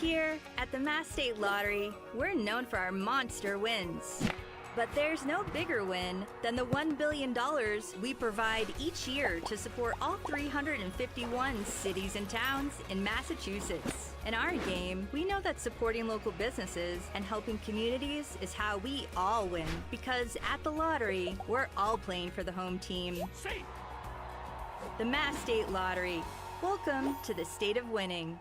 Here at the Mass State Lottery, we're known for our monster wins. But there's no bigger win than the $1 billion we provide each year to support all 351 cities and towns in Massachusetts. In our game, we know that supporting local businesses and helping communities is how we all win. Because at the lottery, we're all playing for the home team. The Mass State Lottery. Welcome to the state of winning.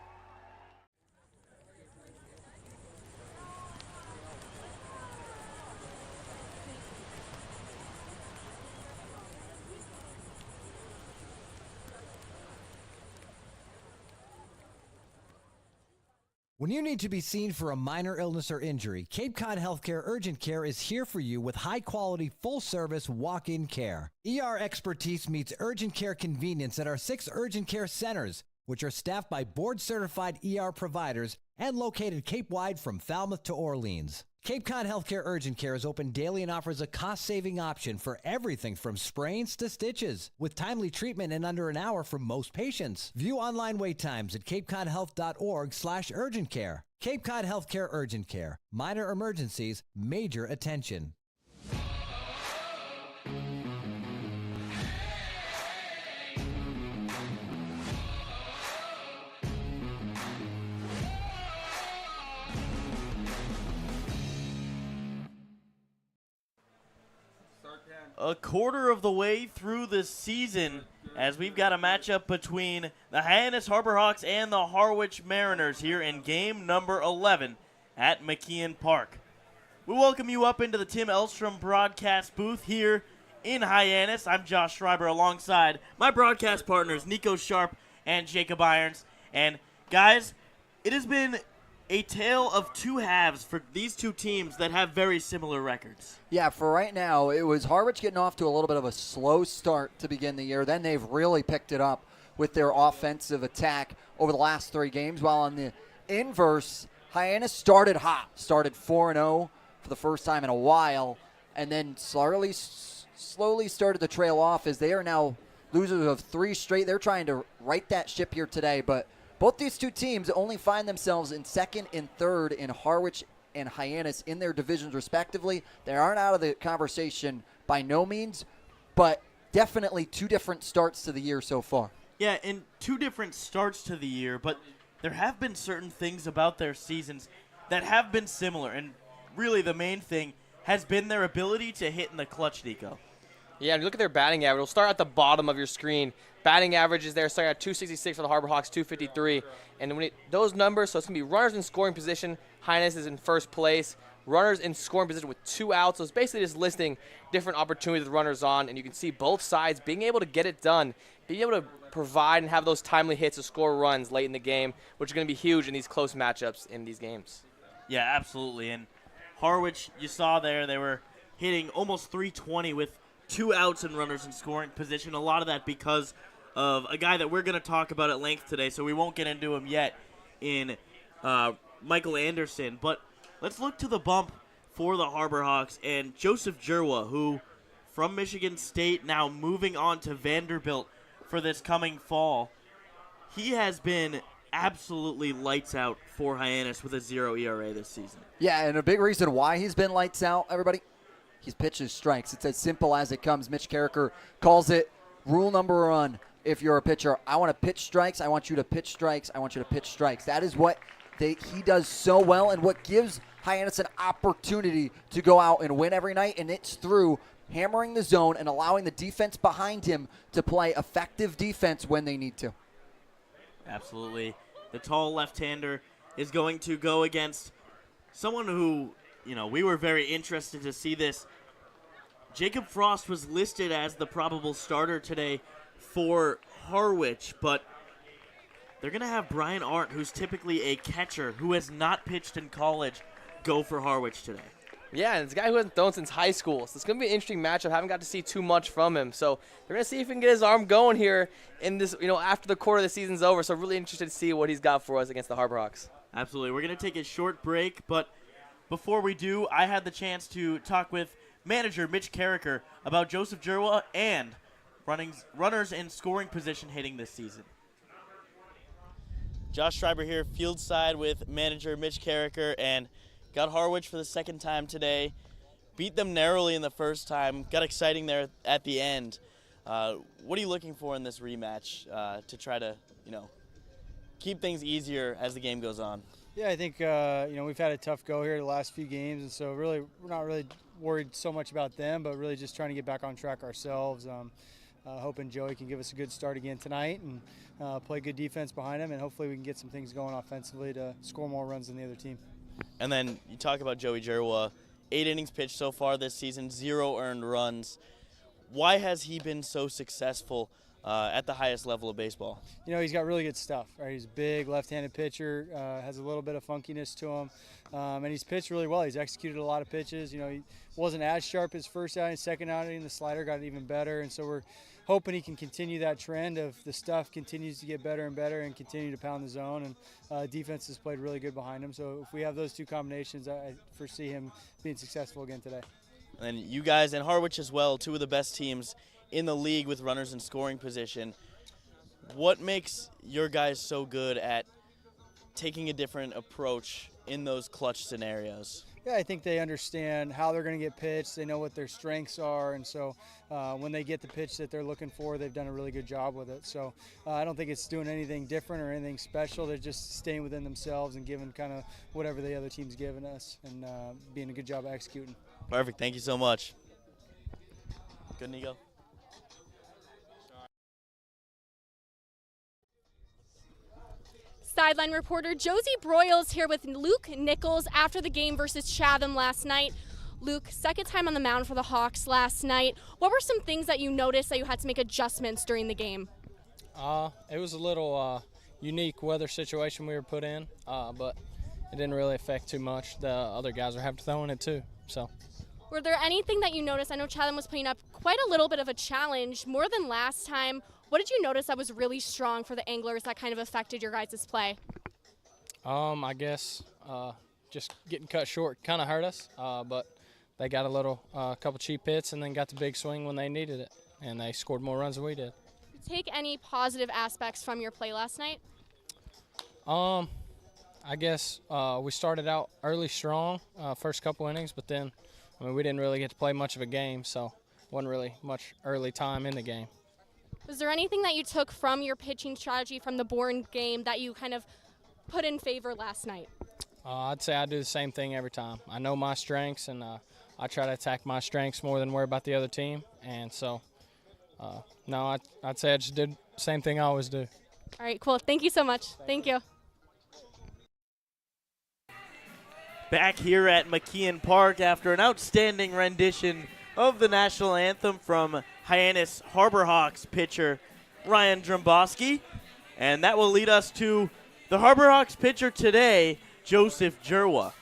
When you need to be seen for a minor illness or injury, Cape Cod Healthcare Urgent Care is here for you with high-quality, full-service walk-in care. ER expertise meets urgent care convenience at our 6 urgent care centers, which are staffed by board-certified ER providers and located Cape-wide from Falmouth to Orleans. Cape Cod Healthcare Urgent Care is open daily and offers a cost-saving option for everything from sprains to stitches, with timely treatment in under an hour for most patients. View online wait times at capecodhealth.org/urgent care. Cape Cod Healthcare Urgent Care. Minor emergencies, major attention. A quarter of the way through the season as we've got a matchup between the Hyannis Harbor Hawks and the Harwich Mariners here in game number 11 at McKeon Park. We welcome you up into the Tim Elstrom broadcast booth here in Hyannis. I'm Josh Schreiber alongside my broadcast partners Nico Sharp and Jacob Irons. And guys, it has been a tale of two halves for these two teams that have very similar records. Yeah, for right now, it was Harwich getting off to a little bit of a slow start to begin the year. Then they've really picked it up with their offensive attack over the last 3 games, while on the inverse, Hyannis started hot, started 4-0 for the first time in a while, and then slowly started to trail off as they are now losers of 3 straight. They're trying to right that ship here today, but both these two teams only find themselves in 2nd and 3rd in Harwich and Hyannis in their divisions respectively. They aren't out of the conversation by no means, but definitely 2 different starts to the year so far. Yeah, and 2 different starts to the year, but there have been certain things about their seasons that have been similar, and really the main thing has been their ability to hit in the clutch, Nico. Yeah, and you look at their batting average. We'll start at the bottom of your screen. Batting average is there, starting at 266 for the Harbor Hawks, 253. And when those numbers, so it's going to be runners in scoring position. Hyannis is in first place. Runners in scoring position with 2 outs. So it's basically just listing different opportunities with runners on. And you can see both sides being able to get it done, being able to provide and have those timely hits to score runs late in the game, which are going to be huge in these close matchups in these games. Yeah, absolutely. And Harwich, you saw there, they were hitting almost 320 with 2 outs and runners in scoring position. A lot of that because of a guy that we're going to talk about at length today, so we won't get into him yet in Michael Anderson. But let's look to the bump for the Harbor Hawks and Joseph Jerwa, who from Michigan State now moving on to Vanderbilt for this coming fall. He has been absolutely lights out for Hyannis with a 0 ERA this season. Yeah, and a big reason why he's been lights out, everybody, he's pitches strikes. It's as simple as it comes. Mitch Carricker calls it rule number 1. If you're a pitcher, I want to pitch strikes. I want you to pitch strikes. I want you to pitch strikes. That is what he does so well and what gives Hyannis an opportunity to go out and win every night, and it's through hammering the zone and allowing the defense behind him to play effective defense when they need to. Absolutely. The tall left-hander is going to go against someone who, we were very interested to see this. Jacob Frost was listed as the probable starter today for Harwich, but they're going to have Brian Arndt, who's typically a catcher who has not pitched in college, go for Harwich today. Yeah, and it's a guy who hasn't thrown since high school, so it's going to be an interesting matchup. I haven't got to see too much from him, so they're going to see if he can get his arm going here in this, after the quarter of the season's over, so really interested to see what he's got for us against the Harbor Hawks. Absolutely. We're going to take a short break, but before we do, I had the chance to talk with manager Mitch Carricker about Joseph Jerwa and runners in scoring position hitting this season. Josh Schreiber here, field side with manager Mitch Carricker, and got Harwich for the second time today. Beat them narrowly in the first time. Got exciting there at the end. What are you looking for in this rematch to try to, keep things easier as the game goes on? Yeah, I think we've had a tough go here the last few games, and so really we're not really worried so much about them, but really just trying to get back on track ourselves. Hoping Joey can give us a good start again tonight and play good defense behind him, and hopefully we can get some things going offensively to score more runs than the other team. And then you talk about Joey Jerwa, 8 innings pitched so far this season, 0 earned runs. Why has he been so successful at the highest level of baseball? He's got really good stuff. Right? He's a big left-handed pitcher, has a little bit of funkiness to him, and he's pitched really well. He's executed a lot of pitches. He wasn't as sharp his first outing, second outing. The slider got even better, and so we're hoping he can continue that trend of the stuff continues to get better and better and continue to pound the zone. And defense has played really good behind him. So if we have those two combinations, I foresee him being successful again today. And you guys and Harwich as well, 2 of the best teams in the league with runners in scoring position. What makes your guys so good at taking a different approach in those clutch scenarios? Yeah, I think they understand how they're going to get pitched. They know what their strengths are, and so when they get the pitch that they're looking for, they've done a really good job with it. So I don't think it's doing anything different or anything special. They're just staying within themselves and giving kind of whatever the other team's giving us and being a good job of executing. Perfect. Thank you so much. Good, Nico. Sideline reporter Josie Broyles here with Luke Nichols after the game versus Chatham last night. Luke, second time on the mound for the Hawks last night. What were some things that you noticed that you had to make adjustments during the game? It was a little unique weather situation we were put in, but it didn't really affect too much. The other guys were having to throw in it too. So. Were there anything that you noticed? I know Chatham was putting up quite a little bit of a challenge, more than last time. What did you notice that was really strong for the Anglers that kind of affected your guys' play? I guess just getting cut short kind of hurt us, but they got a couple cheap hits and then got the big swing when they needed it, and they scored more runs than we did. Take any positive aspects from your play last night? I guess we started out early strong, first couple innings, but then we didn't really get to play much of a game, so wasn't really much early time in the game. Was there anything that you took from your pitching strategy from the Bourne game that you kind of put in favor last night? I'd say I do the same thing every time. I know my strengths, and I try to attack my strengths more than worry about the other team. And so, no, I'd say I just did the same thing I always do. All right, cool. Thank you so much. Thank you. Back here at McKeon Park after an outstanding rendition of the national anthem from Hyannis Harbor Hawks pitcher Ryan Dromboski. And that will lead us to the Harbor Hawks pitcher today, Joseph Jerwa.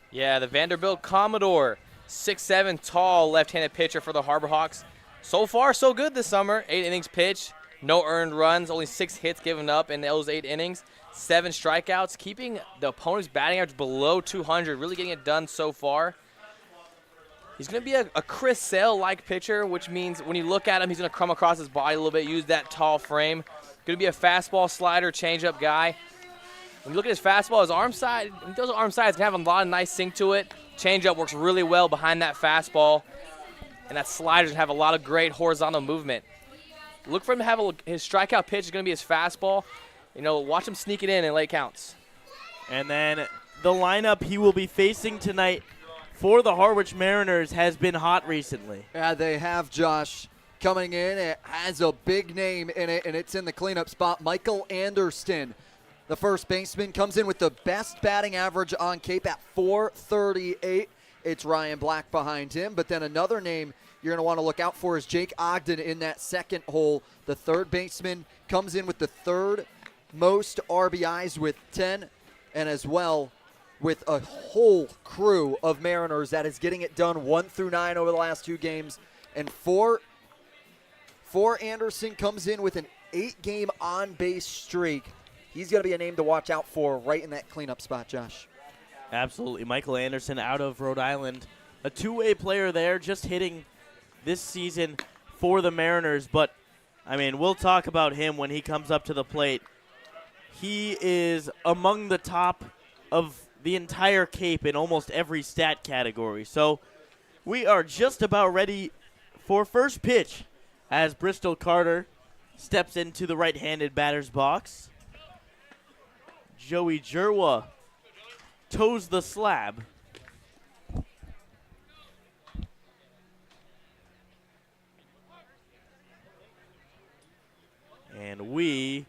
Yeah, the Vanderbilt Commodore, 6'7", tall left-handed pitcher for the Harbor Hawks. So far, so good this summer. 8 innings pitched, no earned runs, only 6 hits given up in those 8 innings, 7 strikeouts, keeping the opponent's batting average below 200, really getting it done so far. He's going to be a Chris Sale-like pitcher, which means when you look at him, he's going to come across his body a little bit, use that tall frame. Going to be a fastball, slider, changeup guy. When you look at his fastball, his arm side, when he throws an arm side, it's going to have a lot of nice sink to it. Changeup works really well behind that fastball. And that slider's going to have a lot of great horizontal movement. Look for him to have his strikeout pitch is going to be his fastball. Watch him sneak it in late counts. And then the lineup he will be facing tonight for the Harwich Mariners has been hot recently. Yeah, they have, Josh. Coming in, it has a big name in it, and it's in the cleanup spot. Michael Anderson, the first baseman, comes in with the best batting average on Cape at .438. It's Ryan Black behind him. But then another name you're going to want to look out for is Jake Ogden in that second hole. The third baseman comes in with the third most RBIs with 10, and as well with a whole crew of Mariners that is getting it done 1 through 9 over the last 2 games. And for Anderson comes in with an 8-game on-base streak. He's going to be a name to watch out for right in that cleanup spot, Josh. Absolutely. Michael Anderson out of Rhode Island. A two-way player there, just hitting this season for the Mariners. But, we'll talk about him when he comes up to the plate. He is among the top of the entire Cape in almost every stat category. So we are just about ready for first pitch as Bristol Carter steps into the right-handed batter's box. Joey Jerwa toes the slab. And we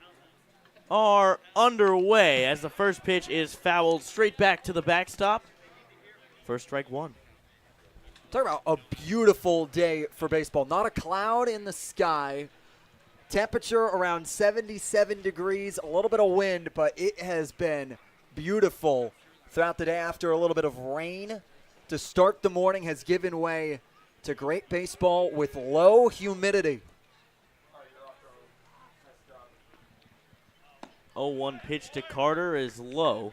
are underway as the first pitch is fouled straight back to the backstop. First strike one. Talk about a beautiful day for baseball. Not a cloud in the sky. Temperature around 77 degrees, a little bit of wind, but it has been beautiful throughout the day after a little bit of rain to start the morning has given way to great baseball with low humidity. 0-1 pitch to Carter is low.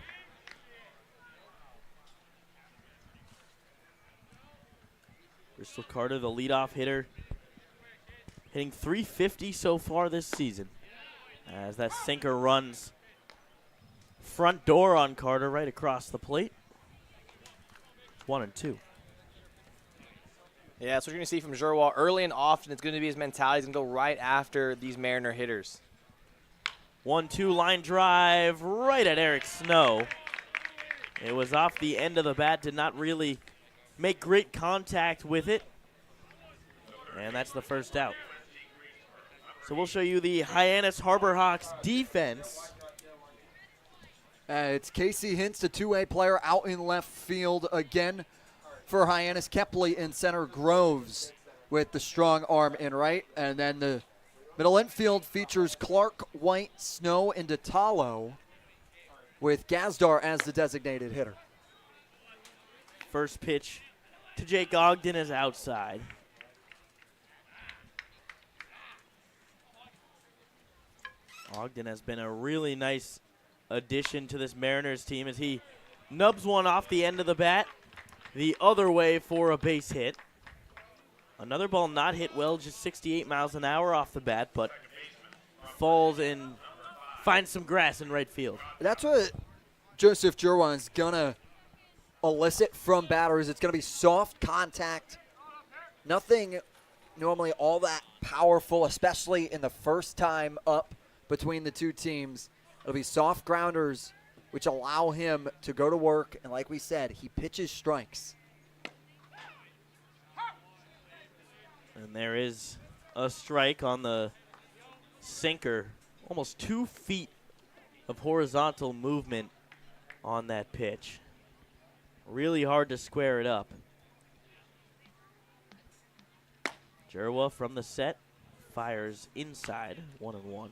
Bristol Carter, the leadoff hitter, hitting .350 so far this season. As that sinker runs front door on Carter right across the plate. 1-2. Yeah, that's what you're going to see from Jerwa. Early and often, it's going to be his mentality. He's going to go right after these Mariner hitters. 1-2 line drive right at Eric Snow. It was off the end of the bat, did not really make great contact with it. And that's the first out. So we'll show you the Hyannis Harbor Hawks defense. It's Casey Hintz, a two-way player out in left field again for Hyannis. Kepley in center, Groves with the strong arm in right. And then the middle infield features Clark, White, Snow, and Ditalo with Gazdar as the designated hitter. First pitch to Jake Ogden is outside. Ogden has been a really nice addition to this Mariners team as he nubs one off the end of the bat the other way for a base hit. Another ball not hit well, just 68 miles an hour off the bat, but falls and finds some grass in right field. That's what Joseph Jerwan is going to elicit from batters. It's going to be soft contact. Nothing normally all that powerful, especially in the first time up between the two teams. It'll be soft grounders, which allow him to go to work. And like we said, he pitches strikes. And there is a strike on the sinker. Almost 2 feet of horizontal movement on that pitch. Really hard to square it up. Jerwa from the set fires inside, 1-1.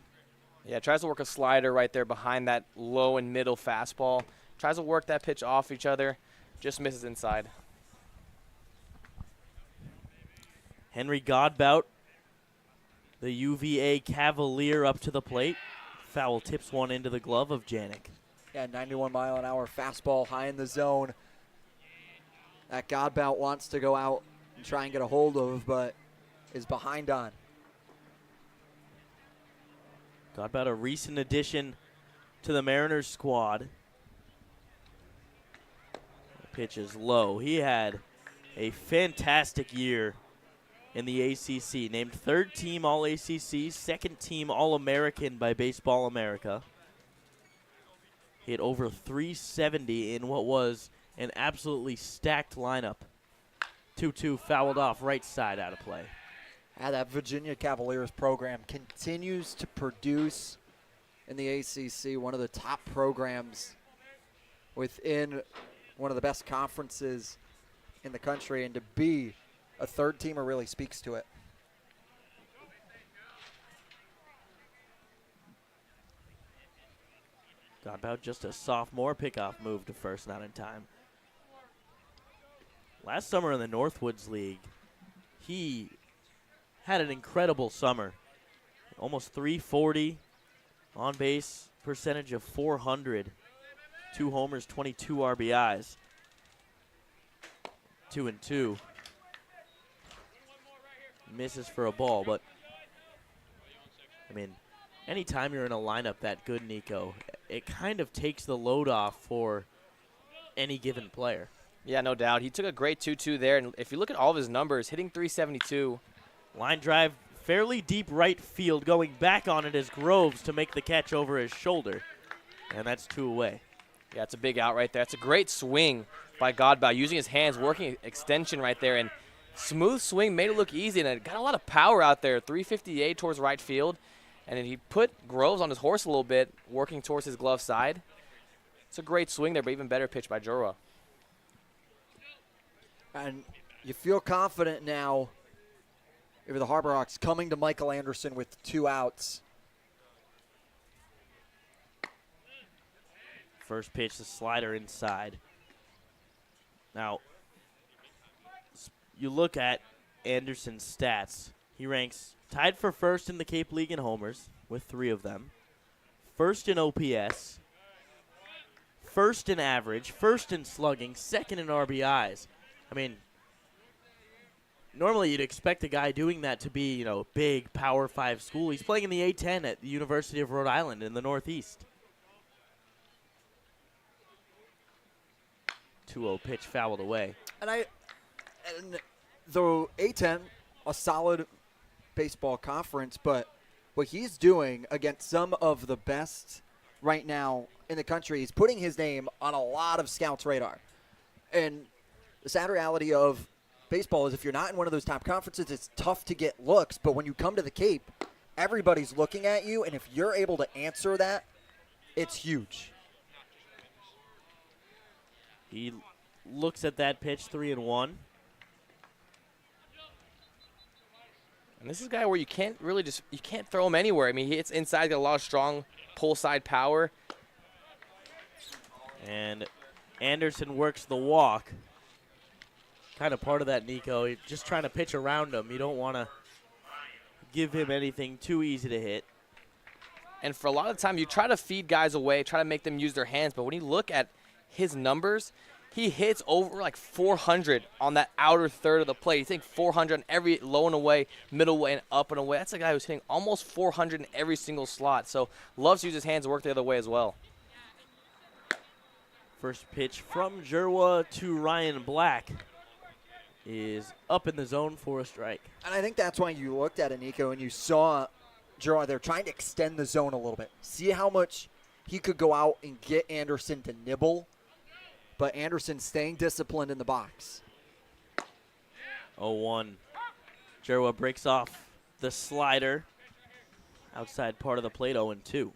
Yeah, tries to work a slider right there behind that low and middle fastball. Tries to work that pitch off each other. Just misses inside. Henry Godbout, the UVA Cavalier, up to the plate. Foul tips one into the glove of Janik. Yeah, 91-mile-an-hour fastball high in the zone. That Godbout wants to go out and try and get a hold of, but is behind on. Godbout, a recent addition to the Mariners squad. The pitch is low. He had a fantastic year in the ACC. Named third team All-ACC, second team All-American by Baseball America. Hit over 370 in what was an absolutely stacked lineup. 2-2 fouled off right side out of play. That Virginia Cavaliers program continues to produce in the ACC, one of the top programs within one of the best conferences in the country, and to be a third teamer really speaks to it. Godbout, just a sophomore, pickoff move to first, not in time. Last summer in the Northwoods League, he had an incredible summer. Almost 340, on base percentage of 400, 2 homers, 22 RBIs. 2-2. Misses for a ball, but I mean, anytime you're in a lineup that good, Nico, it kind of takes the load off for any given player. Yeah, no doubt. He took a great 2-2 there, and if you look at all of his numbers, hitting .372. Line drive, fairly deep right field, going back on it as Groves to make the catch over his shoulder. And that's 2 away. Yeah, it's a big out right there. It's a great swing by Godbout, using his hands, working extension right there, and smooth swing, made it look easy, and it got a lot of power out there, 358 towards right field. And then he put Groves on his horse a little bit, working towards his glove side. It's a great swing there, but even better pitch by Jura. And you feel confident now if the Harbor Hawks coming to Michael Anderson with 2 outs. First pitch, the slider inside. Now, you look at Anderson's stats. He ranks tied for first in the Cape League in homers with 3 of them. First in OPS. First in average. First in slugging. Second in RBIs. I mean, normally you'd expect a guy doing that to be, big Power 5 school. He's playing in the A-10 at the University of Rhode Island in the Northeast. 2-0 pitch fouled away. And the A-10, a solid baseball conference, but what he's doing against some of the best right now in the country is putting his name on a lot of scouts' radar. And the sad reality of baseball is if you're not in one of those top conferences, it's tough to get looks. But when you come to the Cape, everybody's looking at you, and if you're able to answer that, it's huge. He looks at that pitch, 3-1. And this is a guy where you can't really you can't throw him anywhere. I mean, he hits inside, got a lot of strong pull side power. And Anderson works the walk. Kind of part of that, Nico. You're just trying to pitch around him. You don't want to give him anything too easy to hit. And for a lot of the time, you try to feed guys away, try to make them use their hands. But when you look at his numbers, he hits over like 400 on that outer third of the plate. He's hitting 400 on every low and away, middle away, and up and away. That's a guy who's hitting almost 400 in every single slot. So loves to use his hands and work the other way as well. First pitch from Jerwa to Ryan Black is up in the zone for a strike. And I think that's why you looked at it, Nico, and you saw Jerwa there trying to extend the zone a little bit. See how much he could go out and get Anderson to nibble. But Anderson staying disciplined in the box. 0-1. Jerwa breaks off the slider. Outside part of the plate, 0-2.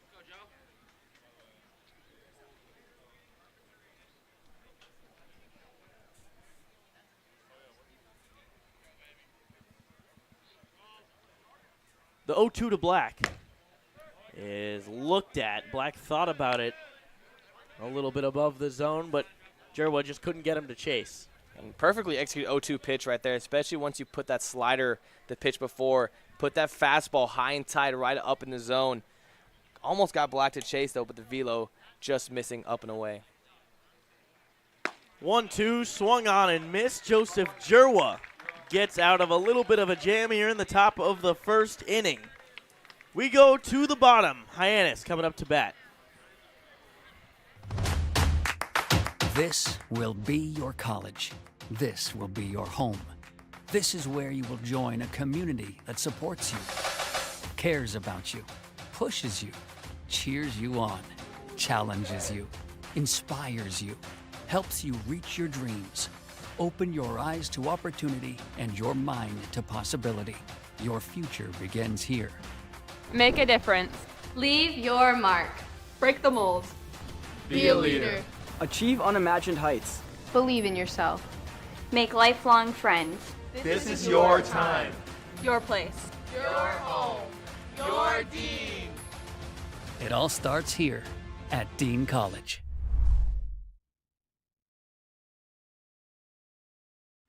The 0-2 to Black is looked at. Black thought about it a little bit above the zone, but Jerwa just couldn't get him to chase. And perfectly executed 0-2 pitch right there, especially once you put that slider, the pitch before, put that fastball high and tight right up in the zone. Almost got Black to chase, though, but the velo just missing up and away. 1-2, swung on and missed. Joseph Jerwa gets out of a little bit of a jam here in the top of the first inning. We go to the bottom. Hyannis coming up to bat. This will be your college. This will be your home. This is where you will join a community that supports you, cares about you, pushes you, cheers you on, challenges you, inspires you, helps you reach your dreams. Open your eyes to opportunity and your mind to possibility. Your future begins here. Make a difference. Leave your mark. Break the mold. Be a leader. Achieve unimagined heights. Believe in yourself. Make lifelong friends. This is your time. Your place. Your home. Your Dean. It all starts here at Dean College.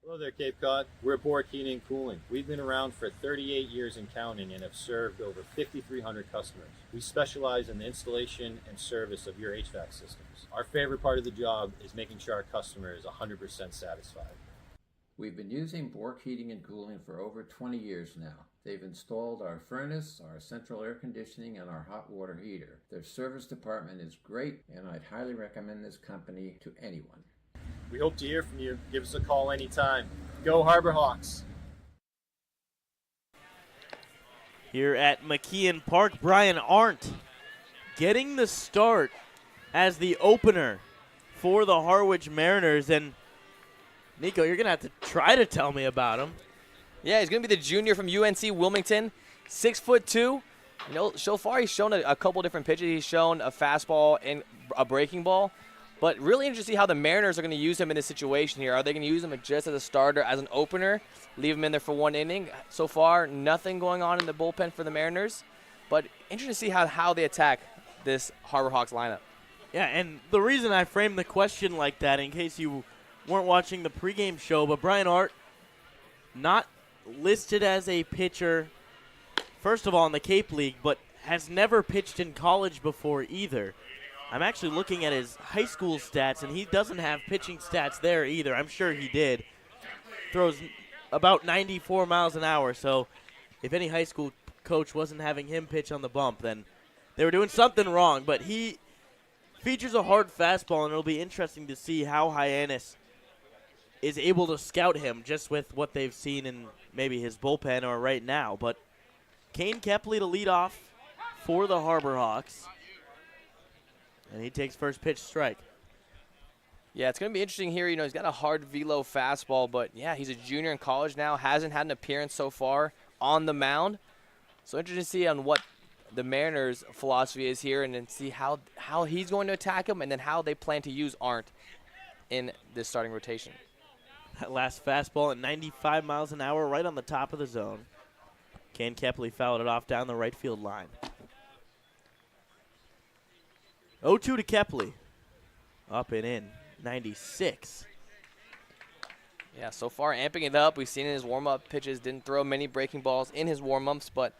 Hello there, Cape Cod. We're Bork Heating and Cooling. We've been around for 38 years and counting and have served over 5,300 customers. We specialize in the installation and service of your HVAC systems. Our favorite part of the job is making sure our customer is 100% satisfied. We've been using Bork Heating and Cooling for over 20 years now. They've installed our furnace, our central air conditioning, and our hot water heater. Their service department is great, and I'd highly recommend this company to anyone. We hope to hear from you. Give us a call anytime. Go Harbor Hawks! Here at McKeon Park, Brian Arndt getting the start as the opener for the Harwich Mariners. And Nico, you're going to have to try to tell me about him. Yeah, he's going to be the junior from UNC Wilmington, 6'2". You know, so far he's shown a couple different pitches. He's shown a fastball and a breaking ball. But really interesting to see how the Mariners are going to use him in this situation here. Are they going to use him just as a starter, as an opener, leave him in there for one inning? So far, nothing going on in the bullpen for the Mariners. But interesting to see how they attack this Harbor Hawks lineup. Yeah, and the reason I framed the question like that, in case you weren't watching the pregame show, but Brian Arndt not listed as a pitcher, first of all, in the Cape League, but has never pitched in college before either. I'm actually looking at his high school stats, and he doesn't have pitching stats there either. I'm sure he did. Throws about 94 miles an hour, so if any high school coach wasn't having him pitch on the bump, then they were doing something wrong. But he features a hard fastball, and it'll be interesting to see how Hyannis is able to scout him just with what they've seen in maybe his bullpen or right now. But Kane Kepley to lead off for the Harbor Hawks. And he takes first pitch strike. Yeah, it's going to be interesting here. You know, he's got a hard velo fastball, but, yeah, he's a junior in college now. Hasn't had an appearance so far on the mound. So interesting to see on what the Mariners' philosophy is here and then see how he's going to attack him and then how they plan to use Arndt in this starting rotation. That last fastball at 95 miles an hour right on the top of the zone. Kane Kepley fouled it off down the right field line. 0-2 to Kepley. Up and in. 96. Yeah, so far amping it up. We've seen in his warm-up pitches, didn't throw many breaking balls in his warm-ups, but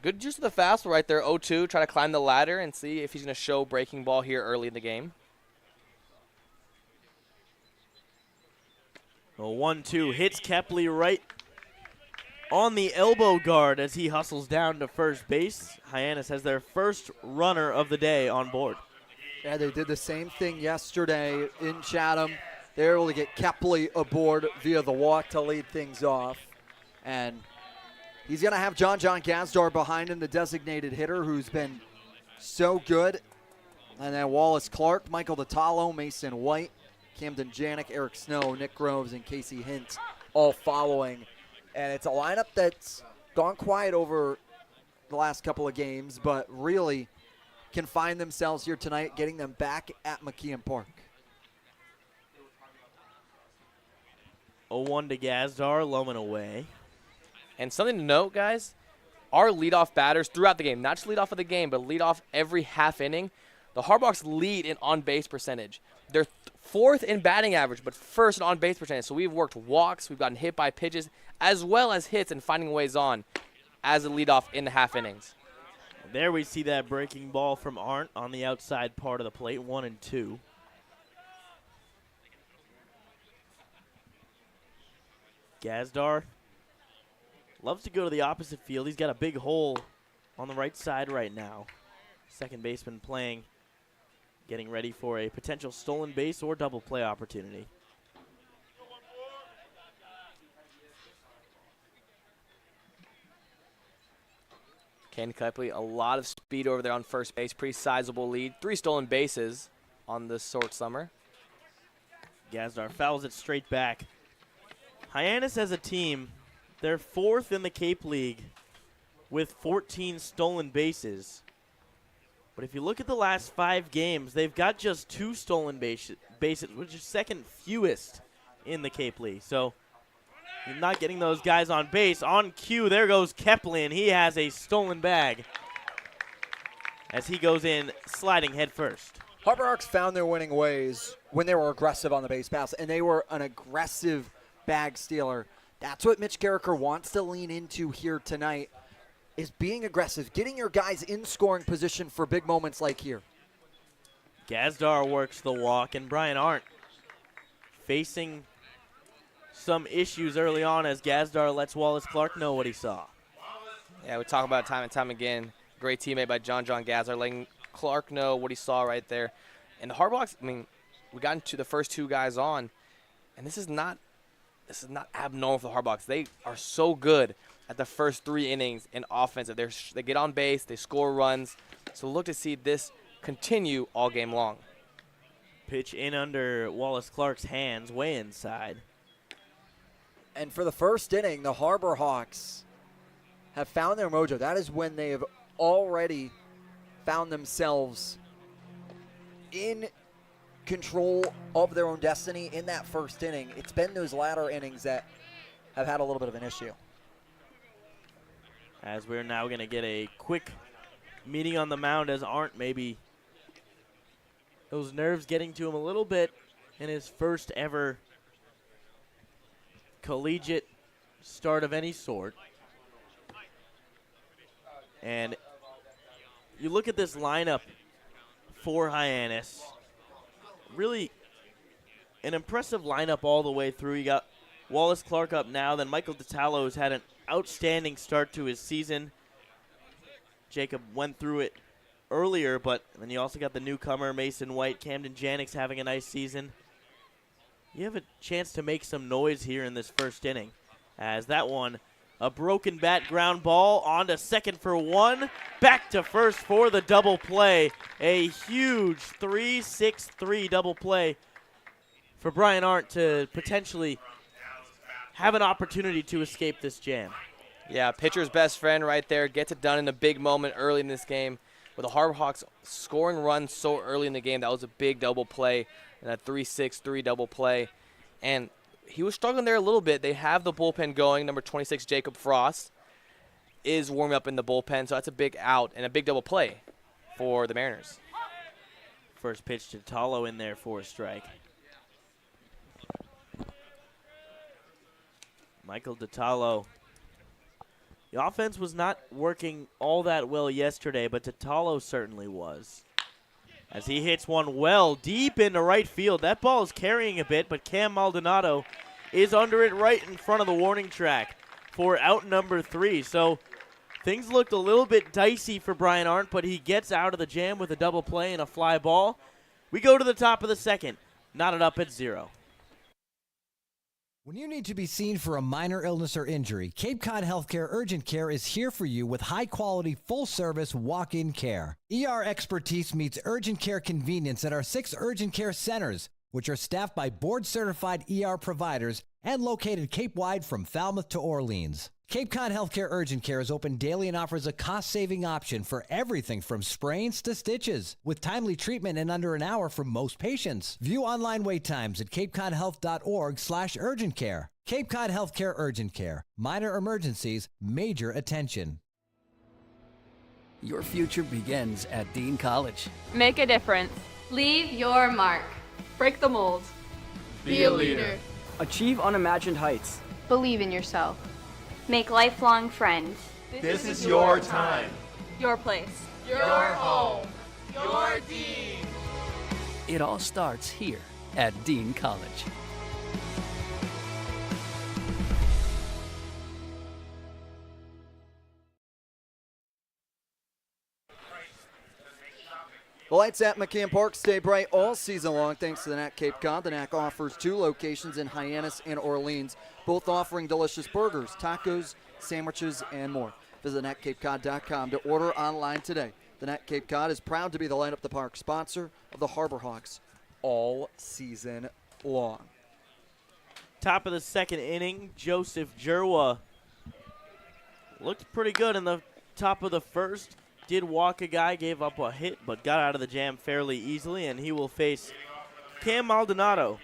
good use of the fastball right there, 0-2. Try to climb the ladder and see if he's going to show breaking ball here early in the game. A 1-2 hits Kepley right on the elbow guard as he hustles down to first base. Hyannis has their first runner of the day on board. Yeah, they did the same thing yesterday in Chatham. They were able to get Kepley aboard via the walk to lead things off. And he's going to have John Gazdar behind him, the designated hitter, who's been so good. And then Wallace Clark, Michael DiTallo, Mason White, Camden Janik, Eric Snow, Nick Groves, and Casey Hint all following. And it's a lineup that's gone quiet over the last couple of games, but really can find themselves here tonight, getting them back at McKeon Park. 0-1 to Gazdar, low and away. And something to note, guys, our leadoff batters throughout the game, not just lead off of the game, but lead off every half inning. The Harbor Hawks lead in on-base percentage. They're fourth in batting average, but first in on-base percentage. So we've worked walks, we've gotten hit by pitches, as well as hits and finding ways on as a leadoff in the half innings. There we see that breaking ball from Arndt on the outside part of the plate, 1-2. Gazdar loves to go to the opposite field. He's got a big hole on the right side right now. Second baseman playing, getting ready for a potential stolen base or double play opportunity. Kane Kepley, a lot of speed over there on first base. Pretty sizable lead. 3 stolen bases on this short summer. Gazdar fouls it straight back. Hyannis as a team, they're 4th in the Cape League with 14 stolen bases. But if you look at the last 5 games, they've got just 2 stolen bases, which is second fewest in the Cape League. So you're not getting those guys on base. On cue, there goes Kepley, and he has a stolen bag as he goes in sliding head first. Harbor Hawks found their winning ways when they were aggressive on the base pass, and they were an aggressive bag stealer. That's what Mitch Carricker wants to lean into here tonight, is being aggressive, getting your guys in scoring position for big moments like here. Gazdar works the walk, and Brian Arndt facing some issues early on as Gazdar lets Wallace Clark know what he saw. Yeah, we talk about it time and time again. Great teammate by John Gazzard, letting Clark know what he saw right there. And the Harbor Hawks, I mean, we got into the first two guys on, and this is not abnormal for the Harbor Hawks. They are so good at the first 3 innings in offensive. They get on base, they score runs. So look to see this continue all game long. Pitch in under Wallace Clark's hands, way inside. And for the first inning, the Harbor Hawks have found their mojo. That is when they have already found themselves in control of their own destiny in that first inning. It's been those latter innings that have had a little bit of an issue. As we're now going to get a quick meeting on the mound, as Arndt maybe those nerves getting to him a little bit in his first ever collegiate start of any sort. And you look at this lineup for Hyannis. Really an impressive lineup all the way through. You got Wallace Clark up now. Then Michael DiTallo has had an outstanding start to his season. Jacob went through it earlier, but then you also got the newcomer, Mason White. Camden Janick's having a nice season. You have a chance to make some noise here in this first inning. As that one, a broken bat ground ball onto second for 1. Back to first for the double play. A huge 3-6-3 double play for Brian Arndt to potentially have an opportunity to escape this jam. Yeah, pitcher's best friend right there. Gets it done in a big moment early in this game. With the Harbor Hawks scoring runs so early in the game, that was a big double play and a 3-6-3 double play. And he was struggling there a little bit. They have the bullpen going. Number 26, Jacob Frost, is warming up in the bullpen, so that's a big out and a big double play for the Mariners. First pitch to Tallo in there for a strike. Michael DiTallo. The offense was not working all that well yesterday, but DiTallo certainly was. As he hits one well deep into right field. That ball is carrying a bit, but Cam Maldonado is under it right in front of the warning track for out number 3. So things looked a little bit dicey for Brian Arndt, but he gets out of the jam with a double play and a fly ball. We go to the top of the second, knotted up at 0. When you need to be seen for a minor illness or injury, Cape Cod Healthcare Urgent Care is here for you with high-quality, full-service walk-in care. ER expertise meets urgent care convenience at our 6 urgent care centers, which are staffed by board-certified ER providers and located Cape-wide from Falmouth to Orleans. Cape Cod Healthcare Urgent Care is open daily and offers a cost-saving option for everything from sprains to stitches, with timely treatment in under an hour for most patients. View online wait times at capecodhealth.org/urgent care. Cape Cod Healthcare Urgent Care. Minor emergencies, major attention. Your future begins at Dean College. Make a difference. Leave your mark. Break the mold. Be a leader. Achieve unimagined heights. Believe in yourself. Make lifelong friends. This is your time. Your place. Your home. Your Dean. It all starts here at Dean College. The lights at McCann Park stay bright all season long thanks to the Knack Cape Cod. The Knack offers 2 locations in Hyannis and Orleans, both offering delicious burgers, tacos, sandwiches, and more. Visit knackcapecod.com to order online today. The Knack Cape Cod is proud to be the Light Up the Park sponsor of the Harbor Hawks all season long. Top of the second inning, Joseph Jerwa looked pretty good in the top of the first. Did walk a guy, gave up a hit, but got out of the jam fairly easily, and he will face Cam Maldonado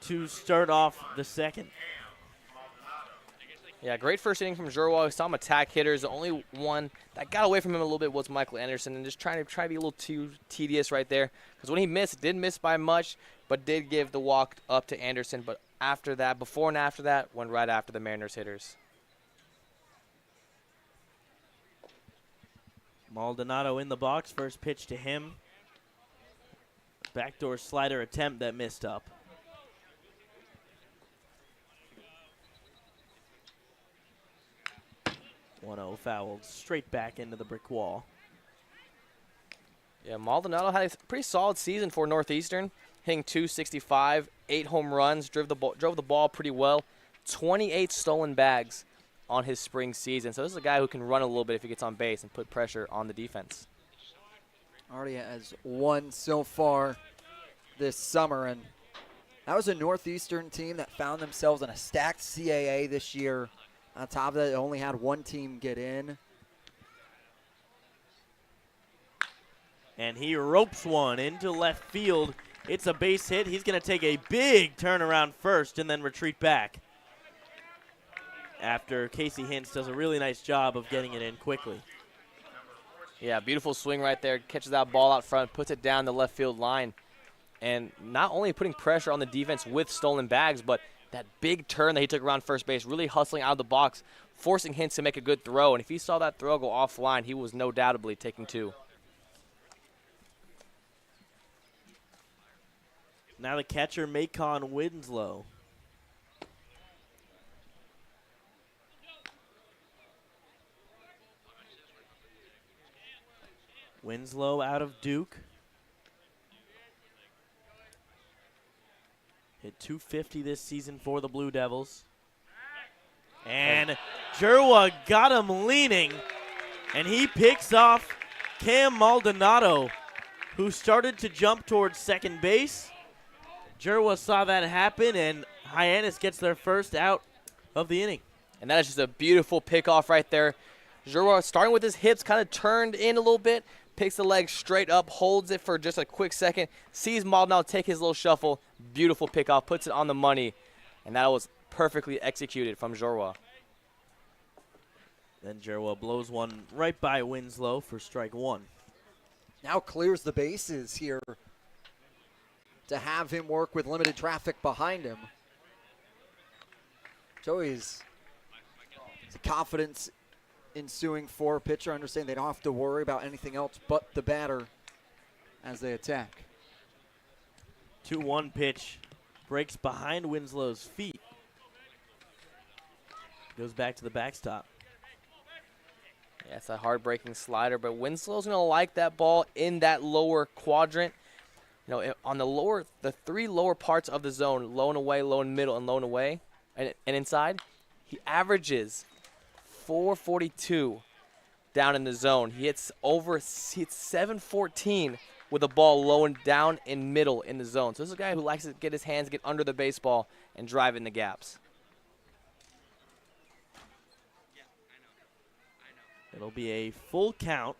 to start off the second. Yeah, great first inning from Jerwa. We saw him attack hitters. The only one that got away from him a little bit was Michael Anderson, and just trying to be a little too tedious right there. Because when he missed, didn't miss by much, but did give the walk up to Anderson. But after that, before and after that, went right after the Mariners hitters. Maldonado in the box. First pitch to him. Backdoor slider attempt that missed up. 1-0 fouled straight back into the brick wall. Yeah, Maldonado had a pretty solid season for Northeastern, hitting .265, 8 home runs, drove the ball pretty well, 28 stolen bags on his spring season. So this is a guy who can run a little bit if he gets on base and put pressure on the defense. Already has 1 so far this summer, and that was a Northeastern team that found themselves in a stacked CAA this year. On top of that, it only had 1 team get in. And he ropes one into left field. It's a base hit. He's going to take a big turnaround first and then retreat back, after Casey Hintz does a really nice job of getting it in quickly. Yeah, beautiful swing right there. Catches that ball out front, puts it down the left field line. And not only putting pressure on the defense with stolen bags, but that big turn that he took around first base, really hustling out of the box, forcing Hintz to make a good throw. And if he saw that throw go offline, he was no doubtably taking 2. Now the catcher, Macon Winslow. Winslow out of Duke. Hit .250 this season for the Blue Devils. And Jerwa got him leaning, and he picks off Cam Maldonado, who started to jump towards second base. Jerwa saw that happen, and Hyannis gets their first out of the inning. And that is just a beautiful pickoff right there. Jerwa starting with his hips, kind of turned in a little bit, picks the leg straight up, holds it for just a quick second, sees Maldonado take his little shuffle, beautiful pickoff, puts it on the money, and that was perfectly executed from Jorwa. Then Jerwa blows one right by Winslow for strike 1. Now clears the bases here to have him work with limited traffic behind him. Joey's confidence ensuing for a pitcher, understanding they don't have to worry about anything else but the batter as they attack. 2-1 pitch breaks behind Winslow's feet. Goes back to the backstop. Yeah, it's a hard-breaking slider, but Winslow's going to like that ball in that lower quadrant. You know, on the 3 lower parts of the zone, low and away, low and middle, and low and away, and inside, he averages 442 down in the zone. He hits 714 with a ball low and down in middle in the zone. So this is a guy who likes to get his hands, get under the baseball, and drive in the gaps. It'll be a full count.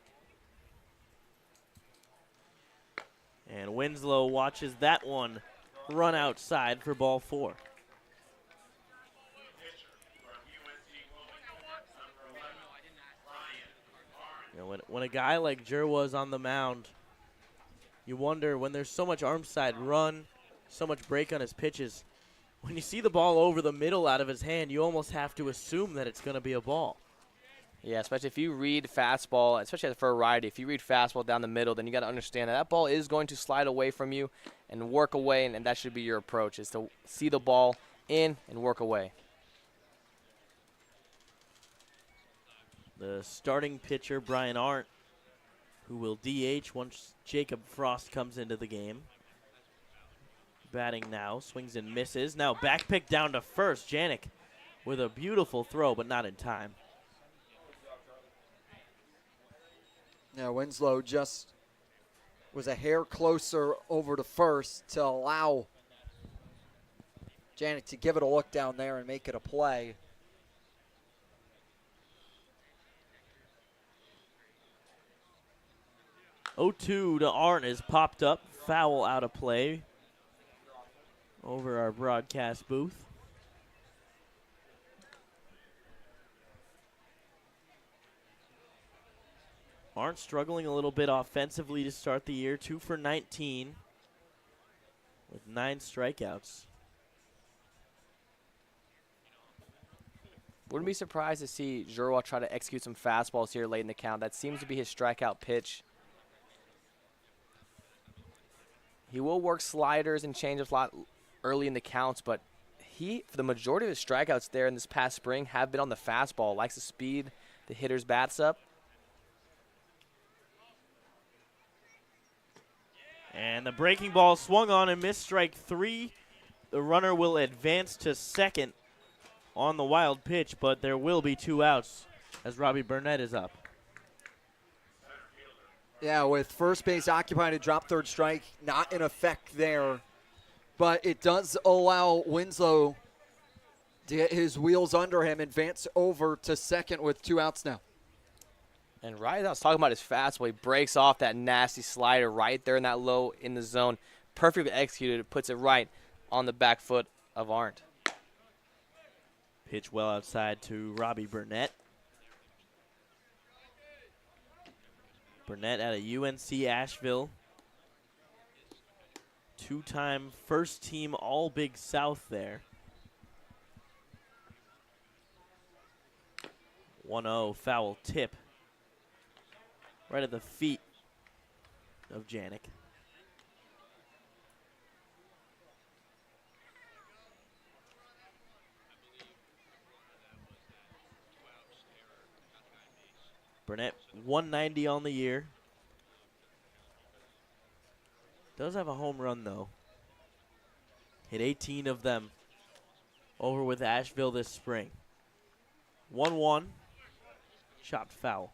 And Winslow watches that one run outside for ball 4. You know, when a guy like Jerwa is on the mound, you wonder, when there's so much arm side run, so much break on his pitches, when you see the ball over the middle out of his hand, you almost have to assume that it's going to be a ball. Yeah, especially if you read fastball, especially for a righty, if you read fastball down the middle, then you got to understand that ball is going to slide away from you and work away, and that should be your approach, is to see the ball in and work away. The starting pitcher, Brian Arndt, who will DH once Jacob Frost comes into the game. Batting now, swings and misses. Now back pick down to first. Janik with a beautiful throw, but not in time. Now Winslow just was a hair closer over to first to allow Janik to give it a look down there and make it a play. (0-2) to Arndt is popped up. Foul out of play over our broadcast booth. Arndt struggling a little bit offensively to start the year. 2 for 19 with 9 strikeouts. Wouldn't be surprised to see Jerwa try to execute some fastballs here late in the count. That seems to be his strikeout pitch. He will work sliders and changeups a lot early in the counts, but he, for the majority of his strikeouts there in this past spring, have been on the fastball. Likes the speed, the hitter's bats up. And the breaking ball swung on and missed, strike 3. The runner will advance to second on the wild pitch, but there will be 2 outs as Robbie Burnett is up. Yeah, with first base occupied, a drop third strike, not in effect there. But it does allow Winslow to get his wheels under him, advance over to second with 2 outs now. And right, I was talking about his fastball. He breaks off that nasty slider right there in that low in the zone. Perfectly executed. It puts it right on the back foot of Arndt. Pitch well outside to Robbie Burnett. Burnett out of UNC Asheville. 2-time first team All Big South there. 1-0 foul tip. Right at the feet of Janik. Burnett 190 on the year. Does have a home run though. Hit 18 of them over with Asheville this spring. 1-1. Chopped foul.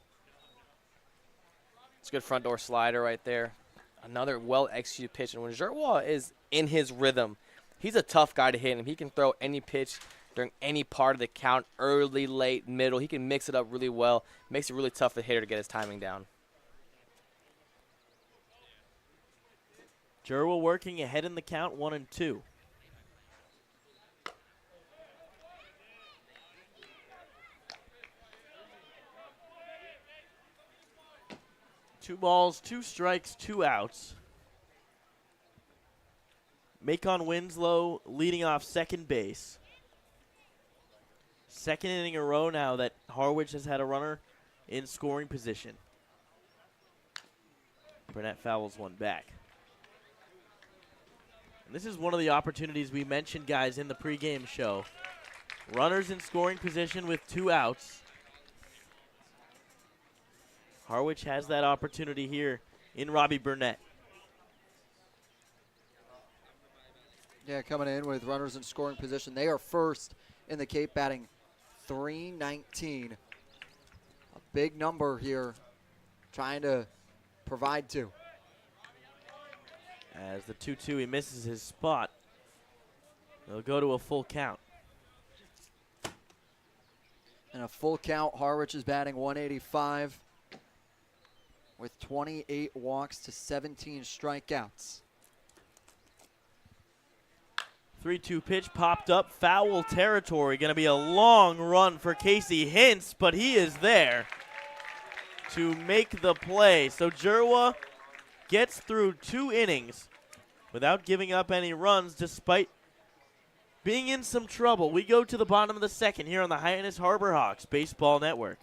It's a good front door slider right there. Another well-executed pitch. And when Gerwa is in his rhythm, he's a tough guy to hit. And he can throw any pitch during any part of the count, early, late, middle. He can mix it up really well. Makes it really tough for the hitter to get his timing down. Gerwa working ahead in the count, 1-2. Two balls, 2 strikes, 2 outs. Macon Winslow leading off second base. Second inning in a row now that Harwich has had a runner in scoring position. Burnett fouls one back. And this is one of the opportunities we mentioned, guys, in the pregame show. Runners in scoring position with 2 outs. Harwich has that opportunity here in Robbie Burnett. Yeah, coming in with runners in scoring position. They are first in the Cape, batting .319. A big number here, trying to provide 2. As the 2-2, he misses his spot. They'll go to a full count. And a full count, Harwich is batting .185 with 28 walks to 17 strikeouts. 3-2 pitch popped up, foul territory. Going to be a long run for Casey Hintz, but he is there to make the play. So Gerwa gets through 2 innings without giving up any runs despite being in some trouble. We go to the bottom of the second here on the Hyannis Harbor Hawks Baseball Network.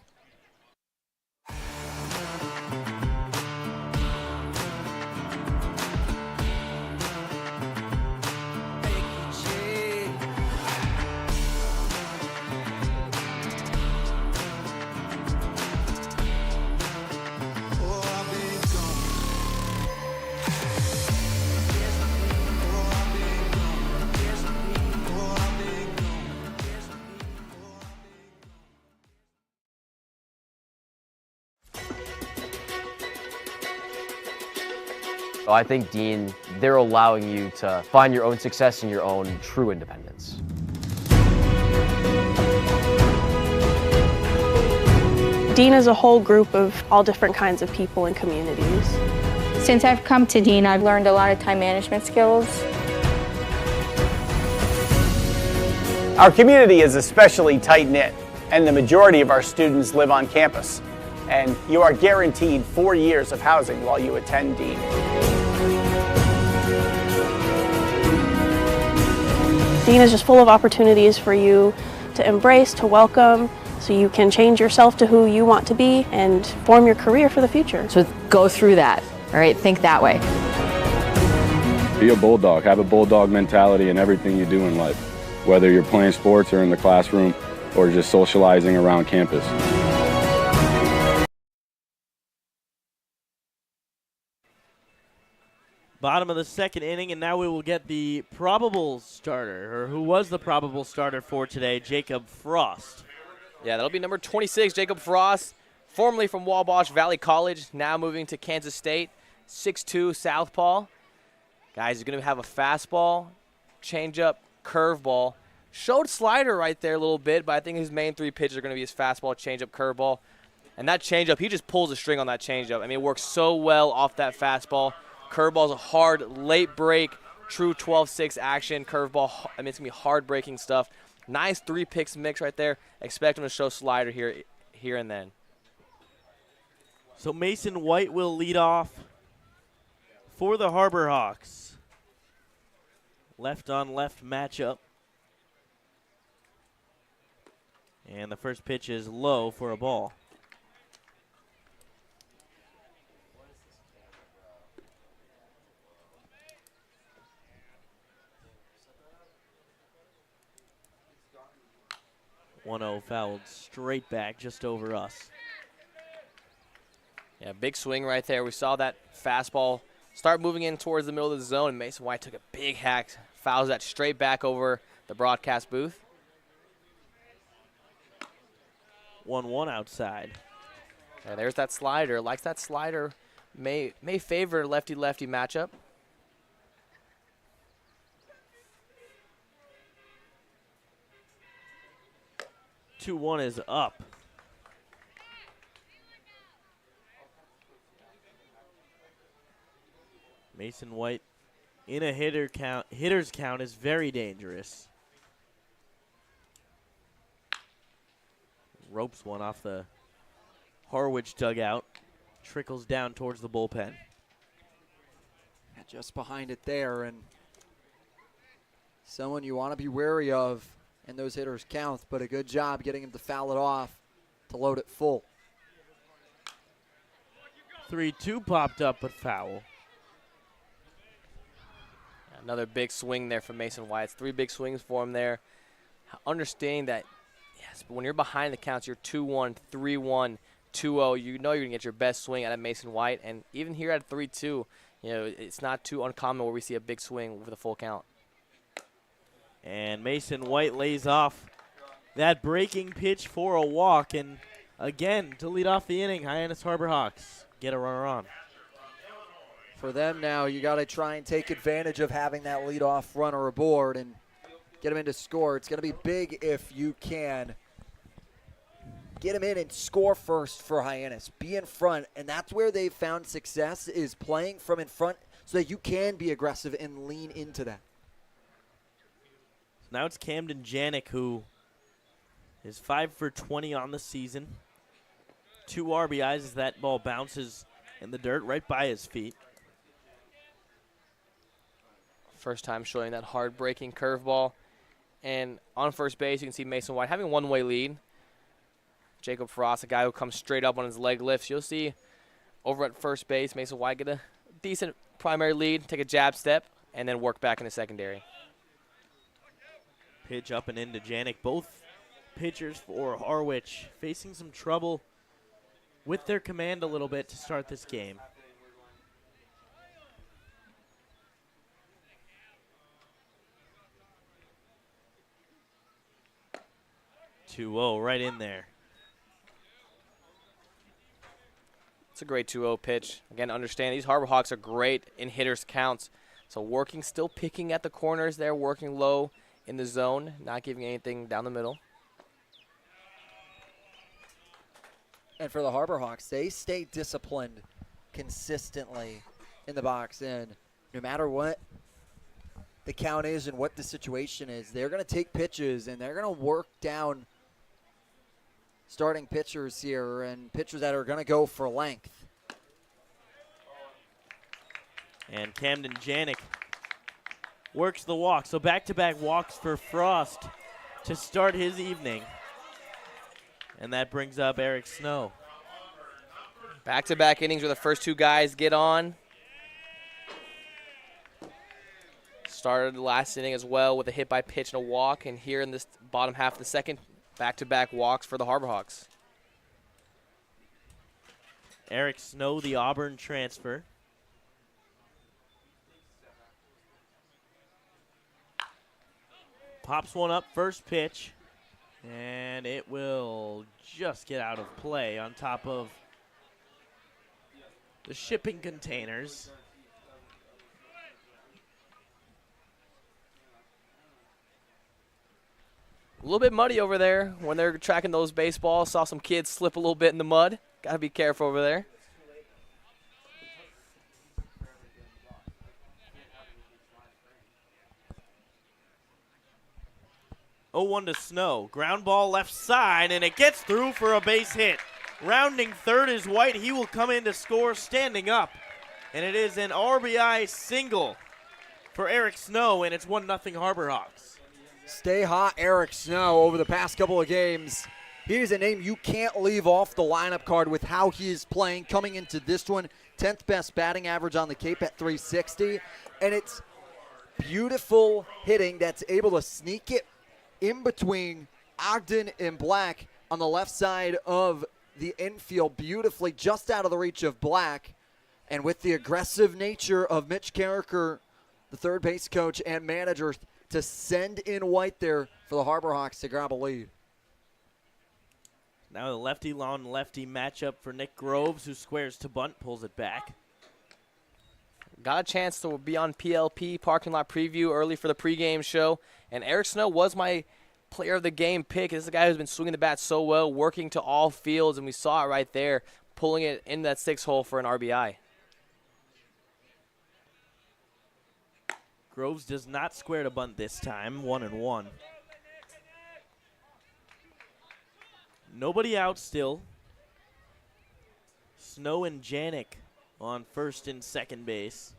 I think, Dean, they're allowing you to find your own success and your own true independence. Dean is a whole group of all different kinds of people and communities. Since I've come to Dean, I've learned a lot of time management skills. Our community is especially tight-knit, and the majority of our students live on campus. And you are guaranteed 4 years of housing while you attend Dean. Dean is just full of opportunities for you to embrace, to welcome, so you can change yourself to who you want to be and form your career for the future. So go through that, all right? Think that way. Be a bulldog. Have a bulldog mentality in everything you do in life, whether you're playing sports or in the classroom or just socializing around campus. Bottom of the second inning, and now we will get the probable starter, or who was the probable starter for today, Jacob Frost. Yeah, that'll be number 26, Jacob Frost, formerly from Wabash Valley College, now moving to Kansas State, 6'2", southpaw. Guys, he's going to have a fastball, changeup, curveball. Showed slider right there a little bit, but I think his main three pitches are going to be his fastball, changeup, curveball. And that changeup, he just pulls a string on that changeup. I mean, it works so well off that fastball. Curveball's a hard, late break, true 12-6 action. Curveball, I mean, it's going to be hard-breaking stuff. Nice 3-picks mix right there. Expect him to show slider here and then. So Mason White will lead off for the Harbor Hawks. Left-on-left matchup. And the first pitch is low for a ball. .1-0 fouled straight back just over us. Yeah, big swing right there. We saw that fastball start moving in towards the middle of the zone, and Mason White took a big hack, fouls that straight back over the broadcast booth. 1-1 outside. Yeah, there's that slider. Likes that slider. May favor lefty-lefty matchup. Two-1 is up. Mason White in a hitter's count is very dangerous. Ropes one off the Harwich dugout. Trickles down towards the bullpen. Just behind it there, and someone you want to be wary of in those hitters' counts, but a good job getting him to foul it off to load it full. 3-2 popped up, but foul. Another big swing there from Mason White. It's 3 big swings for him there. Understanding that, yes, but when you're behind the counts, you're 2-1, 3-1, 2-0. You know you're going to get your best swing out of Mason White. And even here at 3-2, you know, it's not too uncommon where we see a big swing with a full count. And Mason White lays off that breaking pitch for a walk. And again, to lead off the inning, Hyannis Harbor Hawks get a runner on. For them now, you got to try and take advantage of having that leadoff runner aboard and get him in to score. It's going to be big if you can get him in and score first for Hyannis. Be in front, and that's where they've found success, is playing from in front so that you can be aggressive and lean into that. Now it's Camden Janik, who is 5 for 20 on the season. 2 RBIs as that ball bounces in the dirt right by his feet. First time showing that hard breaking curveball. And on first base, you can see Mason White having a one-way lead. Jacob Frost, a guy who comes straight up on his leg lifts. You'll see over at first base, Mason White get a decent primary lead, take a jab step, and then work back in the secondary. Pitch up and into Janik. Both pitchers for Harwich facing some trouble with their command a little bit to start this game. .2-0 right in there. It's a great 2-0 pitch. Again, understand these Harbor Hawks are great in hitters' counts. So working, still picking at the corners there, working low in the zone, not giving anything down the middle. And for the Harbor Hawks, they stay disciplined consistently in the box. And no matter what the count is and what the situation is, they're going to take pitches and they're going to work down starting pitchers here and pitchers that are going to go for length. And Camden Janik works the walk. So back-to-back walks for Frost to start his evening. And that brings up Eric Snow. Back-to-back innings where the first 2 guys get on. Started the last inning as well with a hit by pitch and a walk. And here in this bottom half of the second, back-to-back walks for the Harbor Hawks. Eric Snow, the Auburn transfer. Pops one up, first pitch, and it will just get out of play on top of the shipping containers. A little bit muddy over there when they're tracking those baseballs. Saw some kids slip a little bit in the mud. Got to be careful over there. Oh, 1 to Snow. Ground ball left side, and it gets through for a base hit. Rounding third is White. He will come in to score standing up. And it is an RBI single for Eric Snow, and it's 1-0 Harbor Hawks. Stay hot, Eric Snow, over the past couple of games. Here's a name you can't leave off the lineup card with how he is playing. Coming into this one, 10th best batting average on the Cape at 360. And it's beautiful hitting that's able to sneak it in between Ogden and Black on the left side of the infield beautifully, just out of the reach of Black. And with the aggressive nature of Mitch Carricker, the third base coach and manager, to send in White there for the Harbor Hawks to grab a lead. Now the lefty on lefty matchup for Nick Groves, who squares to bunt, pulls it back. Got a chance to be on PLP, parking lot preview, early for the pregame show. And Eric Snow was my player of the game pick. This is a guy who's been swinging the bat so well, working to all fields, and we saw it right there, pulling it in that 6 hole for an RBI. Groves does not square to bunt this time, 1-1. Nobody out still. Snow and Janik on first and second base.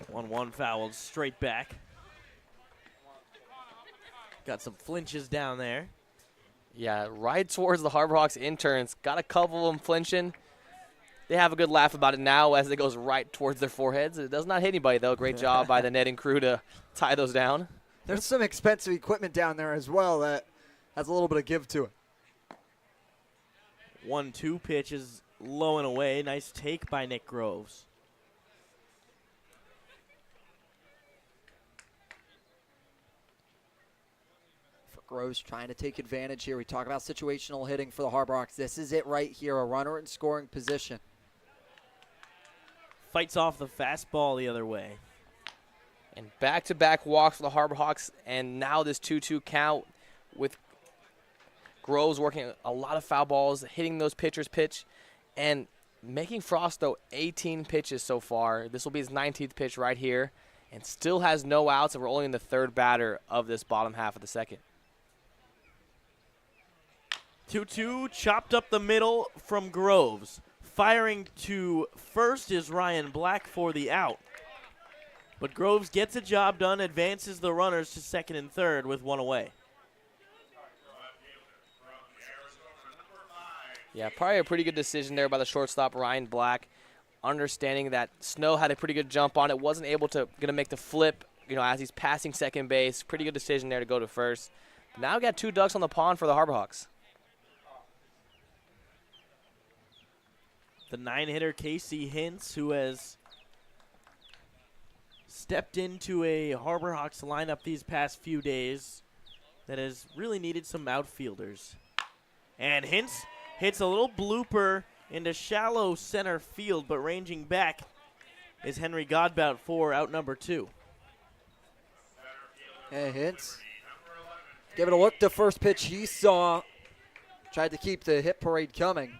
One fouled straight back. Got some flinches down there. Yeah, right towards the Harbor Hawks interns. Got a couple of them flinching. They have a good laugh about it now as it goes right towards their foreheads. It does not hit anybody, though. Great job by the netting crew to tie those down. There's some expensive equipment down there as well that has a little bit of give to it. 1-2 pitch is low and away. Nice take by Nick Groves. Groves trying to take advantage here. We talk about situational hitting for the Harbor Hawks. This is it right here, a runner in scoring position. Fights off the fastball the other way. And back-to-back walks for the Harbor Hawks, and now this 2-2 count with Groves working a lot of foul balls, hitting those pitchers' pitch, and making Frost, though, 18 pitches so far. This will be his 19th pitch right here, and still has no outs, and we're only in the third batter of this bottom half of the second. 2-2, chopped up the middle from Groves. Firing to first is Ryan Black for the out. But Groves gets a job done, advances the runners to second and third with one away. Yeah, probably a pretty good decision there by the shortstop, Ryan Black, understanding that Snow had a pretty good jump on it, wasn't able to make the flip, as he's passing second base. Pretty good decision there to go to first. But now we got 2 ducks on the pond for the Harbor Hawks. The 9-hitter Casey Hintz, who has stepped into a Harbor Hawks lineup these past few days that has really needed some outfielders. And Hintz hits a little blooper into shallow center field, but ranging back is Henry Godbout for out number 2. Hey, Hintz give it a look. The first pitch he saw, tried to keep the hit parade coming,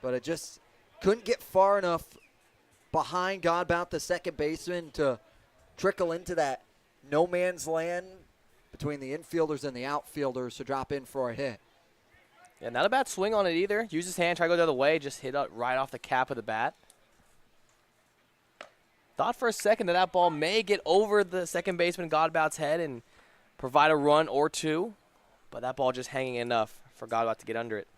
but it just couldn't get far enough behind Godbout, the second baseman, to trickle into that no man's land between the infielders and the outfielders to drop in for a hit. Yeah, not a bad swing on it either. Use his hand, try to go the other way, just hit up right off the cap of the bat. Thought for a second that ball may get over the second baseman Godbout's head and provide a run or two, but that ball just hanging enough for Godbout to get under it.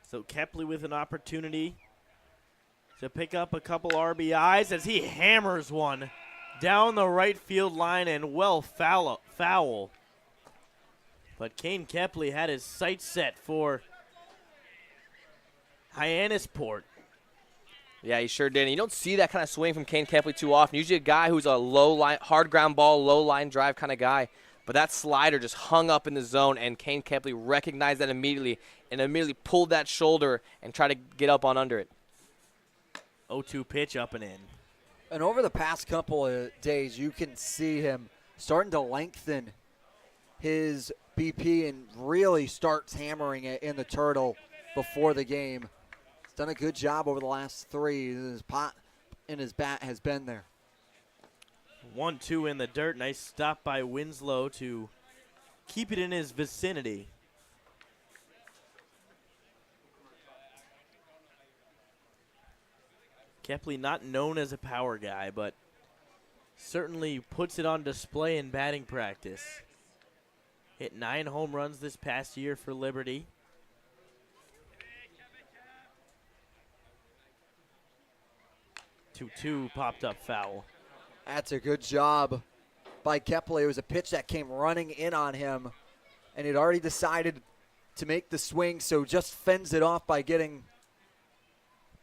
So Kepley with an opportunity to pick up a couple RBIs as he hammers one down the right field line and foul. But Kane Kepley had his sights set for Hyannisport. Yeah, he sure did. And you don't see that kind of swing from Kane Kepley too often. Usually a guy who's a low line, hard ground ball, low line drive kind of guy. But that slider just hung up in the zone, and Kane Kepley recognized that immediately and immediately pulled that shoulder and tried to get up on under it. 0-2 pitch up and in. And over the past couple of days, you can see him starting to lengthen his BP and really starts hammering it in the turtle before the game. He's done a good job over the last three. His pot and his bat has been there. 1-2 in the dirt. Nice stop by Winslow to keep it in his vicinity. Kepley not known as a power guy, but certainly puts it on display in batting practice. Hit 9 home runs this past year for Liberty. Two popped up foul. That's a good job by Kepley. It was a pitch that came running in on him, and he'd already decided to make the swing, so just fends it off by getting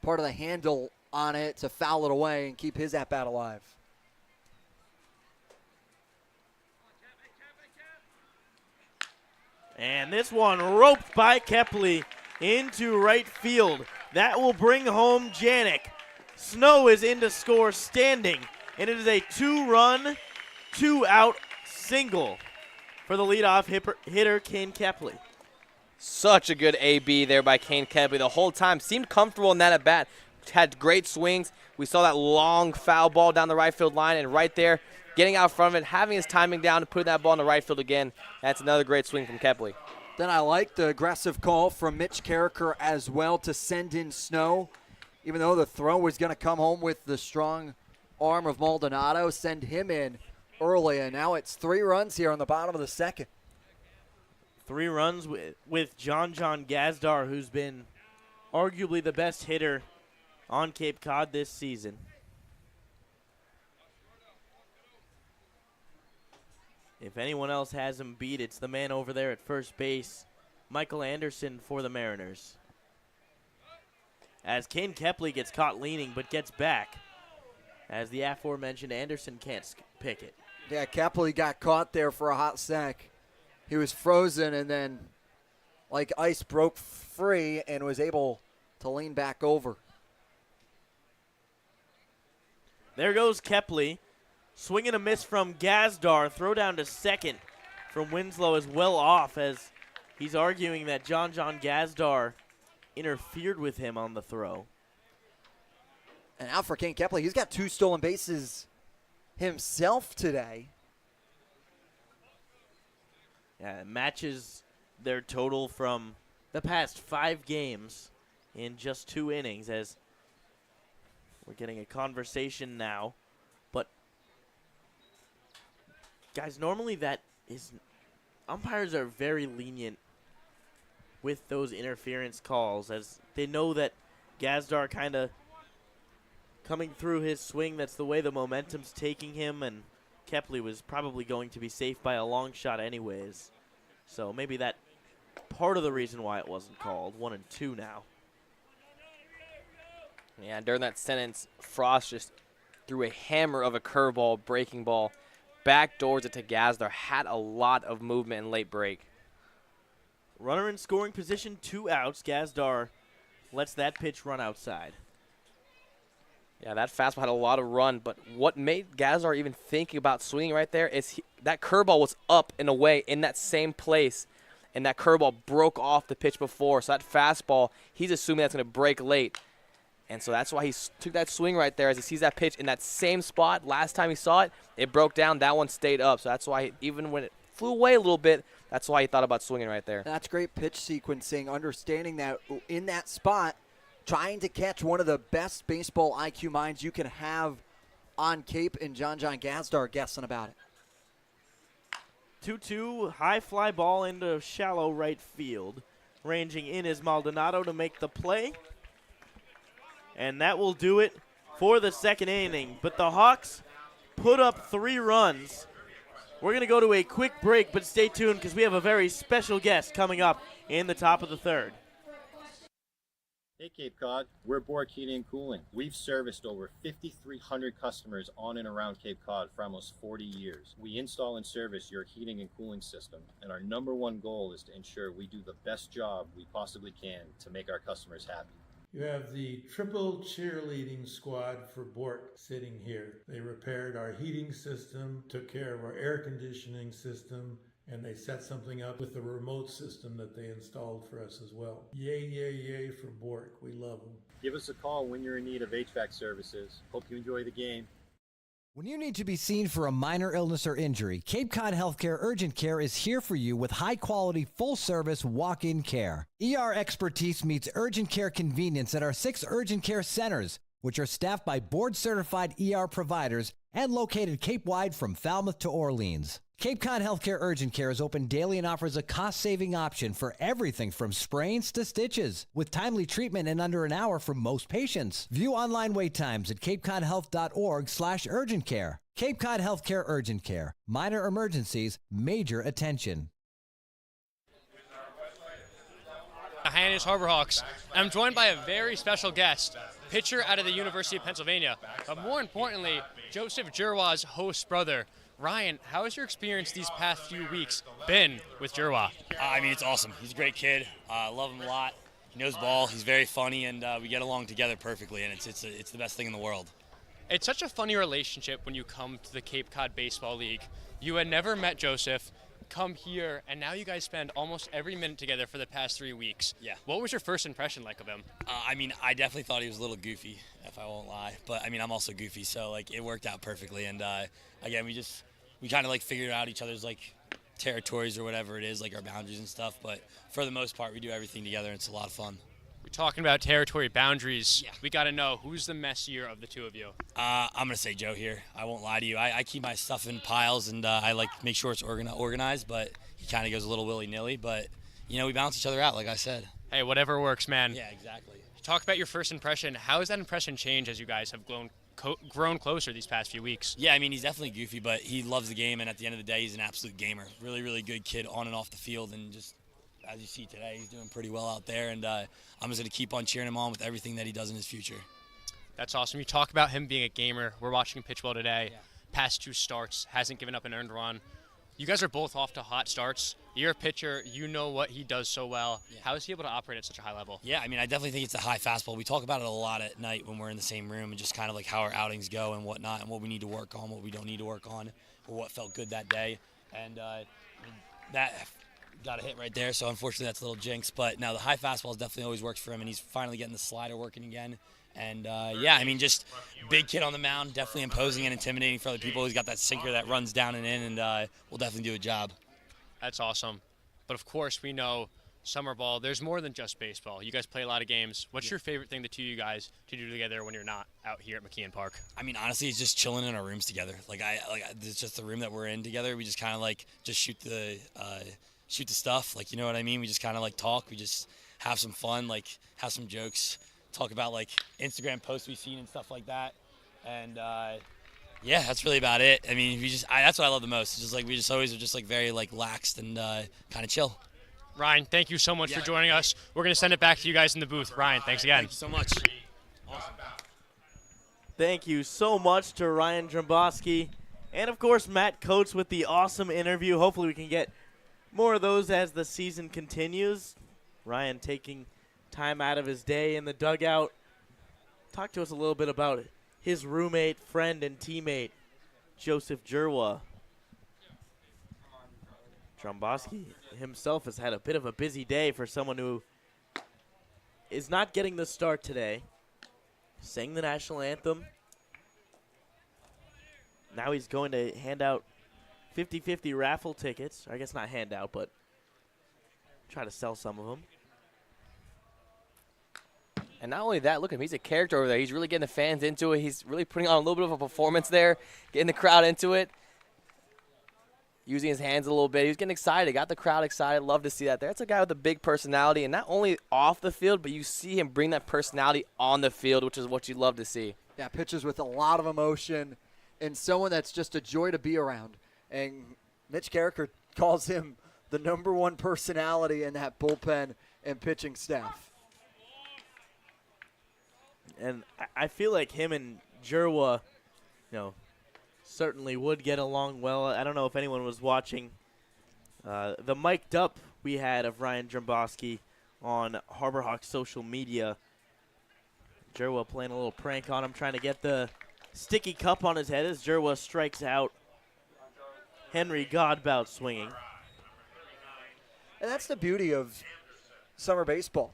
part of the handle on it to foul it away and keep his at-bat alive. And this one roped by Kepley into right field. That will bring home Janik. Snow is in to score standing, and it is a 2-run, 2-out single for the leadoff hitter, Kane Kepley. Such a good AB there by Kane Kepley the whole time. Seemed comfortable in that at-bat. Had great swings. We saw that long foul ball down the right field line, and right there, getting out front of it, having his timing down, and putting that ball in the right field again. That's another great swing from Kepley. Then I like the aggressive call from Mitch Carricker as well to send in Snow. Even though the throw was going to come home with the strong arm of Maldonado, send him in early, and now it's 3 runs here on the bottom of the second. 3 runs with John Gazdar, who's been arguably the best hitter on Cape Cod this season. If anyone else has him beat, it's the man over there at first base, Michael Anderson for the Mariners. As Kane Kepley gets caught leaning but gets back, as the aforementioned Anderson can't pick it. Yeah, Kepley got caught there for a hot sec. He was frozen and then, like ice, broke free and was able to lean back over. There goes Kepley. Swing and a miss from Gazdar. Throw down to second from Winslow is well off, as he's arguing that John Gazdar interfered with him on the throw. And out for Kane Kepley. He's got 2 stolen bases himself today. Yeah, it matches their total from the past 5 games in just 2 innings, as we're getting a conversation now. But, guys, normally that is – umpires are very lenient with those interference calls, as they know that Gazdar kind of coming through his swing. That's the way the momentum's taking him, and Kepley was probably going to be safe by a long shot anyways. So maybe that part of the reason why it wasn't called. 1-2 now. Yeah, during that sentence, Frost just threw a hammer of a curveball, breaking ball, backdoors it to Gazdar. Had a lot of movement in late break. Runner in scoring position, 2 outs. Gazdar lets that pitch run outside. Yeah, that fastball had a lot of run, but what made Gazdar even think about swinging right there is that curveball was up and away in that same place, and that curveball broke off the pitch before. So that fastball, he's assuming that's going to break late. And so that's why he took that swing right there, as he sees that pitch in that same spot. Last time he saw it, it broke down. That one stayed up. So that's why even when it flew away a little bit, that's why he thought about swinging right there. That's great pitch sequencing, understanding that in that spot, trying to catch one of the best baseball IQ minds you can have on Cape, and John Gazdar guessing about it. 2-2, high fly ball into shallow right field. Ranging in is Maldonado to make the play. And that will do it for the second inning. But the Hawks put up 3 runs. We're going to go to a quick break, but stay tuned because we have a very special guest coming up in the top of the third. Hey Cape Cod, we're Bork Heating and Cooling. We've serviced over 5,300 customers on and around Cape Cod for almost 40 years. We install and service your heating and cooling system, and our #1 goal is to ensure we do the best job we possibly can to make our customers happy. You have the triple cheerleading squad for Bork sitting here. They repaired our heating system, took care of our air conditioning system, and they set something up with the remote system that they installed for us as well. Yay, yay, yay for Bork. We love them. Give us a call when you're in need of HVAC services. Hope you enjoy the game. When you need to be seen for a minor illness or injury, Cape Cod Healthcare Urgent Care is here for you with high-quality, full-service walk-in care. ER expertise meets urgent care convenience at our 6 urgent care centers, which are staffed by board-certified ER providers and located Cape-wide from Falmouth to Orleans. Cape Cod Healthcare Urgent Care is open daily and offers a cost-saving option for everything from sprains to stitches, with timely treatment in under an hour for most patients. View online wait times at capecodhealth.org/urgent care. Cape Cod Healthcare Urgent Care. Minor emergencies, major attention. Hyannis Harbor Hawks. I'm joined by a very special guest, pitcher out of the University of Pennsylvania, but more importantly, Joseph Jerwa's host brother. Ryan, how has your experience these past few weeks been with Jerwa? I mean, it's awesome. He's a great kid. I love him a lot. He knows ball. He's very funny, and we get along together perfectly, and it's the best thing in the world. It's such a funny relationship when you come to the Cape Cod Baseball League. You had never met Joseph, come here, and now you guys spend almost every minute together for the past 3 weeks. Yeah. What was your first impression like of him? I mean, I definitely thought he was a little goofy, if I won't lie. But, I mean, I'm also goofy, so, like, it worked out perfectly. And, again, we kind of, like, figured out each other's, like, territories or whatever it is, like our boundaries and stuff. But for the most part, we do everything together, and it's a lot of fun. We're talking about territory boundaries. Yeah. We got to know, who's the messier of the two of you? I'm going to say Joe here. I won't lie to you. I keep my stuff in piles, and I like make sure it's organized, but he kind of goes a little willy-nilly. But, you know, we balance each other out, like I said. Hey, whatever works, man. Yeah, exactly. Talk about your first impression. How has that impression changed as you guys have grown closer these past few weeks? Yeah, I mean, he's definitely goofy, but he loves the game, and at the end of the day, he's an absolute gamer. Really, really good kid on and off the field, and just as you see today, he's doing pretty well out there, and I'm just going to keep on cheering him on with everything that he does in his future. That's awesome. You talk about him being a gamer. We're watching him pitch well today. Yeah. Past 2 starts, hasn't given up an earned run. You guys are both off to hot starts. You're a pitcher. You know what he does so well. Yeah. How is he able to operate at such a high level? Yeah, I mean, I definitely think it's a high fastball. We talk about it a lot at night when we're in the same room, and just kind of like how our outings go and whatnot, and what we need to work on, what we don't need to work on, or what felt good that day. And that got a hit right there, so unfortunately that's a little jinx. But no, the high fastball definitely always works for him, and he's finally getting the slider working again. And yeah, I mean, just big kid on the mound, definitely imposing and intimidating for other people. He's got that sinker that runs down and in, and we'll definitely do a job. That's awesome. But of course, we know summer ball, there's more than just baseball. You guys play a lot of games. What's your favorite thing, the two of you guys, to do together when you're not out here at McKeon Park? I mean, honestly, it's just chilling in our rooms together. It's just the room that we're in together. We just kind of like just shoot the stuff. Like, you know what I mean? We just kind of like talk. We just have some fun, like have some jokes, talk about like Instagram posts we've seen and stuff like that. And yeah, that's really about it. I mean, that's what I love the most. It's just like we just always are just like very like laxed and kind of chill. Ryan, thank you so much for joining us. We're going to send it back to you guys in the booth. Ryan, thanks again. Thank you so much. Awesome. Thank you so much to Ryan Dromboski. And, of course, Matt Coates with the awesome interview. Hopefully we can get more of those as the season continues. Ryan taking time out of his day in the dugout. Talk to us a little bit about his roommate, friend, and teammate, Joseph Jerwa. Dromboski himself has had a bit of a busy day for someone who is not getting the start today. Sang the national anthem. Now he's going to hand out 50-50 raffle tickets. I guess not hand out, but try to sell some of them. And not only that, look at him. He's a character over there. He's really getting the fans into it. He's really putting on a little bit of a performance there, getting the crowd into it, using his hands a little bit. He was getting excited, got the crowd excited. Love to see that there. That's a guy with a big personality, and not only off the field, but you see him bring that personality on the field, which is what you love to see. Yeah, pitches with a lot of emotion and someone that's just a joy to be around. And Mitch Carricker calls him the #1 personality in that bullpen and pitching staff. And I feel like him and Jerwa, certainly would get along well. I don't know if anyone was watching the mic'd up we had of Ryan Dromboski on Harbor Hawks social media. Jerwa playing a little prank on him, trying to get the sticky cup on his head as Jerwa strikes out Henry Godbout swinging. And that's the beauty of summer baseball.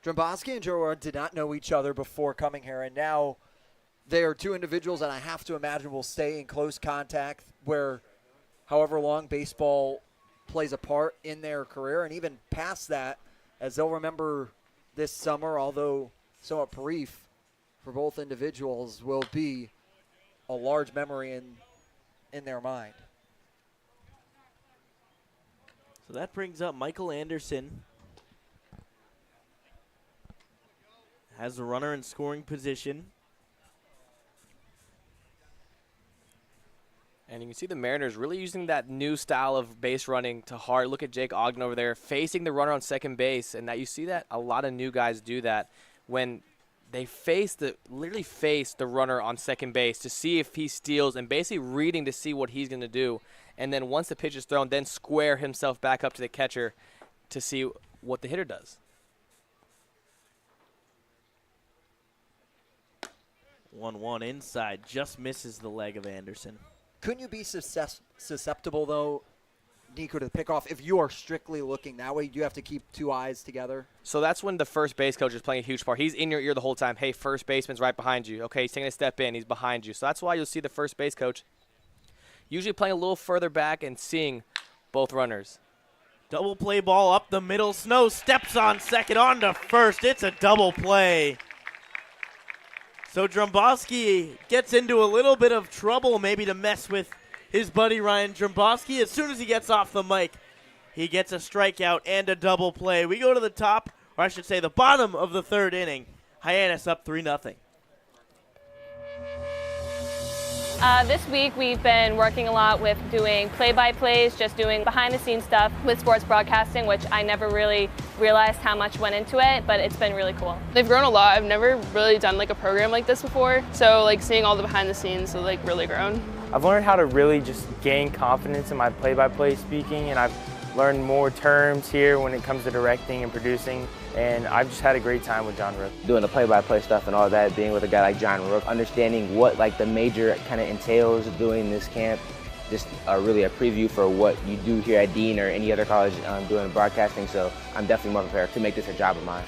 Dromboski and Jerwa did not know each other before coming here, and now they are two individuals that I have to imagine will stay in close contact where however long baseball plays a part in their career, and even past that, as they'll remember this summer, although somewhat brief for both individuals, will be a large memory in their mind. So that brings up Michael Anderson. Has a runner in scoring position. And you can see the Mariners really using that new style of base running to hard. Look at Jake Ogden over there facing the runner on second base, and that you see that a lot of new guys do that when they literally face the runner on second base to see if he steals and basically reading to see what he's going to do. And then once the pitch is thrown, then square himself back up to the catcher to see what the hitter does. 1-1 inside, just misses the leg of Anderson. Couldn't you be susceptible, though, Nico, to the pickoff if you are strictly looking that way? You have to keep two eyes together. So that's when the first base coach is playing a huge part. He's in your ear the whole time. Hey, first baseman's right behind you. Okay, he's taking a step in. He's behind you. So that's why you'll see the first base coach usually playing a little further back and seeing both runners. Double play ball up the middle. Snow steps on second, on to first. It's a double play. So Dromboski gets into a little bit of trouble maybe to mess with his buddy Ryan Dromboski. As soon as he gets off the mic, he gets a strikeout and a double play. We go to the top, or I should say the bottom of the third inning. Hyannis up 3-0. This week we've been working a lot with doing play-by-plays, just doing behind-the-scenes stuff with sports broadcasting, which I never really realized how much went into it, but it's been really cool. They've grown a lot. I've never really done like a program like this before, so like seeing all the behind-the-scenes, so like really grown. I've learned how to really just gain confidence in my play-by-play speaking, and I've learned more terms here when it comes to directing and producing, and I've just had a great time with John Rook. Doing the play-by-play stuff and all that, being with a guy like John Rook, understanding what like the major kind of entails doing this camp, just really a preview for what you do here at Dean or any other college doing broadcasting, so I'm definitely more prepared to make this a job of mine.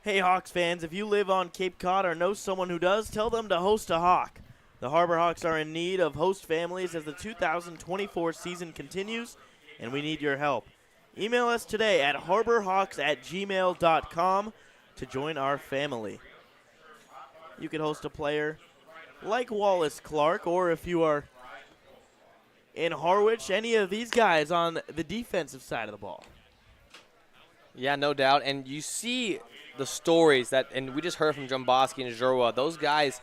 Hey Hawks fans, if you live on Cape Cod or know someone who does, tell them to host a Hawk. The Harbor Hawks are in need of host families as the 2024 season continues, and we need your help. Email us today at harborhawks@gmail.com to join our family. You can host a player like Wallace Clark, or if you are in Harwich, any of these guys on the defensive side of the ball. Yeah, no doubt. And you see the stories that, and we just heard from Dromboski and Jerwa, those guys,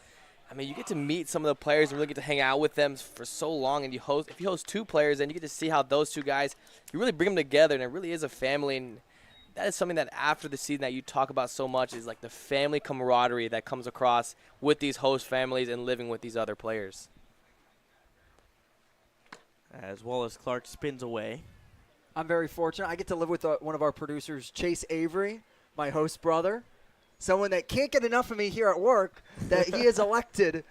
I mean, you get to meet some of the players and really get to hang out with them for so long. And if you host two players, then you get to see how those two guys, you really bring them together, and it really is a family. And that is something that after the season that you talk about so much is like the family camaraderie that comes across with these host families and living with these other players. As Wallace Clark spins away. I'm very fortunate. I get to live with one of our producers, Chase Avery, my host brother, someone that can't get enough of me here at work, that he is elected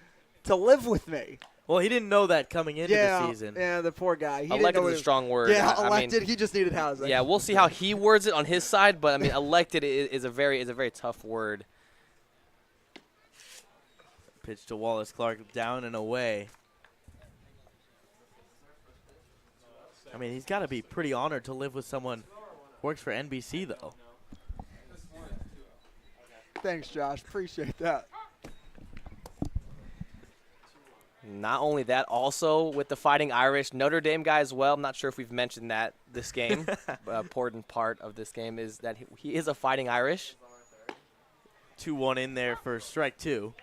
to live with me. Well, he didn't know that coming into the season. Yeah, the poor guy. Elected is a strong word. Yeah, I elected. mean, He just needed housing. Yeah, we'll see how he words it on his side, but I mean, elected is a very tough word. Pitch to Wallace Clark, down and away. I mean, he's got to be pretty honored to live with someone who works for NBC, though. Thanks, Josh. Appreciate that. Not only that, also with the Fighting Irish, Notre Dame guy as well. I'm not sure if we've mentioned that this game. But an important part of this game is that he is a Fighting Irish. 2-1 in there for strike two.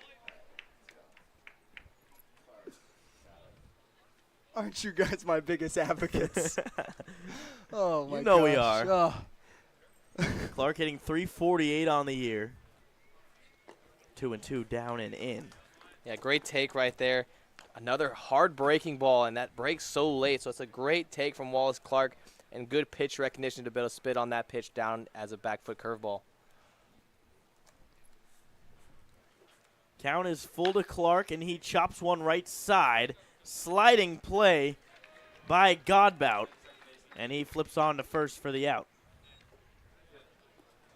Aren't you guys my biggest advocates? Oh, my You know gosh. we are. Oh. Clark hitting 348 on the year. 2-2 down and in. Yeah, great take right there. Another hard breaking ball, and that breaks so late. So it's a great take from Wallace Clark and good pitch recognition to be able to spit on that pitch down as a back foot curveball. Count is full to Clark, and he chops one right side. Sliding play by Godbout, and he flips on to first for the out.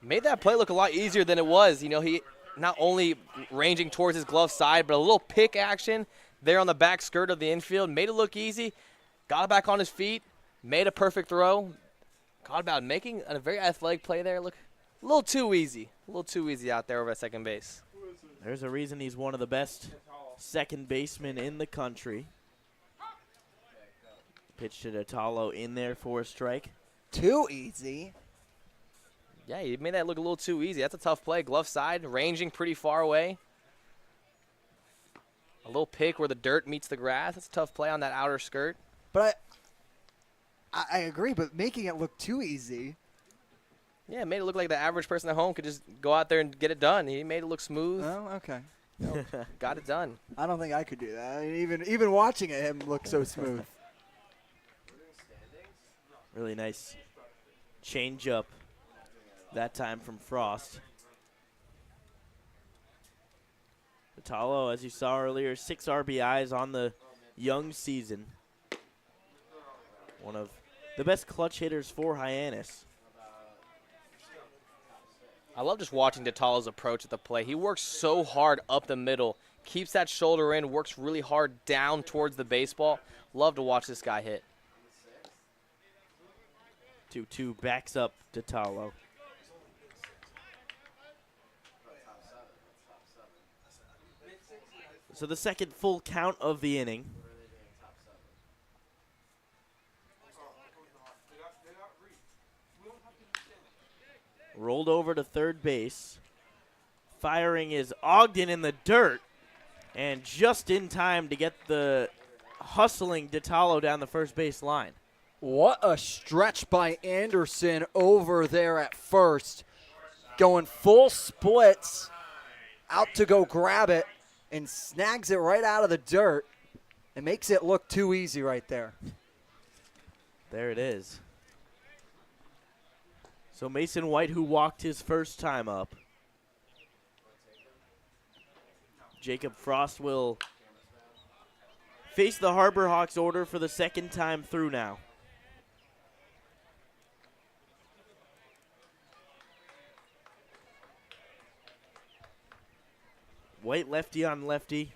Made that play look a lot easier than it was. You know, he not only ranging towards his glove side, but a little pick action there on the back skirt of the infield. Made it look easy. Got back on his feet. Made a perfect throw. Godbout making a very athletic play there. Look a little too easy. A little too easy out there over at second base. There's a reason he's one of the best second basemen in the country. Pitch to Natalo in there for a strike. Too easy. Yeah, he made that look a little too easy. That's a tough play. Glove side, ranging pretty far away. A little pick where the dirt meets the grass. That's a tough play on that outer skirt. But I agree, but making it look too easy. Yeah, it made it look like the average person at home could just go out there and get it done. He made it look smooth. Oh, okay. Got it done. I don't think I could do that. I mean, even watching it, him look so smooth. Really nice change up that time from Frost. Natalo, as you saw earlier, 6 RBIs on the young season. One of the best clutch hitters for Hyannis. I love just watching Natalo's approach at the plate. He works so hard up the middle, keeps that shoulder in, works really hard down towards the baseball. Love to watch this guy hit. 2-2 backs up Natalo. So the second full count of the inning. Rolled over to third base. Firing is Ogden in the dirt. And just in time to get the hustling Natalo down the first base line. What a stretch by Anderson over there at first. Going full splits. Out to go grab it. And snags it right out of the dirt. And makes it look too easy right there. There it is. So Mason White, who walked his first time up. Jacob Frost will face the Harbor Hawks order for the second time through now. White lefty on lefty.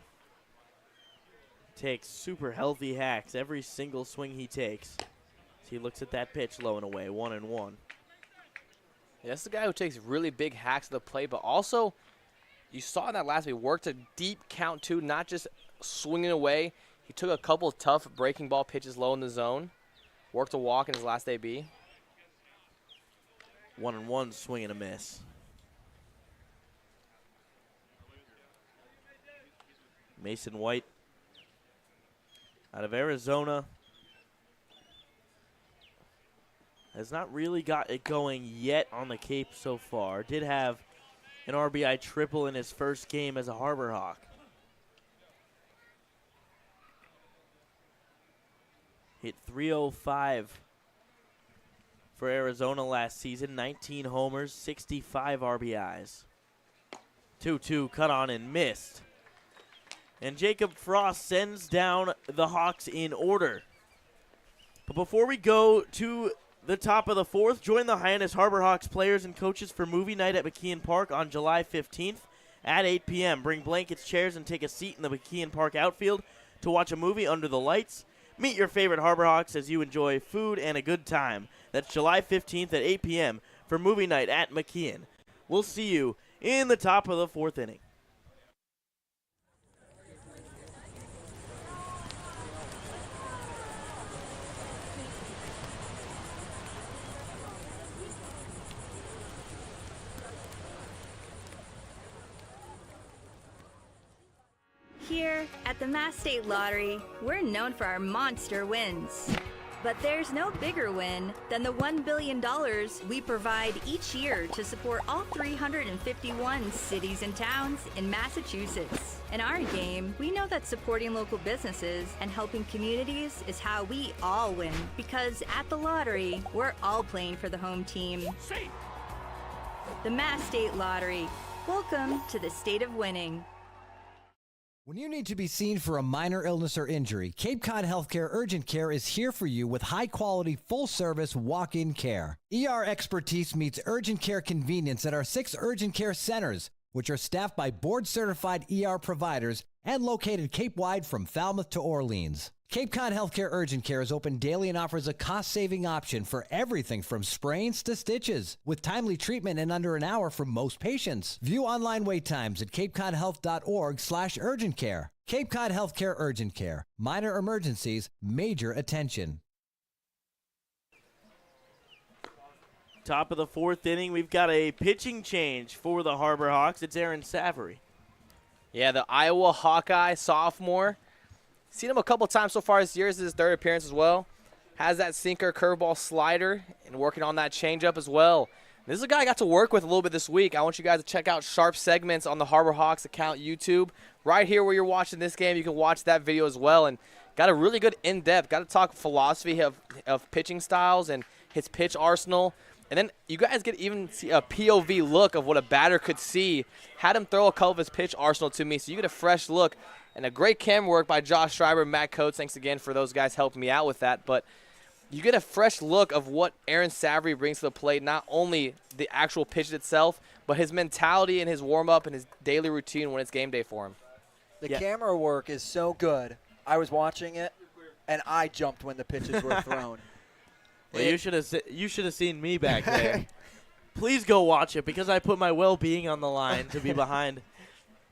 Takes super healthy hacks every single swing he takes. He looks at that pitch low and away, 1-1. Yeah, that's the guy who takes really big hacks to the plate, but also you saw in that last week, worked a deep count too, not just swinging away. He took a couple of tough breaking ball pitches low in the zone. Worked a walk in his last AB. 1-1, swing and a miss. Mason White out of Arizona has not really got it going yet on the Cape so far. Did have an RBI triple in his first game as a Harbor Hawk. Hit .305 for Arizona last season. 19 homers, 65 RBIs. 2-2 cut on and missed. And Jacob Frost sends down the Hawks in order. But before we go to the top of the fourth, join the Hyannis Harbor Hawks players and coaches for movie night at McKeon Park on July 15th at 8 p.m. Bring blankets, chairs, and take a seat in the McKeon Park outfield to watch a movie under the lights. Meet your favorite Harbor Hawks as you enjoy food and a good time. That's July 15th at 8 p.m. for movie night at McKeon. We'll see you in the top of the 4th inning. Here at the Mass State Lottery, we're known for our monster wins. But there's no bigger win than the $1 billion we provide each year to support all 351 cities and towns in Massachusetts. In our game, we know that supporting local businesses and helping communities is how we all win. Because at the lottery, we're all playing for the home team. The Mass State Lottery. Welcome to the state of winning. When you need to be seen for a minor illness or injury, Cape Cod Healthcare Urgent Care is here for you with high-quality, full-service walk-in care. ER expertise meets urgent care convenience at our 6 urgent care centers, which are staffed by board-certified ER providers and located Cape-wide from Falmouth to Orleans. Cape Cod Healthcare Urgent Care is open daily and offers a cost-saving option for everything from sprains to stitches, with timely treatment in under an hour for most patients. View online wait times at capecodhealth.org/urgent care. Cape Cod Healthcare Urgent Care. Minor emergencies, major attention. Top of the 4th inning, we've got a pitching change for the Harbor Hawks. It's Aaron Savory. Yeah, the Iowa Hawkeye sophomore. Seen him a couple times so far this year. This is his 3rd appearance as well. Has that sinker, curveball, slider, and working on that changeup as well. This is a guy I got to work with a little bit this week. I want you guys to check out Sharp Segments on the Harbor Hawks account YouTube. Right here where you're watching this game, you can watch that video as well. And got a really good in-depth. Got to talk philosophy of pitching styles and his pitch arsenal. And then you guys get even see a POV look of what a batter could see. Had him throw a couple of his pitch arsenal to me, so you get a fresh look. And a great camera work by Josh Schreiber and Matt Coates. Thanks again for those guys helping me out with that. But you get a fresh look of what Aaron Savory brings to the plate, not only the actual pitch itself, but his mentality and his warm-up and his daily routine when it's game day for him. The camera work is so good. I was watching it, and I jumped when the pitches were thrown. Well, you should have seen me back there. Please go watch it because I put my well-being on the line to be behind.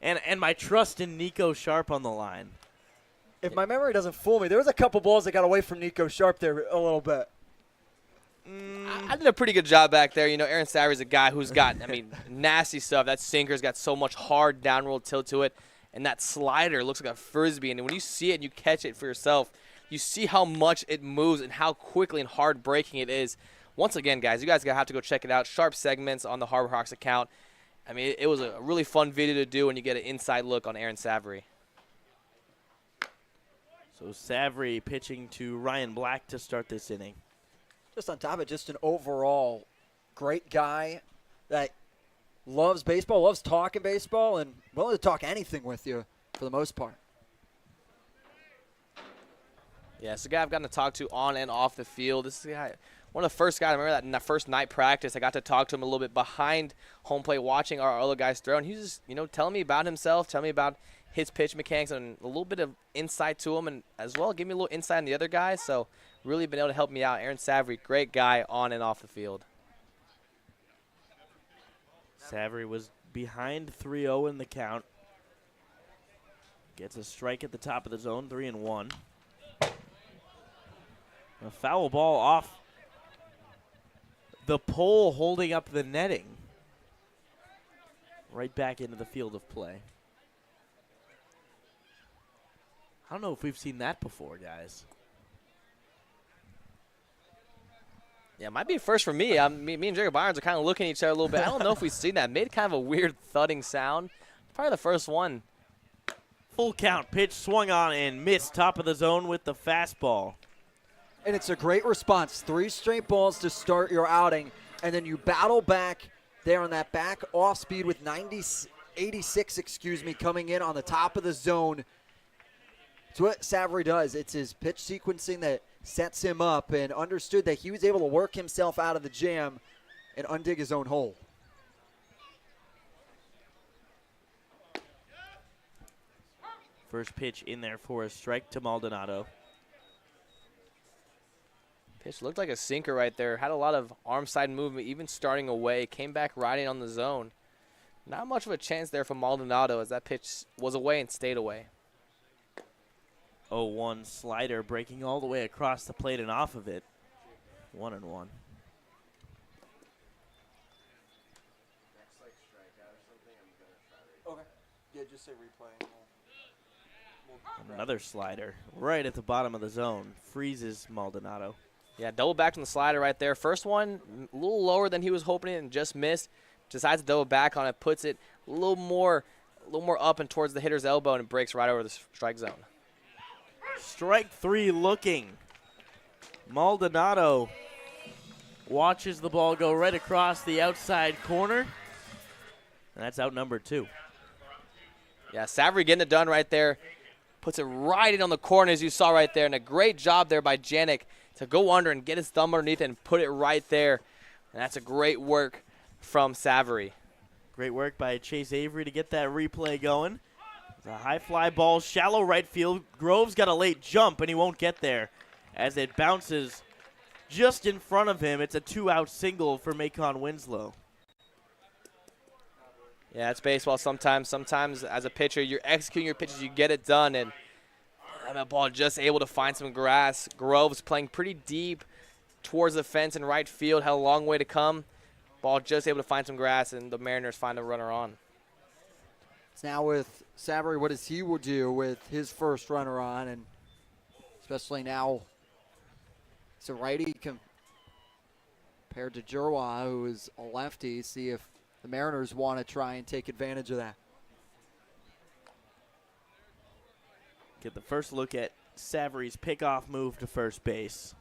And my trust in Nico Sharp on the line. If my memory doesn't fool me, there was a couple balls that got away from Nico Sharp there a little bit. I did a pretty good job back there. You know, Aaron Savory's a guy who's got, nasty stuff. That sinker's got so much hard down roll tilt to it. And that slider looks like a Frisbee. And when you see it and you catch it for yourself, you see how much it moves and how quickly and hard breaking it is. Once again, guys, you guys have to go check it out. Sharp Segments on the Harbor Hawks account. It was a really fun video to do, and you get an inside look on Aaron Savory. So Savory pitching to Ryan Black to start this inning. Just on top of it, just an overall great guy that loves baseball, loves talking baseball, and willing to talk anything with you for the most part. Yeah, it's a guy I've gotten to talk to on and off the field. This is a guy, one of the first guys, I remember that in that first night practice, I got to talk to him a little bit behind home plate watching our other guys throw. And he was just, telling me about himself, telling me about his pitch mechanics and a little bit of insight to him, and as well give me a little insight on the other guys. So really been able to help me out. Aaron Savory, great guy on and off the field. Savory was behind 3-0 in the count. Gets a strike at the top of the zone, 3-1. A foul ball off the pole holding up the netting. Right back into the field of play. I don't know if we've seen that before, guys. Yeah, it might be a first for me. Me and Jacob Irons are kind of looking at each other a little bit. I don't know if we've seen that. It made kind of a weird thudding sound. Probably the first one. Full count. Pitch swung on and missed. Top of the zone with the fastball. And it's a great response. 3 straight balls to start your outing, and then you battle back there on that back off speed with 86, coming in on the top of the zone. It's what Savory does. It's his pitch sequencing that sets him up, and understood that he was able to work himself out of the jam and undig his own hole. First pitch in there for a strike to Maldonado. Pitch looked like a sinker right there. Had a lot of arm side movement, even starting away. Came back riding on the zone. Not much of a chance there for Maldonado as that pitch was away and stayed away. 0-1 slider breaking all the way across the plate and off of it. 1-1. Okay. Yeah, just say replay. Another slider right at the bottom of the zone. Freezes Maldonado. Yeah, double back on the slider right there. First one a little lower than he was hoping and just missed. Decides to double back on it, puts it a little more up and towards the hitter's elbow, and it breaks right over the strike zone. Strike 3 looking. Maldonado watches the ball go right across the outside corner. And that's out number 2. Yeah, Savary getting it done right there. Puts it right in on the corner, as you saw right there. And a great job there by Janik to go under and get his thumb underneath it and put it right there. And that's a great work from Savary. Great work by Chase Avery to get that replay going. It's a high fly ball, shallow right field. Grove's got a late jump, and he won't get there as it bounces just in front of him. It's a 2-out single for Macon Winslow. Yeah, it's baseball sometimes. Sometimes as a pitcher, you're executing your pitches, you get it done, and that ball just able to find some grass. Grove's playing pretty deep towards the fence in right field, had a long way to come. Ball just able to find some grass, and the Mariners find a runner on. It's now with Savary, what does he do with his first runner on, and especially now it's a righty compared to Jerwa, who is a lefty. See if the Mariners want to try and take advantage of that. Get the first look at Savary's pickoff move to first base.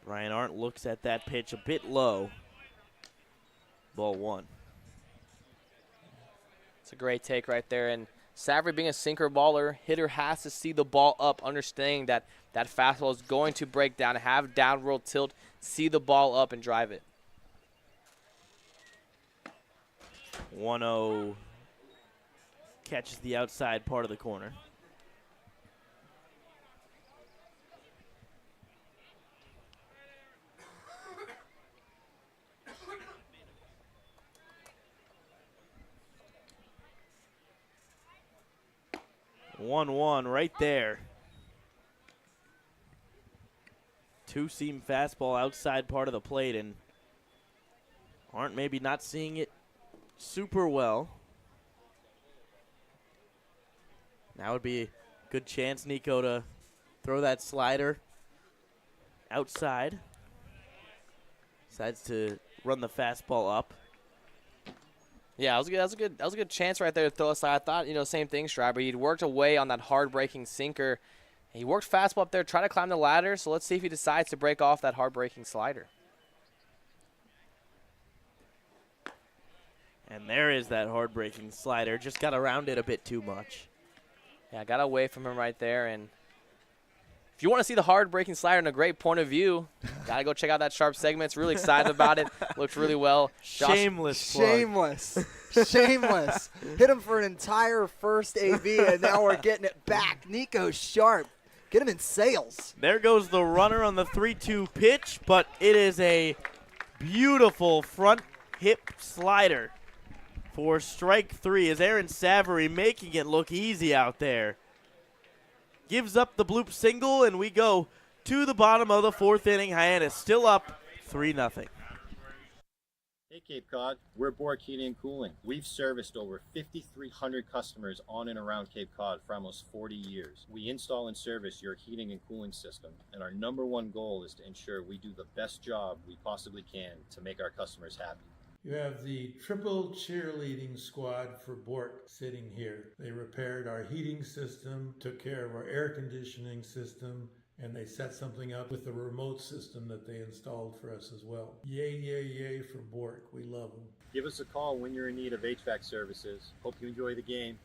Ryan Arndt looks at that pitch a bit low. Ball 1. It's a great take right there. And Savary being a sinker baller, hitter has to see the ball up, understanding that that fastball is going to break down, have downward tilt, see the ball up and drive it. 1-0 catches the outside part of the corner. One right there. Two-seam fastball outside part of the plate, and Arndt maybe not seeing it super well. Now would be a good chance, Nico, to throw that slider outside. Decides to run the fastball up. Yeah, that was a good chance right there to throw a slider. I thought, same thing, Schreiber. He'd worked away on that hard-breaking sinker. He worked fastball up there, tried to climb the ladder, so let's see if he decides to break off that hard-breaking slider. And there is that hard-breaking slider. Just got around it a bit too much. Yeah, got away from him right there. And if you want to see the hard-breaking slider in a great point of view, got to go check out that Sharp segment. It's really excited about it. Looked really well. Shameless plug. Shameless. Hit him for an entire first AB, and now we're getting it back. Nico Sharp. Get him in sales. There goes the runner on the 3-2 pitch, but it is a beautiful front hip slider for strike 3 as Aaron Savary making it look easy out there. Gives up the bloop single, and we go to the bottom of the 4th inning. Hyannis still up 3-0. Hey Cape Cod, we're Bork Heating and Cooling. We've serviced over 5,300 customers on and around Cape Cod for almost 40 years. We install and service your heating and cooling system, and our #1 goal is to ensure we do the best job we possibly can to make our customers happy. You have the triple cheerleading squad for Bork sitting here. They repaired our heating system, took care of our air conditioning system, and they set something up with the remote system that they installed for us as well. Yay, yay, yay for Bork. We love them. Give us a call when you're in need of HVAC services. Hope you enjoy the game.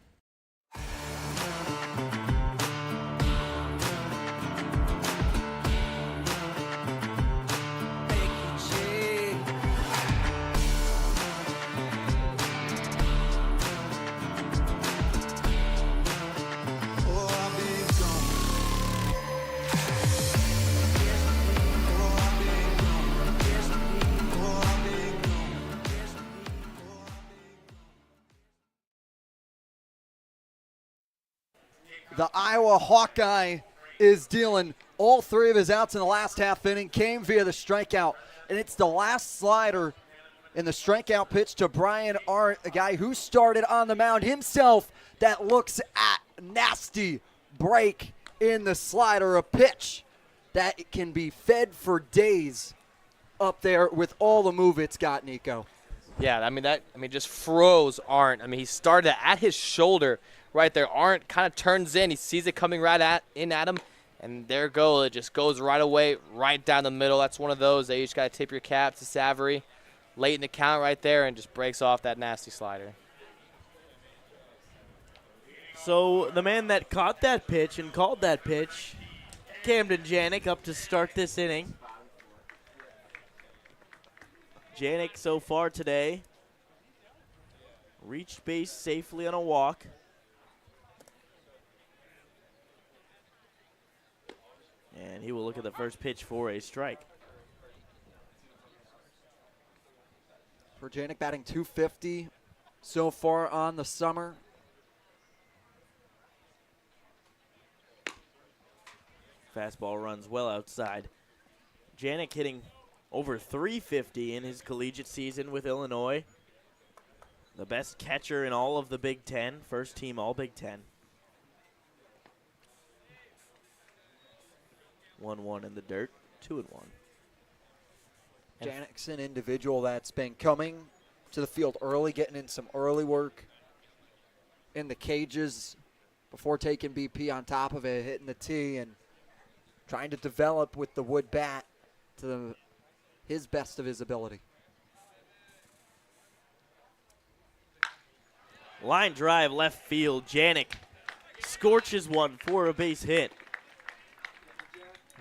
the Iowa Hawkeye is dealing all 3 of his outs in the last half inning, came via the strikeout, and it's the last slider in the strikeout pitch to Brian Arndt, a guy who started on the mound himself, that looks at nasty break in the slider, a pitch that can be fed for days up there with all the move it's got, Nico. Yeah, just froze Arndt. He started at his shoulder right there. Arndt kind of turns in. He sees it coming in at him, and there it goes. It just goes right away, right down the middle. That's one of those that you just got to tip your cap to Savory late in the count right there and just breaks off that nasty slider. So the man that caught that pitch and called that pitch, Camden Janik, up to start this inning. Janik so far today reached base safely on a walk. And he will look at the first pitch for a strike. For Janik, batting .250 so far on the summer. Fastball runs well outside. Janik hitting over .350 in his collegiate season with Illinois. The best catcher in all of the Big Ten, first team all Big Ten. 1-1 in the dirt, 2-1. Janik's an individual that's been coming to the field early, getting in some early work in the cages before taking BP on top of it, hitting the tee, and trying to develop with the wood bat to his best of his ability. Line drive left field. Janik scorches one for a base hit.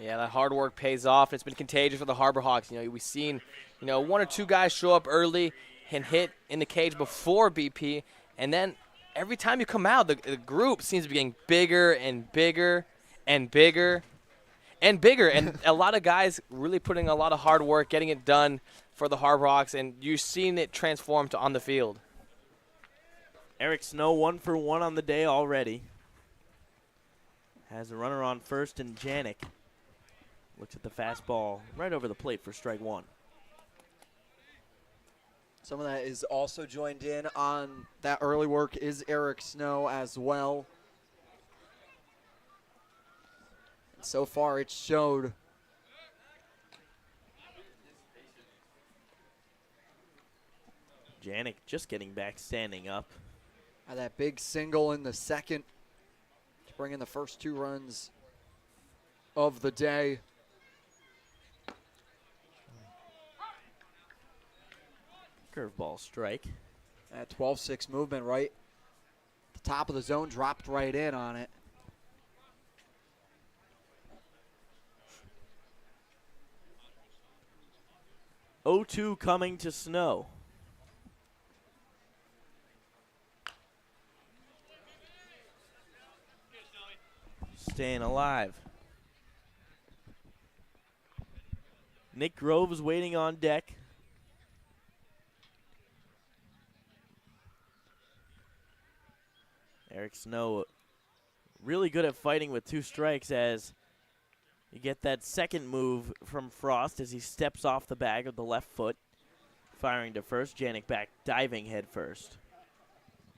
Yeah, that hard work pays off. It's been contagious for the Harbor Hawks. We've seen, 1 or 2 guys show up early and hit in the cage before BP, and then every time you come out, the group seems to be getting bigger and bigger and bigger and bigger. And a lot of guys really putting a lot of hard work, getting it done for the Harbor Hawks, and you're seeing it transform to on the field. Eric Snow 1 for 1 on the day already. Has a runner on first, and Janik looks at the fastball right over the plate for strike 1. Someone that is also joined in on that early work is Eric Snow as well. So far, it's showed. Janik just getting back, standing up. That big single in the second to bring in the first 2 runs of the day. Curveball strike. That 12-6 movement right. The top of the zone dropped right in on it. .02 coming to Snow. Staying alive. Nick Groves waiting on deck. Eric Snow really good at fighting with 2 strikes as you get that second move from Frost as he steps off the bag of the left foot. Firing to first, Janik back diving head first.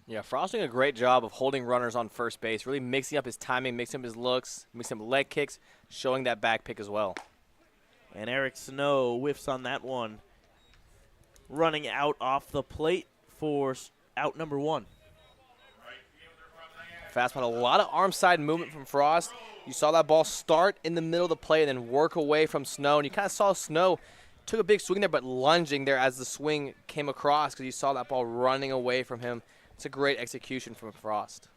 Yeah, Frost doing a great job of holding runners on first base, really mixing up his timing, mixing up his looks, mixing up leg kicks, showing that back pick as well. And Eric Snow whiffs on that one. Running out off the plate for out number 1. Fastball, a lot of arm side movement from Frost. You saw that ball start in the middle of the play and then work away from Snow. And you kind of saw Snow took a big swing there, but lunging there as the swing came across because you saw that ball running away from him. It's a great execution from Frost.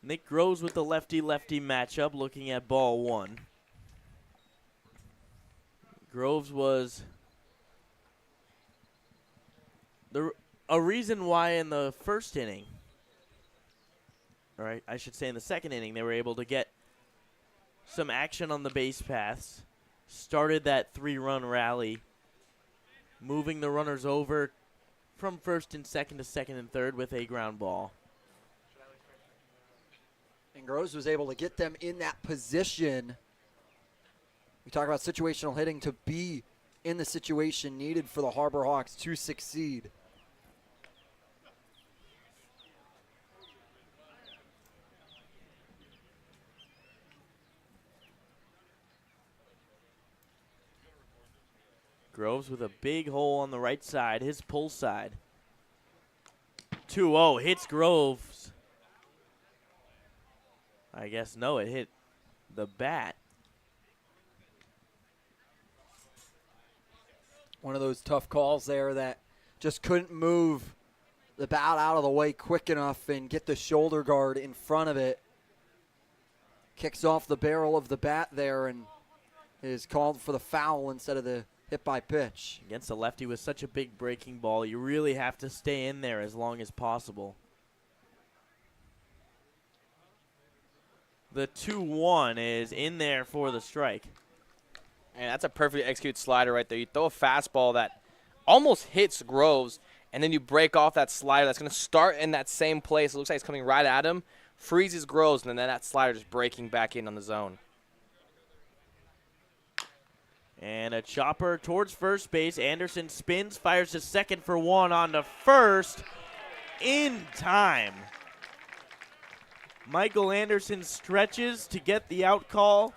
Nick Groves with the lefty-lefty matchup, looking at ball 1. Groves was a reason why in the first inning, or I should say in the second inning, they were able to get some action on the base paths, started that 3-run rally moving the runners over from first and second to second and third with a ground ball. And Groves was able to get them in that position. We talk about situational hitting, to be in the situation needed for the Harbor Hawks to succeed. Groves with a big hole on the right side, his pull side. 2-0, hits Groves. I guess no, it hit the bat. One of those tough calls there that just couldn't move the bat out of the way quick enough and get the shoulder guard in front of it. Kicks off the barrel of the bat there and is called for the foul instead of the hit by pitch. Against a lefty with such a big breaking ball, you really have to stay in there as long as possible. The 2-1 is in there for the strike. And that's a perfectly executed slider right there. You throw a fastball that almost hits Groves, and then you break off that slider that's going to start in that same place. It looks like it's coming right at him, freezes Groves, and then that slider just breaking back in on the zone. And a chopper towards first base. Anderson spins, fires to second for one, on to first in time. Michael Anderson stretches to get the out call.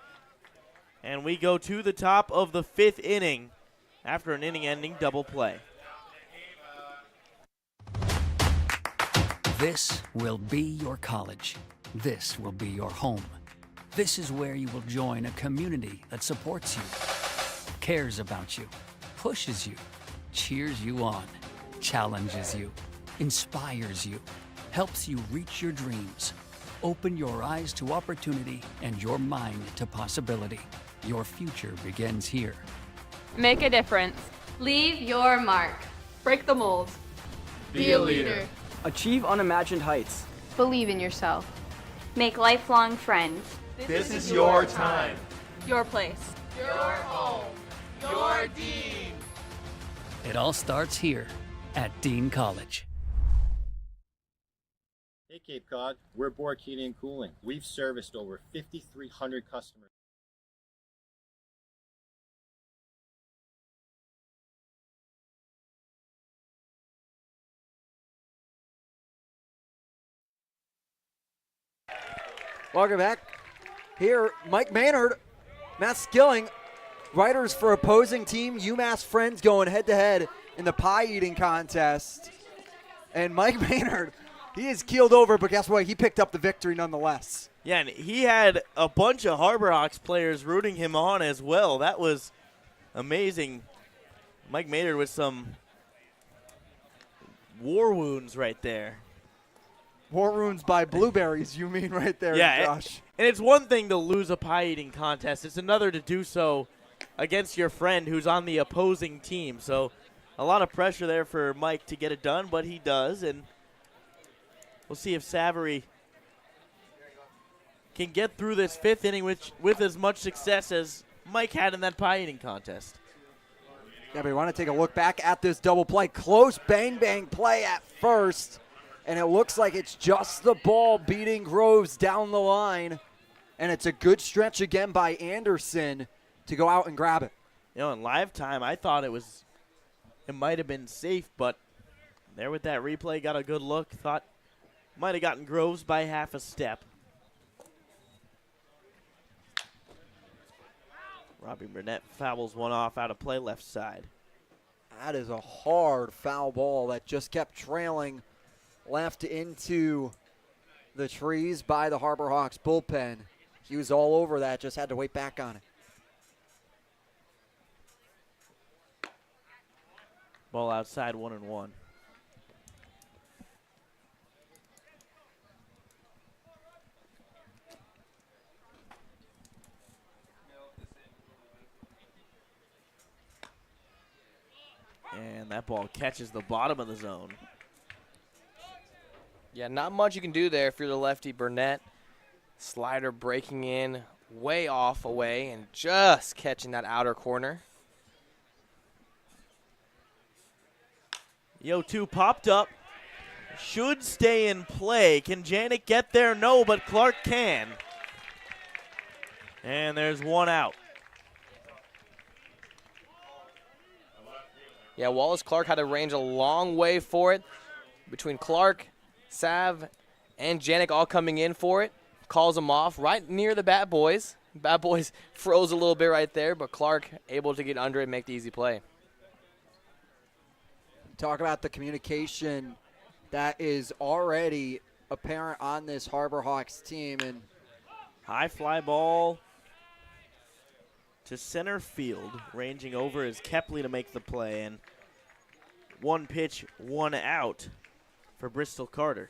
And we go to the top of the 5th inning after an inning-ending double play. This will be your college. This will be your home. This is where you will join a community that supports you, cares about you, pushes you, cheers you on, challenges you, inspires you, helps you reach your dreams. Open your eyes to opportunity and your mind to possibility. Your future begins here. Make a difference. Leave your mark. Break the mold. Be a leader. Achieve unimagined heights. Believe in yourself. Make lifelong friends. This is your time. Your place. Your home. Your Dean. It all starts here at Dean College. Hey Cape Cod, we're Bork Heating and Cooling. We've serviced over 5,300 customers. Welcome back. Here, Mike Maynard, Matt Skilling, writers for opposing team, UMass Friends, going head-to-head in the pie eating contest. And Mike Maynard, he is keeled over, but guess what? He picked up the victory nonetheless. Yeah, and he had a bunch of Harbor Hawks players rooting him on as well. That was amazing. Mike Maynard with some war wounds right there. War wounds by blueberries, you mean right there, yeah, Josh. And it's one thing to lose a pie eating contest. It's another to do so against your friend who's on the opposing team. So a lot of pressure there for Mike to get it done, but he does. And we'll see if Savory can get through this 5th inning with as much success as Mike had in that pie eating contest. Yeah, but we want to take a look back at this double play. Close bang-bang play at first. And it looks like it's just the ball beating Groves down the line. And it's a good stretch again by Anderson to go out and grab it. You know, in live time, I thought it might have been safe, but there with that replay, got a good look. Thought might have gotten Groves by half a step. Robbie Burnett fouls one off out of play left side. That is a hard foul ball that just kept trailing left into the trees by the Harbor Hawks bullpen. He was all over that, just had to wait back on it. Ball outside, 1-1. And that ball catches the bottom of the zone. Yeah, not much you can do there if you're the lefty. Burnett, slider breaking in way off away and just catching that outer corner. 0-2 popped up. Should stay in play. Can Janik get there? No, but Clark can. And there's one out. Yeah, Wallace Clark had to range a long way for it. Between Clark, Sav, and Janik all coming in for it. Calls him off right near the Bat Boys. Bat Boys froze a little bit right there, but Clark able to get under it and make the easy play. Talk about the communication that is already apparent on this Harbor Hawks team. And high fly ball to center field. Ranging over is Kepley to make the play. And one pitch, one out for Bristol Carter.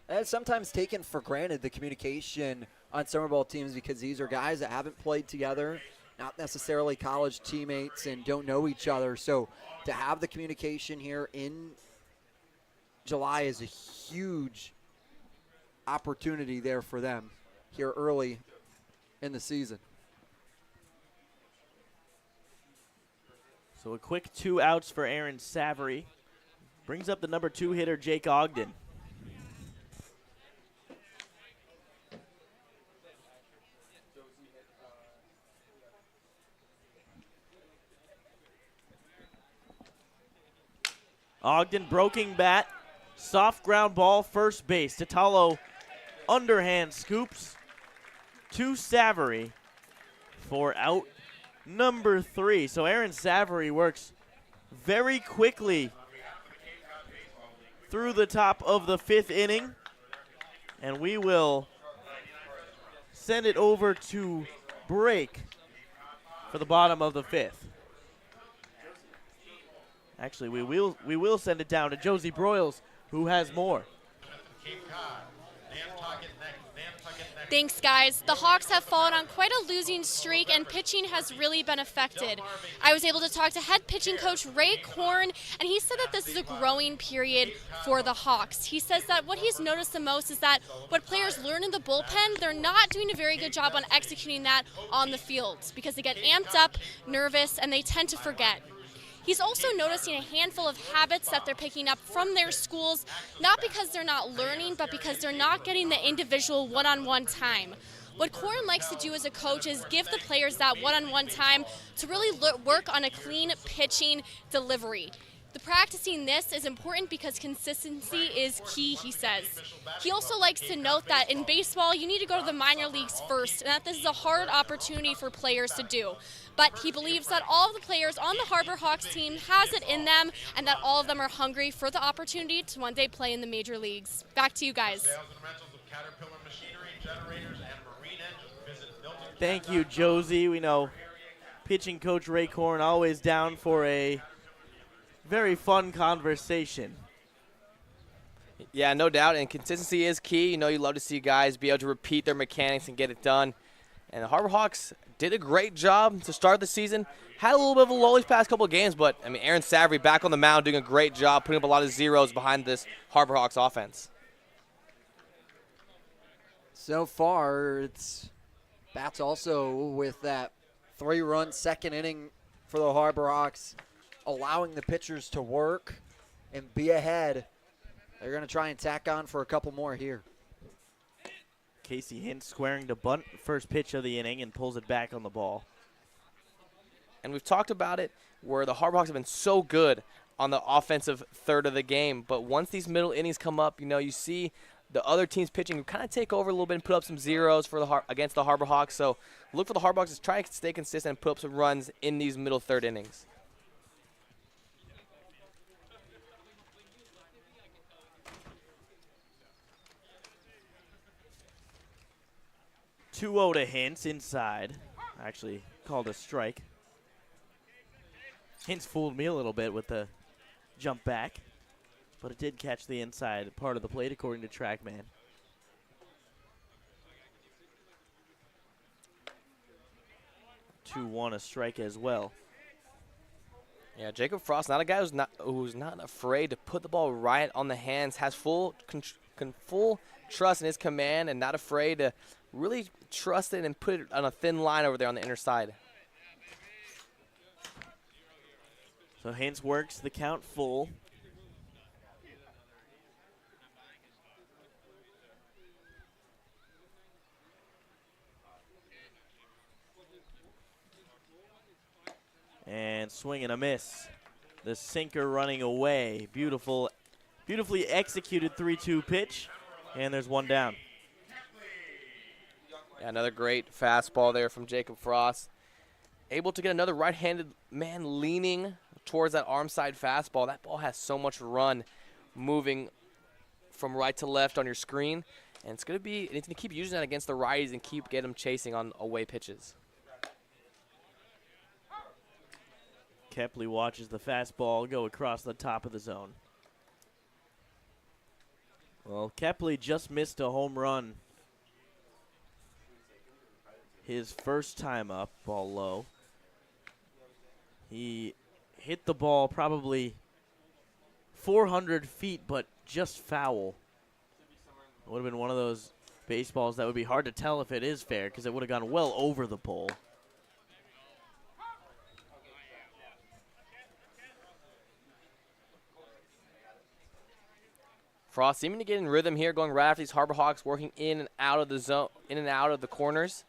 It's sometimes taken for granted, the communication on summer ball teams, because these are guys that haven't played together, not necessarily college teammates, and don't know each other. So to have the communication here in July is a huge opportunity there for them here early in the season. So a quick 2 outs for Aaron Savory. Brings up the number 2 hitter, Jake Ogden. Ogden broken bat, soft ground ball, first base. Tatalo underhand scoops to Savory for out number 3. So Aaron Savory works very quickly through the top of the 5th inning. And we will send it over to break for the bottom of the 5th. Actually, we will send it down to Josie Broyles, who has more. Thanks, guys. The Hawks have fallen on quite a losing streak, and pitching has really been affected. I was able to talk to head pitching coach Ray Korn, and he said that this is a growing period for the Hawks. He says that what he's noticed the most is that what players learn in the bullpen, they're not doing a very good job on executing that on the field because they get amped up, nervous, and they tend to forget. He's also noticing a handful of habits that they're picking up from their schools, not because they're not learning, but because they're not getting the individual one-on-one time. What Korn likes to do as a coach is give the players that one-on-one time to really work on a clean pitching delivery. The practicing this is important because consistency is key, he says. He also likes to note that in baseball, you need to go to the minor leagues first, and that this is a hard opportunity for players to do. But he believes that all of the players on the Harbor Hawks team has it in them, and that all of them are hungry for the opportunity to one day play in the major leagues. Back to you guys. Thank you, Josie. We know pitching coach Ray Korn always down for a very fun conversation. Yeah, no doubt, and consistency is key. You know, you love to see guys be able to repeat their mechanics and get it done. And the Harbor Hawks did a great job to start the season. Had a little bit of a lull these past couple of games, but, I mean, Aaron Savory back on the mound doing a great job, putting up a lot of zeros behind this Harbor Hawks offense. So far, it's bats also with that 3-run second inning for the Harbor Hawks, allowing the pitchers to work and be ahead. They're going to try and tack on for a couple more here. Casey Hint squaring to bunt first pitch of the inning and pulls it back on the ball. And we've talked about it where the Harbor Hawks have been so good on the offensive third of the game. But once these middle innings come up, you know, you see the other teams pitching kind of take over a little bit and put up some zeros for against the Harbor Hawks. So look for the Harbor Hawks to try to stay consistent and put up some runs in these middle third innings. Two-0 to Hintz inside. Actually called a strike. Hintz fooled me a little bit with the jump back, but it did catch the inside part of the plate according to TrackMan. 2-1 a strike as well. Yeah, Jacob Frost, not a guy who's not afraid to put the ball right on the hands, has full trust in his command and not afraid to really trust it and put it on a thin line over there on the inner side. So Hintz works the count full. swing and a miss. The sinker running away. Beautifully executed 3-2 pitch, and there's one down. Yeah, another great fastball there from Jacob Frost. Able to get another right-handed man leaning towards that arm side fastball. That ball has so much run moving from right to left on your screen, and it's going to keep using that against the righties and keep getting them chasing on away pitches. Kepley watches the fastball go across the top of the zone. Well, Kepley just missed a home run his first time up, ball low. He hit the ball probably 400 feet, but just foul. It would have been one of those baseballs that would be hard to tell if it is fair because it would have gone well over the pole. Frost seeming to get in rhythm here, going right after these Harbor Hawks, working in and out of the zone, in and out of the corners.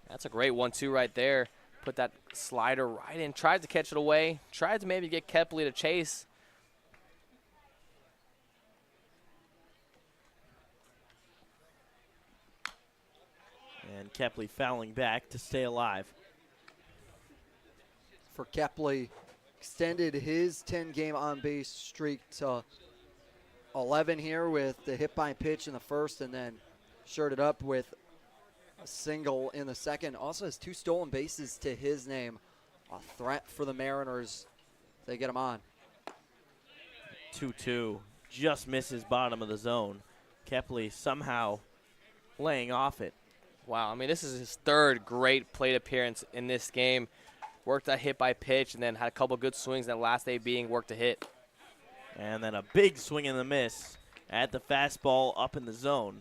That's a great 1-2 right there. Put that slider right in, tried to catch it away, tried to maybe get Kepley to chase. And Kepley fouling back to stay alive. For Kepley, extended his 10-game on-base streak to 11 here with the hit by pitch in the first, and then shirted up with a single in the second. Also has 2 stolen bases to his name. A threat for the Mariners. They get him on. 2-2. Just misses bottom of the zone. Kepley somehow laying off it. Wow, I mean, this is his third great plate appearance in this game. Worked that hit by pitch and then had a couple good swings, and that last day being worked a hit. And then a big swing and a miss at the fastball up in the zone.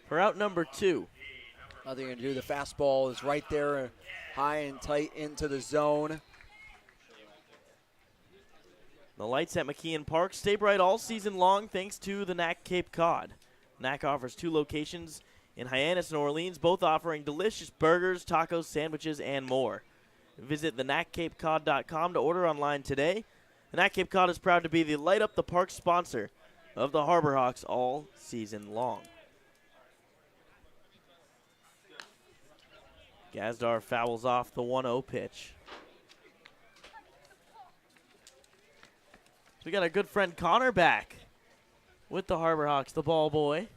For out number 2. Nothing to do. The fastball is right there, high and tight into the zone. The lights at McKeon Park stay bright all season long thanks to the NAC Cape Cod. NAC offers 2 locations in Hyannis and Orleans, both offering delicious burgers, tacos, sandwiches, and more. Visit thenaccapecod.com to order online today. The NAC Cape Cod is proud to be the Light Up the Park sponsor of the Harbor Hawks all season long. Gazdar fouls off the 1-0 pitch. So we got our good friend Connor back with the Harbor Hawks, the ball boy.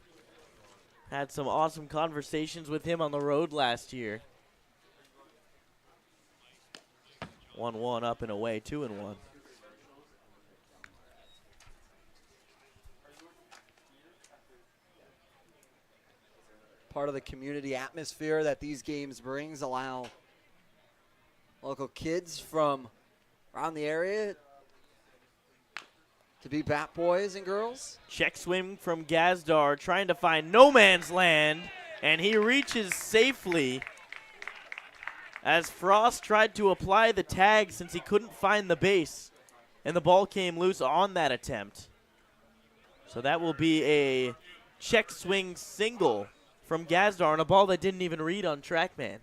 Had some awesome conversations with him on the road last year. 1-1 up and away, 2-1. Part of the community atmosphere that these games brings, allow local kids from around the area to be bat boys and girls. Check swing from Gazdar, trying to find no man's land, and he reaches safely as Frost tried to apply the tag since he couldn't find the base, and the ball came loose on that attempt. So that will be a check swing single from Gazdar on a ball that didn't even read on TrackMan.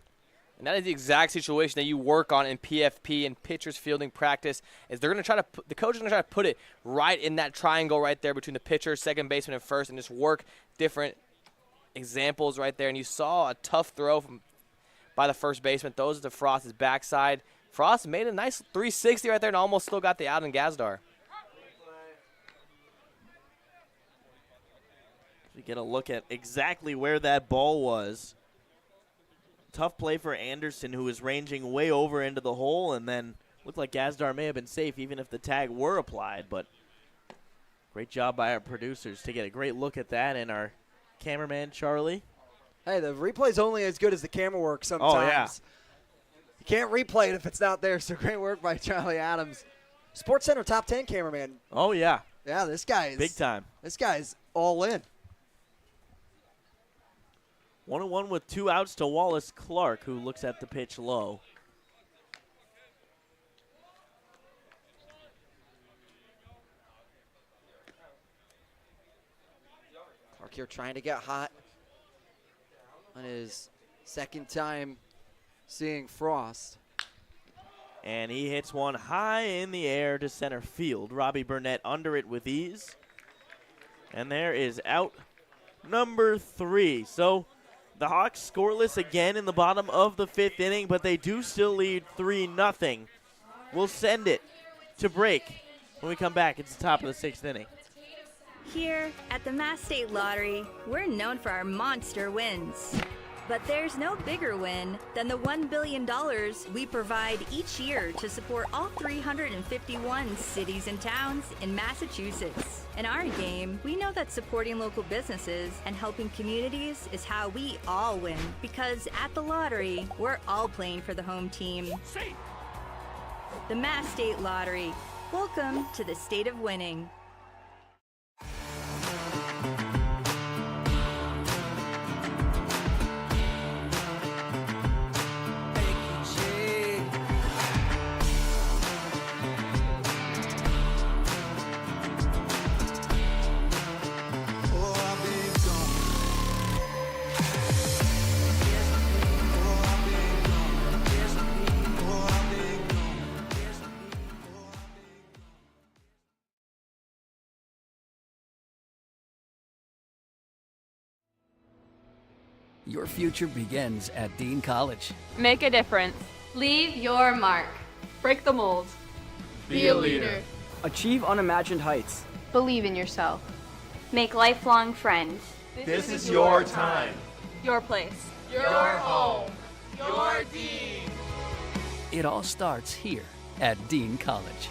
And that is the exact situation that you work on in PFP and pitchers fielding practice. Is they're going to try to the coach is going to try to put it right in that triangle right there between the pitcher, second baseman, and first, and just work different examples right there. And you saw a tough throw by the first baseman. Those to Frost's backside. Frost made a nice 360 right there and almost still got the out in Gazdar. We get a look at exactly where that ball was. Tough play for Anderson, who was ranging way over into the hole, and then looked like Gazdar may have been safe even if the tag were applied, but great job by our producers to get a great look at that, and our cameraman, Charlie. Hey, the replay's only as good as the camera work sometimes. Oh, yeah. You can't replay it if it's not there, so great work by Charlie Adams. SportsCenter top 10 cameraman. Oh, yeah. Yeah, this guy is. Big time. This guy's all in. 1-1 with 2 outs to Wallace Clark, who looks at the pitch low. Clark here trying to get hot on his Second time seeing Frost. And he hits one high in the air to center field. Robbie Burnett under it with ease. And there is out number 3. So the Hawks scoreless again in the bottom of the 5th inning, but they do still lead 3-0. We'll send it to break. When we come back, it's the top of the 6th inning. Here at the Mass State Lottery, we're known for our monster wins. But there's no bigger win than the $1 billion we provide each year to support all 351 cities and towns in Massachusetts. In our game, we know that supporting local businesses and helping communities is how we all win. Because at the lottery, we're all playing for the home team. The Mass State Lottery. Welcome to the state of winning. Your future begins at Dean College. Make a difference. Leave your mark. Break the mold. Be a leader. Achieve unimagined heights. Believe in yourself. Make lifelong friends. This is your time. Your place. Your home. Your Dean. It all starts here at Dean College.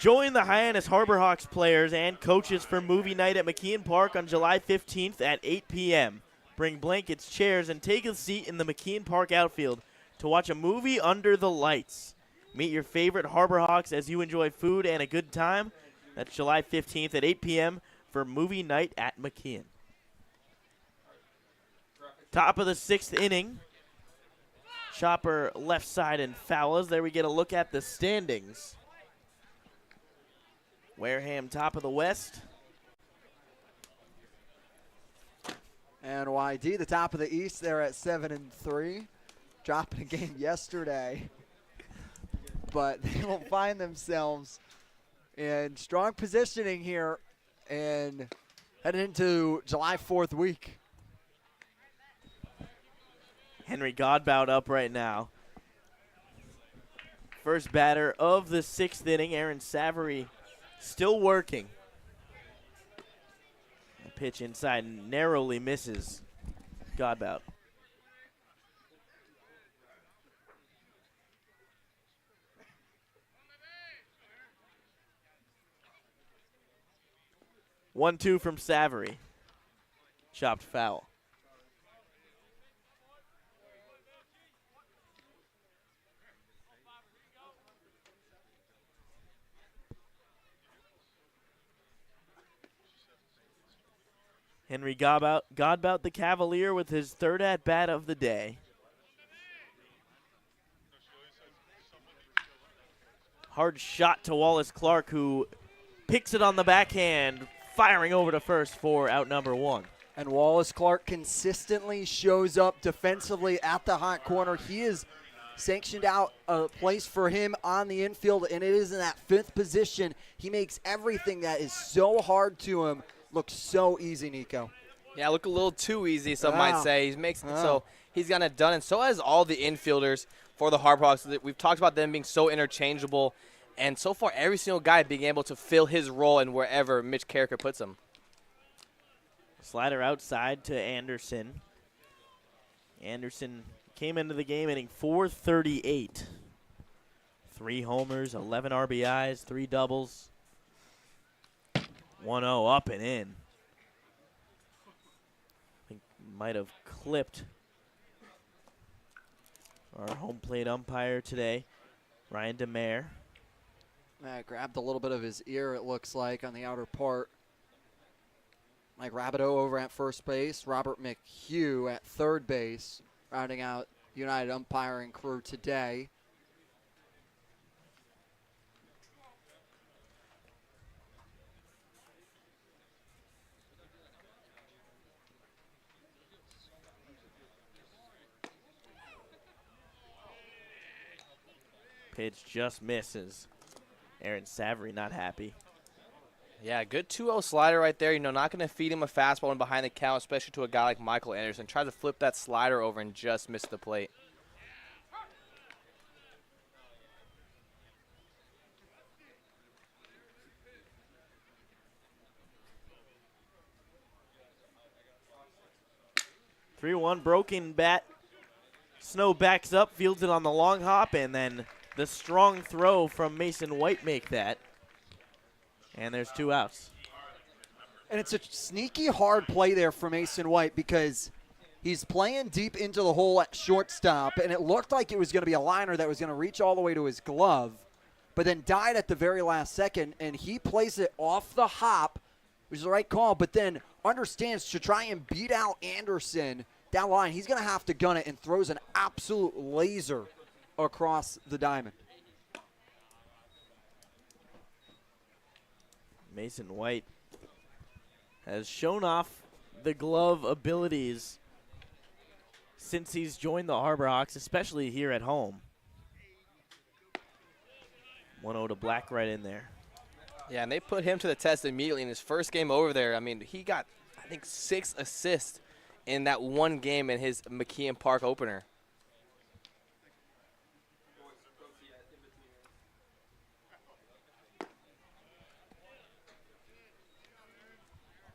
Join the Hyannis Harbor Hawks players and coaches for movie night at McKeon Park on July 15th at 8 p.m. Bring blankets, chairs, and take a seat in the McKeon Park outfield to watch a movie under the lights. Meet your favorite Harbor Hawks as you enjoy food and a good time. That's July 15th at 8 p.m. for movie night at McKeon. Top of the 6th inning. Chopper left side and foul as there we get a look at the standings. Wareham top of the West. And YD, the top of the East, they're at 7-3. Dropping a game yesterday. But they will find themselves in strong positioning here and heading into July 4th week. Henry Godbout up right now. First batter of the 6th inning, Aaron Savory still working. A pitch inside narrowly misses Godbout. One-two from Savory. Chopped foul. Henry Godbout the Cavalier with his third at-bat of the day. Hard shot to Wallace Clark, who picks it on the backhand, firing over to first for out number 1. And Wallace Clark consistently shows up defensively at the hot corner. He is sanctioned out a place for him on the infield, and it is in that 5th position. He makes everything that is so hard to him look so easy, Nico. Yeah, look a little too easy, some might say. So he's gotten it done, and so has all the infielders for the Harbor Hawks. We've talked about them being so interchangeable, and so far every single guy being able to fill his role in wherever Mitch Carricker puts him. Slider outside to Anderson. Anderson came into the game hitting .438. 3 homers, 11 RBIs, 3 doubles. 1-0 up and in. I think might have clipped our home plate umpire today, Ryan DeMare. Grabbed a little bit of his ear, it looks like, on the outer part. Mike Rabideau over at first base. Robert McHugh at third base, rounding out United umpiring crew today. Pitch just misses. Aaron Savory not happy. Yeah, good 2-0 slider right there. You know, not going to feed him a fastball in behind the count, especially to a guy like Michael Anderson. Tries to flip that slider over and just missed the plate. (3-1) broken bat. Snow backs up, fields it on the long hop, and then the strong throw from Mason White make that. And there's 2 outs. And it's a sneaky hard play there for Mason White because he's playing deep into the hole at shortstop, and it looked like it was going to be a liner that was going to reach all the way to his glove, but then died at the very last second, and he plays it off the hop, which is the right call, but then understands to try and beat out Anderson down the line. He's going to have to gun it and throws an absolute laser across the diamond. Mason White has shown off the glove abilities since he's joined the Harbor Hawks, especially here at home. 1-0 to Black right in there. Yeah, and they put him to the test immediately in his first game over there. I mean, he got, I think, 6 assists in that one game in his McKeon Park opener.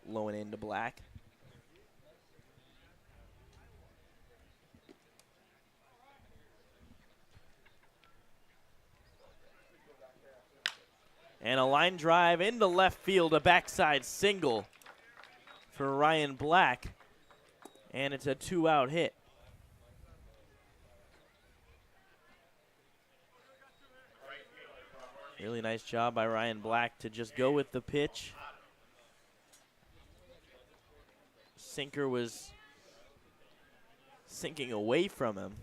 Low and into Black. And a line drive into left field, a backside single for Ryan Black. And it's a 2-out hit. Really nice job by Ryan Black to just go with the pitch. Sinker was sinking away from him.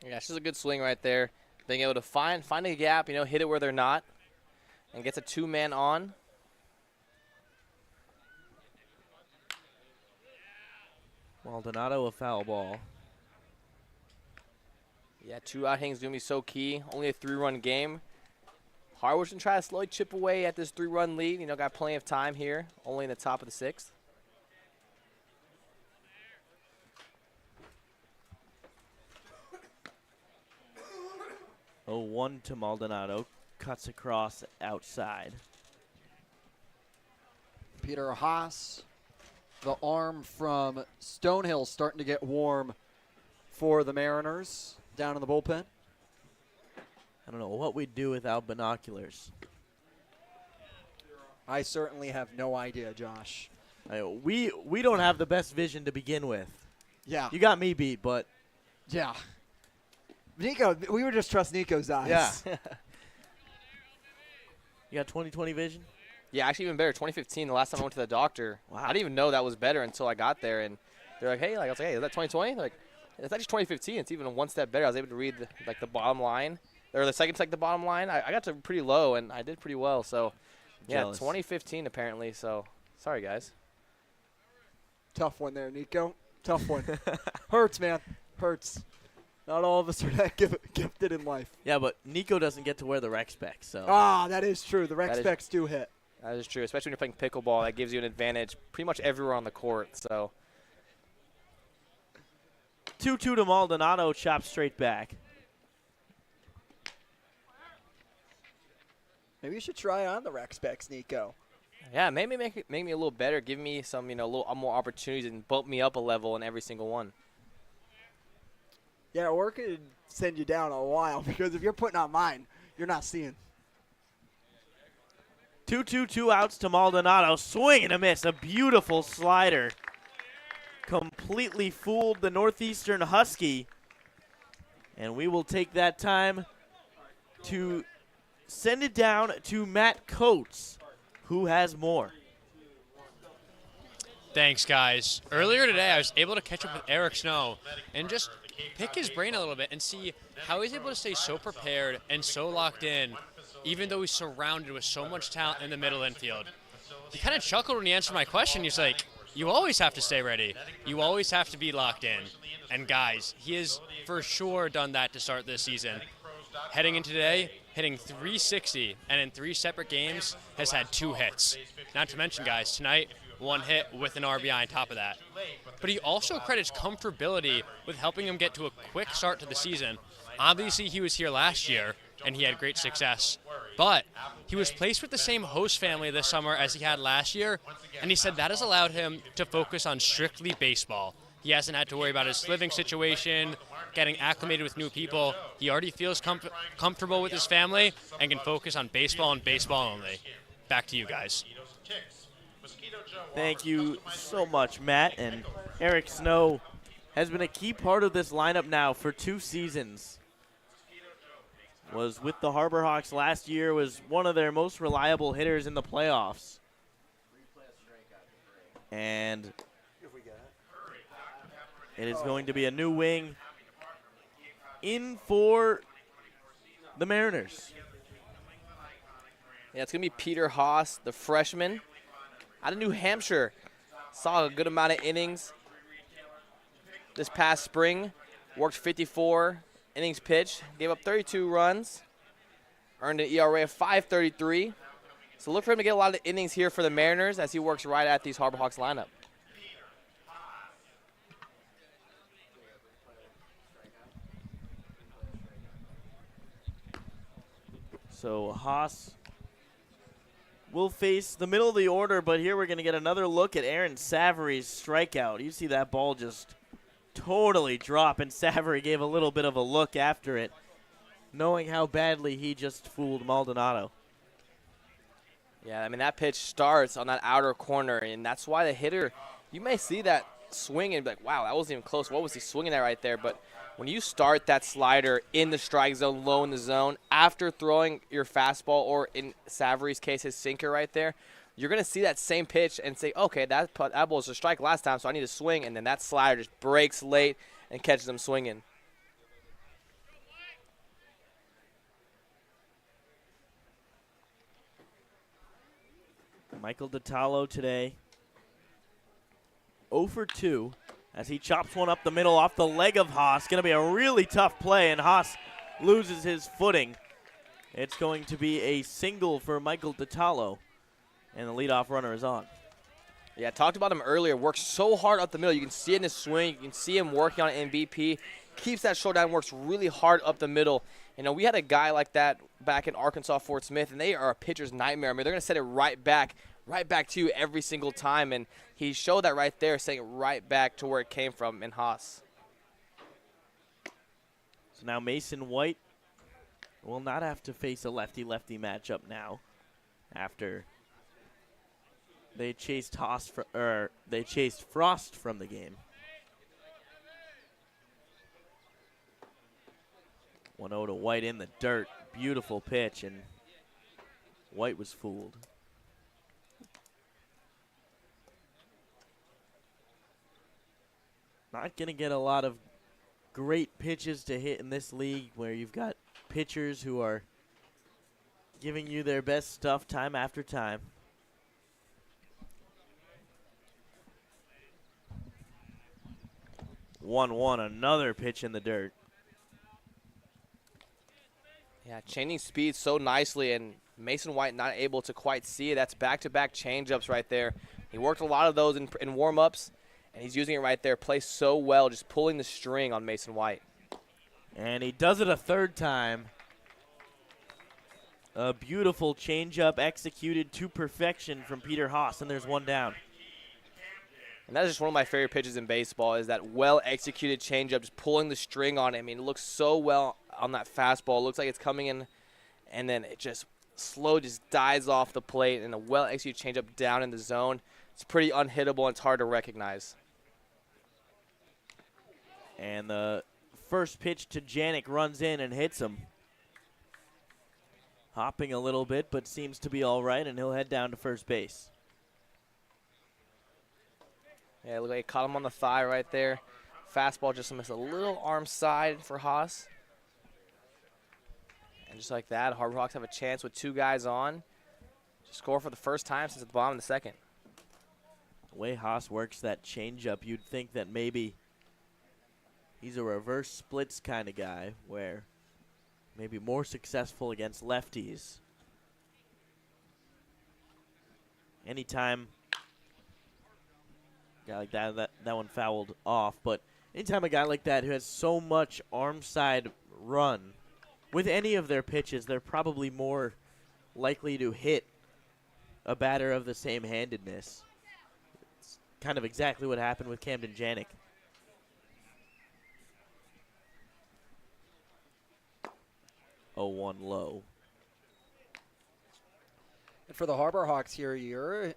Yeah, it's just a good swing right there. Being able to find a gap, you know, hit it where they're not, and gets a 2-man on. Maldonado a foul ball. Yeah, 2-out hitting is going to be so key. Only a 3-run game. Harwich can try to slowly chip away at this 3-run lead. You know, got plenty of time here. Only in the top of the 6th. 0-1 to Maldonado. Cuts across outside. Peter Haas, the arm from Stonehill, starting to get warm for the Mariners down in the bullpen. I don't know what we'd do without binoculars. I certainly have no idea, Josh. We don't have the best vision to begin with. Yeah. You got me beat, but. Yeah. Nico, we would just trust Nico's eyes. Yeah. You got 20/20 vision? Yeah, actually even better. 2015, the last time I went to the doctor. Wow. I didn't even know that was better until I got there, and they're like, "Hey," I was like, "Hey, is that 20/20?" They're like, "It's actually 2015. It's even one step better." I was able to read the bottom line, or the second to the bottom line. I got to pretty low, and I did pretty well. So, yeah, Jealous. 2015 apparently. So, sorry guys. Tough one there, Nico. Tough one. Hurts, man. Hurts. Not all of us are that gifted in life. Yeah, but Nico doesn't get to wear the rec specs. So. Ah, that is true. The rec specs do hit. That is true, especially when you're playing pickleball. That gives you an advantage pretty much everywhere on the court. So 2-2 to Maldonado, chops straight back. Maybe you should try on the rec specs, Nico. Yeah, maybe make me a little better. Give me some, a little more opportunities and bump me up a level in every single one. Yeah, or it could send you down a while because if you're putting on mine, you're not seeing. 2-2, 2 outs to Maldonado. Swing and a miss. A beautiful slider. Completely fooled the Northeastern Husky. And we will take that time to send it down to Matt Coates, who has more. Thanks, guys. Earlier today, I was able to catch up with Eric Snow and just pick his brain a little bit and see how he's able to stay so prepared and so locked in, even though he's surrounded with so much talent in the middle infield. He kind of chuckled when he answered my question. He's like, you always have to stay ready. You always have to be locked in. And guys, he has for sure done that to start this season. Heading into today, hitting .360, and in 3 separate games has had 2 hits. Not to mention, guys, tonight, 1 hit with an RBI on top of that. But he also credits comfortability with helping him get to a quick start to the season. Obviously, he was here last year, and he had great success. But he was placed with the same host family this summer as he had last year, and he said that has allowed him to focus on strictly baseball. He hasn't had to worry about his living situation, getting acclimated with new people. He already feels comfortable with his family and can focus on baseball and baseball only. Back to you guys. Thank you so much, Matt. And Eric Snow has been a key part of this lineup now for 2 seasons. Was with the Harbor Hawks last year, was one of their most reliable hitters in the playoffs. And it is going to be a new wing in for the Mariners. Yeah, it's going to be Peter Haas, the freshman, out of New Hampshire. Saw a good amount of innings this past spring. Worked 54 innings pitched. Gave up 32 runs. Earned an ERA of 5.33. So look for him to get a lot of innings here for the Mariners as he works right at these Harbor Hawks lineup. So Haas will face the middle of the order, but here we're going to get another look at Aaron Savary's strikeout. You see that ball just totally drop, and Savary gave a little bit of a look after it, knowing how badly he just fooled Maldonado. Yeah, I mean, that pitch starts on that outer corner, and that's why the hitter, you may see that swing and be like, wow, that wasn't even close. What was he swinging at right there? But when you start that slider in the strike zone, low in the zone, after throwing your fastball, or in Savary's case, his sinker right there, you're going to see that same pitch and say, okay, that ball was a strike last time, so I need to swing, and then that slider just breaks late and catches him swinging. Michael DiTallo today, 0 for 2. As he chops one up the middle off the leg of Haas. Going to be a really tough play, and Haas loses his footing. It's going to be a single for Michael DiTallo, and the leadoff runner is on. Yeah, I talked about him earlier. Works so hard up the middle. You can see it in his swing. You can see him working on MVP. Keeps that showdown, works really hard up the middle. You know, we had a guy like that back in Arkansas, Fort Smith, and they are a pitcher's nightmare. I mean, they're going to set it right back to you every single time, and he showed that right there, saying it right back to where it came from in Haas. So now Mason White will not have to face a lefty-lefty matchup now, after they chased Frost from the game. 1-0 to White in the dirt. Beautiful pitch, and White was fooled. Not going to get a lot of great pitches to hit in this league, where you've got pitchers who are giving you their best stuff time after time. 1-1, another pitch in the dirt. Yeah, changing speed so nicely, and Mason White not able to quite see it. That's back-to-back changeups right there. He worked a lot of those in warm-ups, and he's using it right there. Plays so well, just pulling the string on Mason White. And he does it a third time. A beautiful changeup executed to perfection from Peter Haas, and there's one down. And that is just one of my favorite pitches in baseball, is that well-executed changeup, just pulling the string on it. I mean, it looks so well on that fastball. It looks like it's coming in, and then it just just dies off the plate, and a well-executed changeup down in the zone. It's pretty unhittable, and it's hard to recognize. And the first pitch to Janik runs in and hits him. Hopping a little bit, but seems to be all right, and he'll head down to first base. Yeah, look like he caught him on the thigh right there. Fastball just missed a little arm side for Haas. And just like that, Harbor Hawks have a chance with 2 guys on to score for the first time since at the bottom of the second. The way Haas works that changeup, you'd think that maybe he's a reverse splits kind of guy, where maybe more successful against lefties. Anytime a guy like that one fouled off, but anytime a guy like that who has so much arm side run with any of their pitches, they're probably more likely to hit a batter of the same handedness. It's kind of exactly what happened with Camden Janik. Oh, 1 low. And for the Harbor Hawks here, you're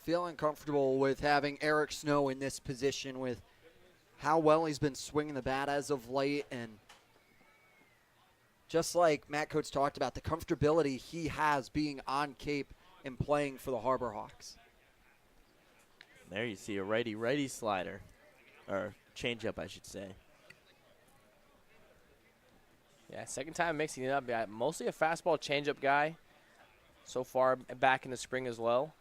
feeling comfortable with having Eric Snow in this position with how well he's been swinging the bat as of late, and just like Matt Coates talked about, the comfortability he has being on Cape and playing for the Harbor Hawks. There you see a righty-righty slider, or changeup, I should say. Yeah, second time mixing it up. Yeah, mostly a fastball changeup guy so far back in the spring as well.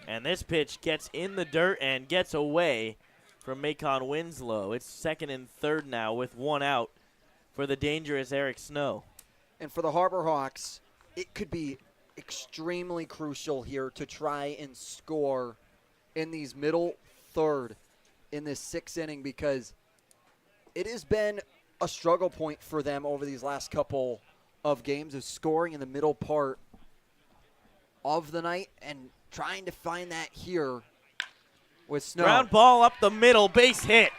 And this pitch gets in the dirt and gets away from Macon Winslow. It's second and third now with 1 out for the dangerous Eric Snow. And for the Harbor Hawks, it could be extremely crucial here to try and score in these middle third in this 6th inning, because it has been a struggle point for them over these last couple of games of scoring in the middle part of the night, and trying to find that here with Snow. Ground ball up the middle, base hit.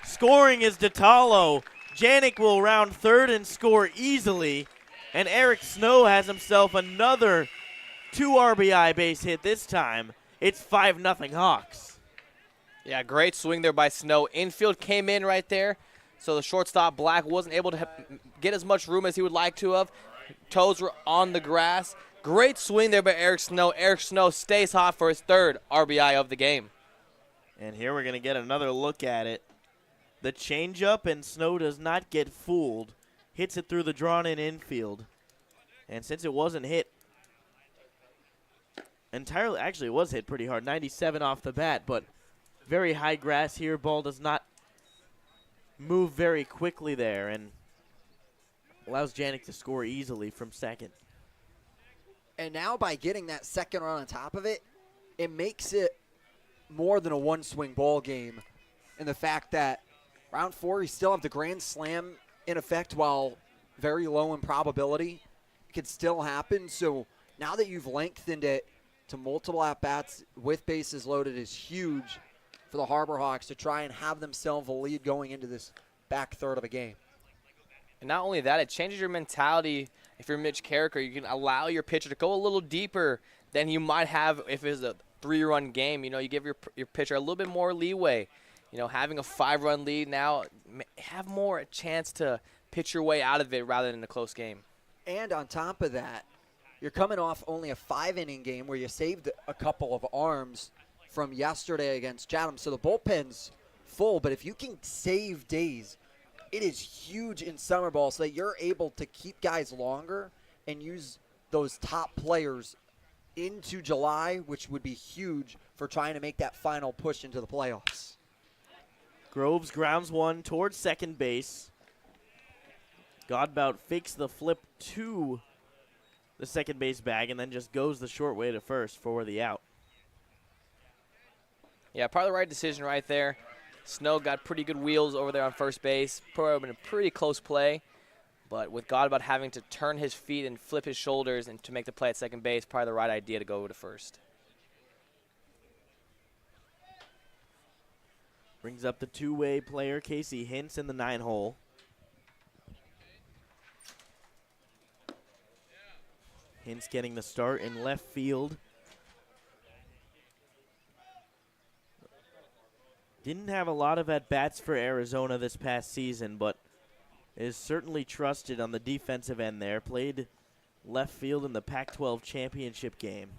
Scoring is DeTalo. Janik will round third and score easily, and Eric Snow has himself another 2 RBI base hit this time. It's 5-0 Hawks. Yeah, great swing there by Snow. Infield came in right there, so the shortstop Black wasn't able to get as much room as he would like to have. Toes were on the grass. Great swing there by Eric Snow. Eric Snow stays hot for his 3rd RBI of the game. And here we're going to get another look at it. The changeup, and Snow does not get fooled. Hits it through the drawn-in infield. And since it wasn't hit entirely, actually it was hit pretty hard, 97 off the bat, but very high grass here. Ball does not move very quickly there, and allows Janik to score easily from second. And now by getting that second run on top of it, it makes it more than a one-swing ball game. And the fact that round 4, you still have the grand slam in effect, while very low in probability, it could still happen. So now that you've lengthened it to multiple at-bats with bases loaded is huge for the Harbor Hawks to try and have themselves a lead going into this back third of a game. And not only that, it changes your mentality. If you're Mitch Carricker, you can allow your pitcher to go a little deeper than you might have if it's a 3-run game. You know, you give your pitcher a little bit more leeway. You know, having a 5-run lead now, have more chance to pitch your way out of it rather than a close game. And on top of that, you're coming off only a 5-inning game where you saved a couple of arms from yesterday against Chatham. So the bullpen's full, but if you can save days, it is huge in summer ball so that you're able to keep guys longer and use those top players into July, which would be huge for trying to make that final push into the playoffs. Groves grounds one towards second base. Godbout fakes the flip to the second base bag and then just goes the short way to first for the out. Yeah, probably the right decision right there. Snow got pretty good wheels over there on first base. Probably been a pretty close play. But with Godbout having to turn his feet and flip his shoulders and to make the play at second base, probably the right idea to go to first. Brings up the two-way player, Casey Hintz, in the 9-hole. Hintz getting the start in left field. Didn't have a lot of at-bats for Arizona this past season, but is certainly trusted on the defensive end there. Played left field in the Pac-12 championship game.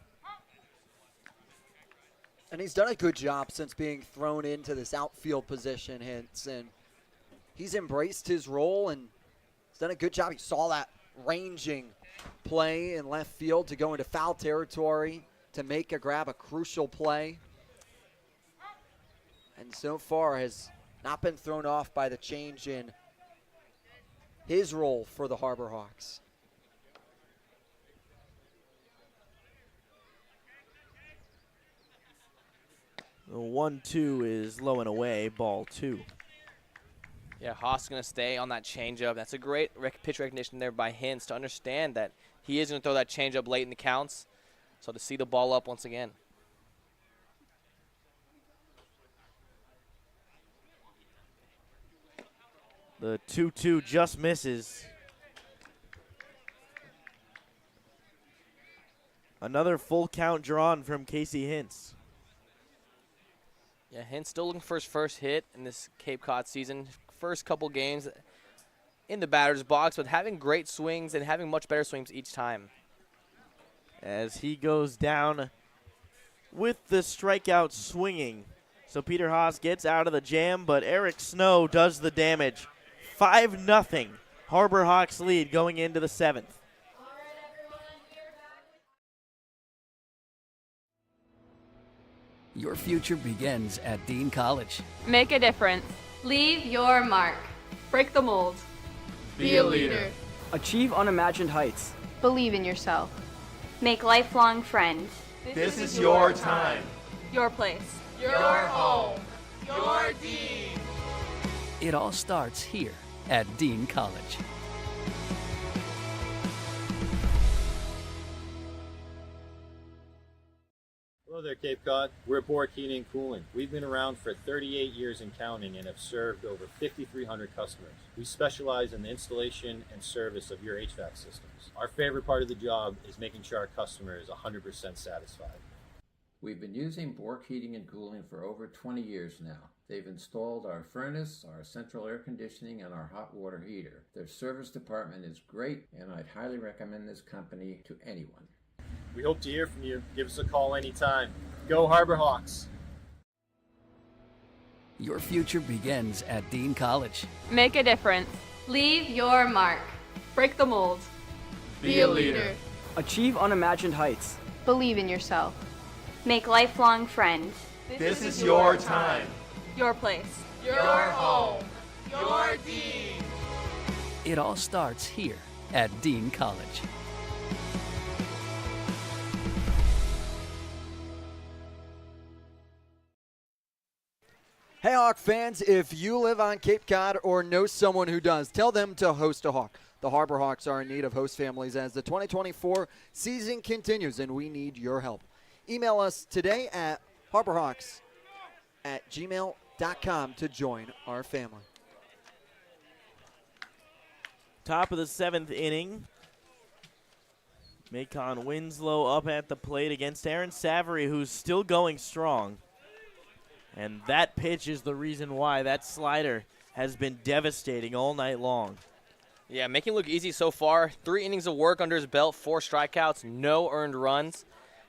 And he's done a good job since being thrown into this outfield position, Hintz. And he's embraced his role and he's done a good job. He saw that ranging play in left field to go into foul territory to grab a crucial play. And so far has not been thrown off by the change in his role for the Harbor Hawks. The 1-2 is low and away, ball 2. Yeah, Haas is going to stay on that changeup. That's a great pitch recognition there by Hintz to understand that he is going to throw that changeup late in the counts. So to see the ball up once again. The 2-2 just misses. Another full count drawn from Casey Hintz. Yeah, Hintz still looking for his first hit in this Cape Cod season. First couple games in the batter's box, but having great swings and having much better swings each time. As he goes down with the strikeout swinging. So Peter Haas gets out of the jam, but Eric Snow does the damage. 5-0 Harbor Hawks lead going into the 7th. Your future begins at Dean College. Make a difference. Leave your mark. Break the mold. Be a leader. Achieve unimagined heights. Believe in yourself. Make lifelong friends. This is your time. Your place. Your home. Your Dean. It all starts here at Dean College. Hello there, Cape Cod. We're Bork Heating and Cooling. We've been around for 38 years and counting and have served over 5,300 customers. We specialize in the installation and service of your HVAC systems. Our favorite part of the job is making sure our customer is 100% satisfied. We've been using Bork Heating and Cooling for over 20 years now. They've installed our furnace, our central air conditioning, and our hot water heater. Their service department is great, and I'd highly recommend this company to anyone. We hope to hear from you. Give us a call anytime. Go Harbor Hawks! Your future begins at Dean College. Make a difference. Leave your mark. Break the mold. Be a leader. Achieve unimagined heights. Believe in yourself. Make lifelong friends. This is your time. Your place. Your home. Your Dean. It all starts here at Dean College. Hey Hawk fans, if you live on Cape Cod or know someone who does, tell them to host a Hawk. The Harbor Hawks are in need of host families as the 2024 season continues, and we need your help. Email us today at harborhawks@gmail.com to join our family. Top of the 7th inning. Macon Winslow up at the plate against Aaron Savory, who's still going strong. And that pitch is the reason why that slider has been devastating all night long. Yeah, making it look easy so far. 3 innings of work under his belt, 4 strikeouts, no earned runs.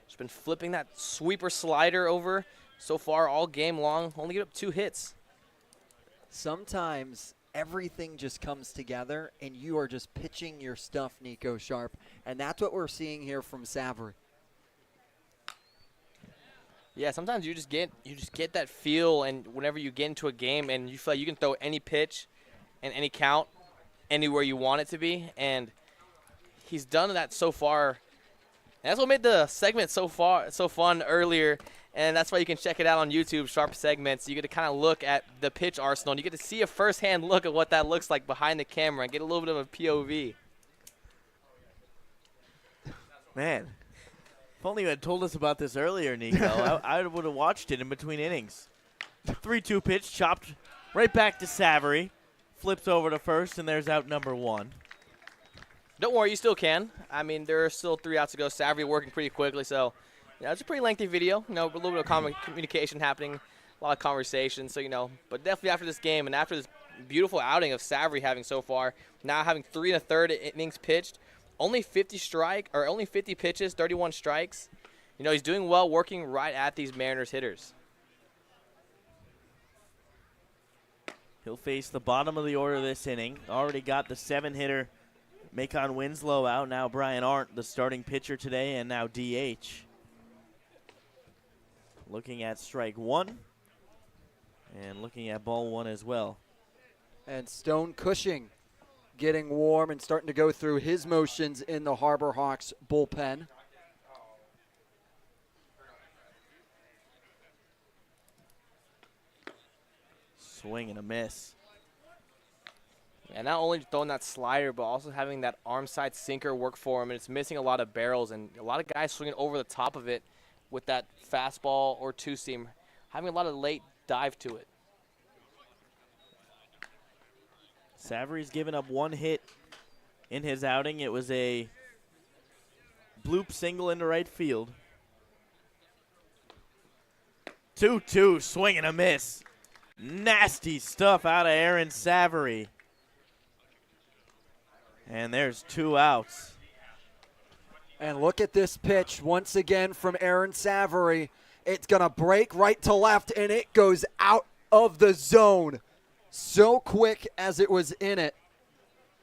Just been flipping that sweeper slider over so far all game long. Only give up 2 hits. Sometimes everything just comes together and you are just pitching your stuff, Nico Sharp. And that's what we're seeing here from Savory. Yeah, sometimes you just get that feel, and whenever you get into a game and you feel like you can throw any pitch and any count anywhere you want it to be, and he's done that so far. And that's what made the segment so fun earlier, and that's why you can check it out on YouTube, Sharp Segments. You get to kind of look at the pitch arsenal, and you get to see a first-hand look at what that looks like behind the camera and get a little bit of a POV. Man. If only you had told us about this earlier, Nico, I would have watched it in between innings. 3-2 pitch, chopped right back to Savory. Flips over to first, and there's out number 1. Don't worry, you still can. I mean, there are still 3 outs to go. Savory working pretty quickly, so yeah, it's a pretty lengthy video. You know, a little bit of communication happening, a lot of conversation. So, you know, but definitely after this game and after this beautiful outing of Savory having so far, now having 3 1/3 innings pitched, only 50 pitches, 31 strikes. You know, he's doing well working right at these Mariners hitters. He'll face the bottom of the order this inning. Already got the 7-hitter Macon Winslow out. Now Brian Arndt, the starting pitcher today, and now DH. Looking at strike 1. And looking at ball one as well. And Stone Cushing getting warm and starting to go through his motions in the Harbor Hawks bullpen. Swing and a miss. And not only throwing that slider, but also having that arm side sinker work for him, and it's missing a lot of barrels, and a lot of guys swinging over the top of it with that fastball or two-seam, having a lot of late dive to it. Savary's given up one hit in his outing. It was a bloop single into right field. 2-2, swing and a miss. Nasty stuff out of Aaron Savary. And there's 2 outs. And look at this pitch once again from Aaron Savary. It's going to break right to left, and it goes out of the zone. So quick as it was in it.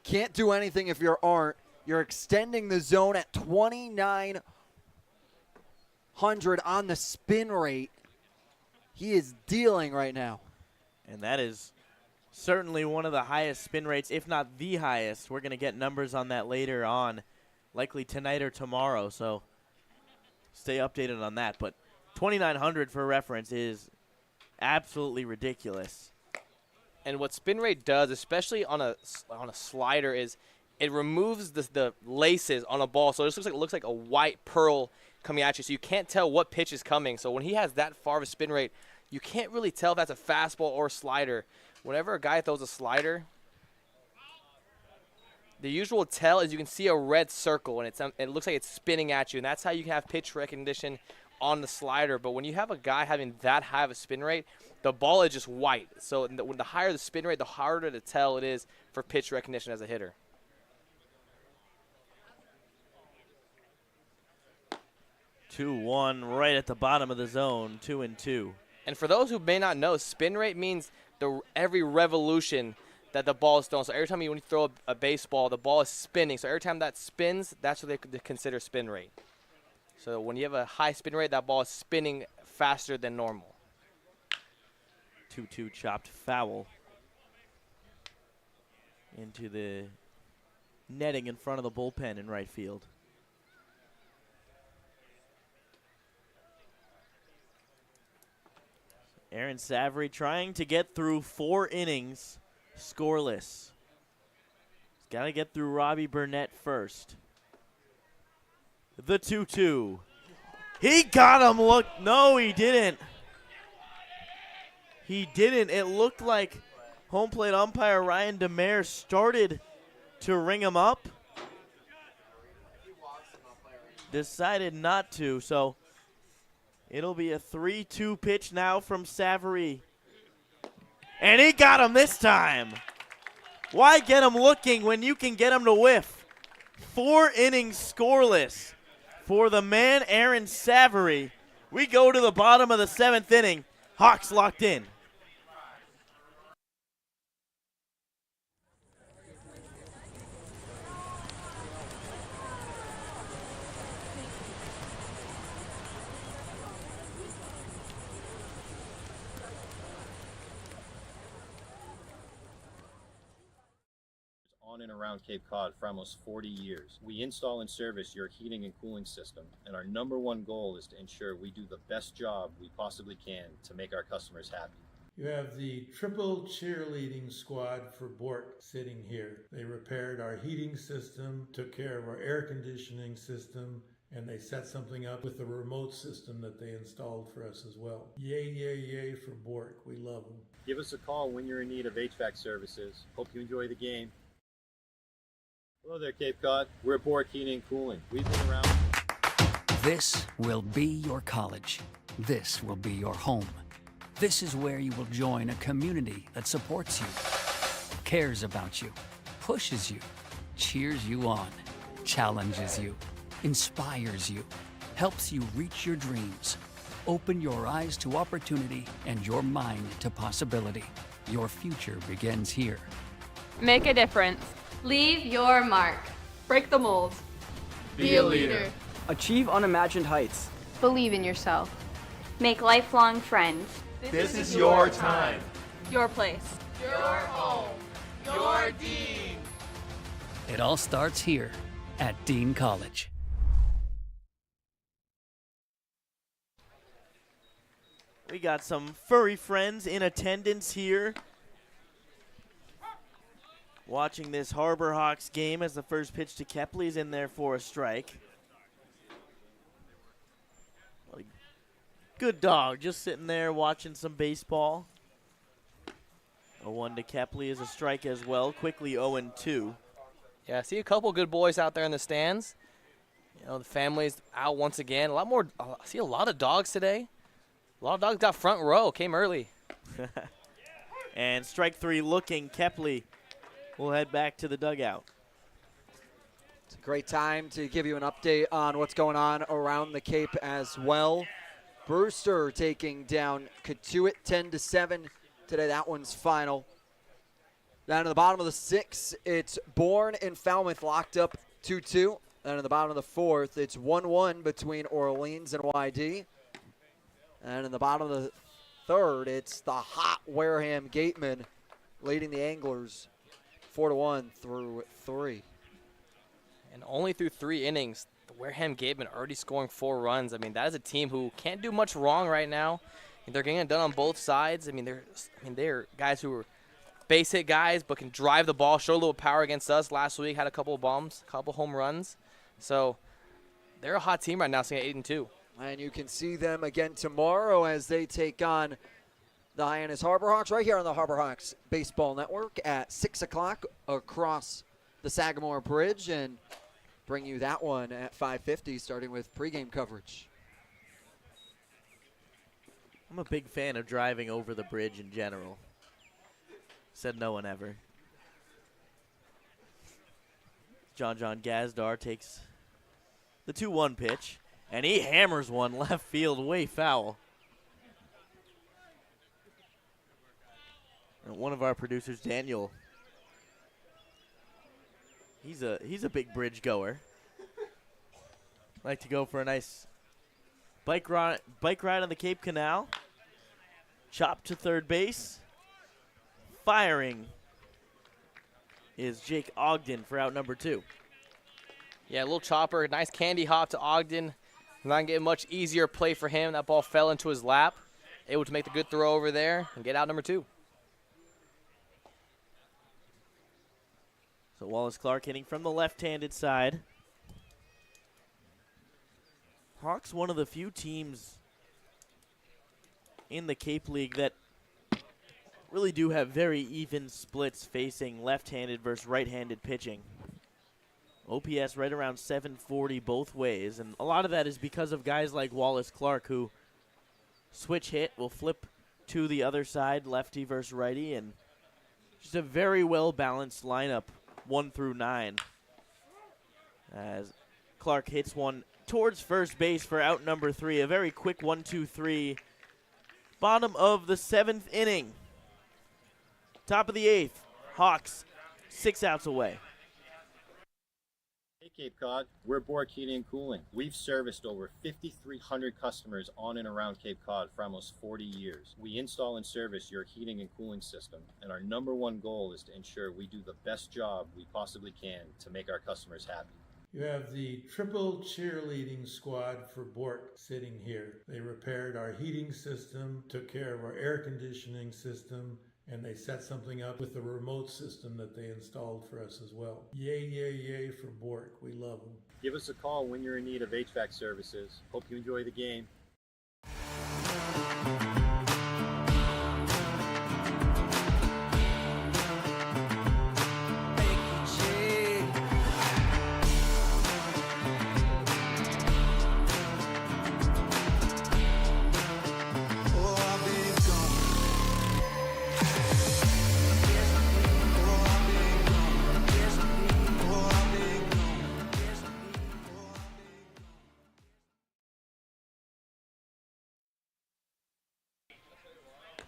Can't do anything if you aren't. You're extending the zone at 2,900 on the spin rate. He is dealing right now. And that is certainly one of the highest spin rates, if not the highest. We're going to get numbers on that later on, likely tonight or tomorrow. So stay updated on that. But 2,900 for reference is absolutely ridiculous. And what spin rate does, especially on a slider, is it removes the laces on a ball. So it just looks like a white pearl coming at you. So you can't tell what pitch is coming. So when he has that far of a spin rate, you can't really tell if that's a fastball or a slider. Whenever a guy throws a slider, the usual tell is you can see a red circle, and it looks like it's spinning at you, and that's how you can have pitch recognition on the slider. But when you have a guy having that high of a spin rate, the ball is just white. So when the higher the spin rate, the harder to tell it is for pitch recognition as a hitter. Two one right at the bottom of the zone, 2-2. And for those who may not know, spin rate means every revolution that the ball is thrown. So every time when you throw a baseball, the ball is spinning. So every time that spins, that's what they consider spin rate. So when you have a high spin rate, that ball is spinning faster than normal. 2-2 chopped foul into the netting in front of the bullpen in right field. Aaron Savary trying to get through 4 innings scoreless. He's got to get through Robbie Burnett first. The 2-2. He got him. Look, no, he didn't. He didn't. It looked like home plate umpire Ryan DeMare started to ring him up. Decided not to, so it'll be a 3-2 pitch now from Savary. And he got him this time. Why get him looking when you can get him to whiff? 4 innings scoreless for the man Aaron Savary. We go to the bottom of the 7th inning. Hawks locked in. On and around Cape Cod for almost 40 years. We install and service your heating and cooling system, and our #1 goal is to ensure we do the best job we possibly can to make our customers happy. You have the triple cheerleading squad for Bork sitting here. They repaired our heating system, took care of our air conditioning system, and they set something up with the remote system that they installed for us as well. Yay, yay, yay for Bork. We love them. Give us a call when you're in need of HVAC services. Hope you enjoy the game. Hello there, Cape Cod. We're Bork Heating and Cooling. We've been around. This will be your college. This will be your home. This is where you will join a community that supports you, cares about you, pushes you, cheers you on, challenges you, inspires you, helps you reach your dreams. Open your eyes to opportunity and your mind to possibility. Your future begins here. Make a difference. Leave your mark. Break the mold. Be a leader. Achieve unimagined heights. Believe in yourself. Make lifelong friends. This is your time. Your place. Your home. Your Dean. It all starts here at Dean College. We got some furry friends in attendance here, watching this Harbor Hawks game as the first pitch to Kepley's in there for a strike. Good dog, just sitting there watching some baseball. A 1 to Kepley is a strike as well, quickly 0-2. Yeah, I see a couple good boys out there in the stands. You know, the family's out once again. I see a lot of dogs today. A lot of dogs got front row, came early. And strike 3 looking, Kepley will head back to the dugout. It's a great time to give you an update on what's going on around the Cape as well. Brewster taking down Katuitt 10-7. Today that one's final. Down to the bottom of the 6th, it's Bourne and Falmouth locked up 2-2. Then in the bottom of the 4th, it's 1-1 between Orleans and YD. And in the bottom of the 3rd, it's the hot Wareham Gatemen leading the Anglers 4-1 through 3. And only through 3 innings, the Wareham Gatemen already scoring 4 runs. I mean, that is a team who can't do much wrong right now. They're getting it done on both sides. They're guys who are base hit guys, but can drive the ball, show a little power against us. Last week had a couple of bombs, a couple home runs. So they're a hot team right now, sitting at 8-2. And you can see them again tomorrow as they take on the Hyannis Harbor Hawks right here on the Harbor Hawks Baseball Network at 6 o'clock across the Sagamore Bridge, and bring you that one at 5:50, starting with pregame coverage. I'm a big fan of driving over the bridge in general. Said no one ever. John Gazdar takes the 2-1 pitch, and he hammers one left field way foul. And one of our producers, Daniel, he's a big bridge goer. Like to go for a nice bike ride on the Cape Canal. Chop to third base. Firing is Jake Ogden for out number 2. Yeah, a little chopper, nice candy hop to Ogden. Not getting much easier play for him. That ball fell into his lap. Able to make the good throw over there and get out number 2. So Wallace Clark hitting from the left-handed side. Hawks, one of the few teams in the Cape League that really do have very even splits facing left-handed versus right-handed pitching. OPS right around 740 both ways, and a lot of that is because of guys like Wallace Clark who switch hit, will flip to the other side, lefty versus righty, and just a very well-balanced lineup 1 through 9. As Clark hits one towards first base for out number 3, a very quick 1-2-3. Bottom of the 7th inning. Top of the 8th, Hawks 6 outs away. Hey Cape Cod, we're Bork Heating and Cooling. We've serviced over 5,300 customers on and around Cape Cod for almost 40 years. We install and service your heating and cooling system, and our #1 goal is to ensure we do the best job we possibly can to make our customers happy. You have the triple cheerleading squad for Bork sitting here. They repaired our heating system, took care of our air conditioning system, and they set something up with the remote system that they installed for us as well. Yay, yay, yay for Bork. We love them. Give us a call when you're in need of HVAC services. Hope you enjoy the game.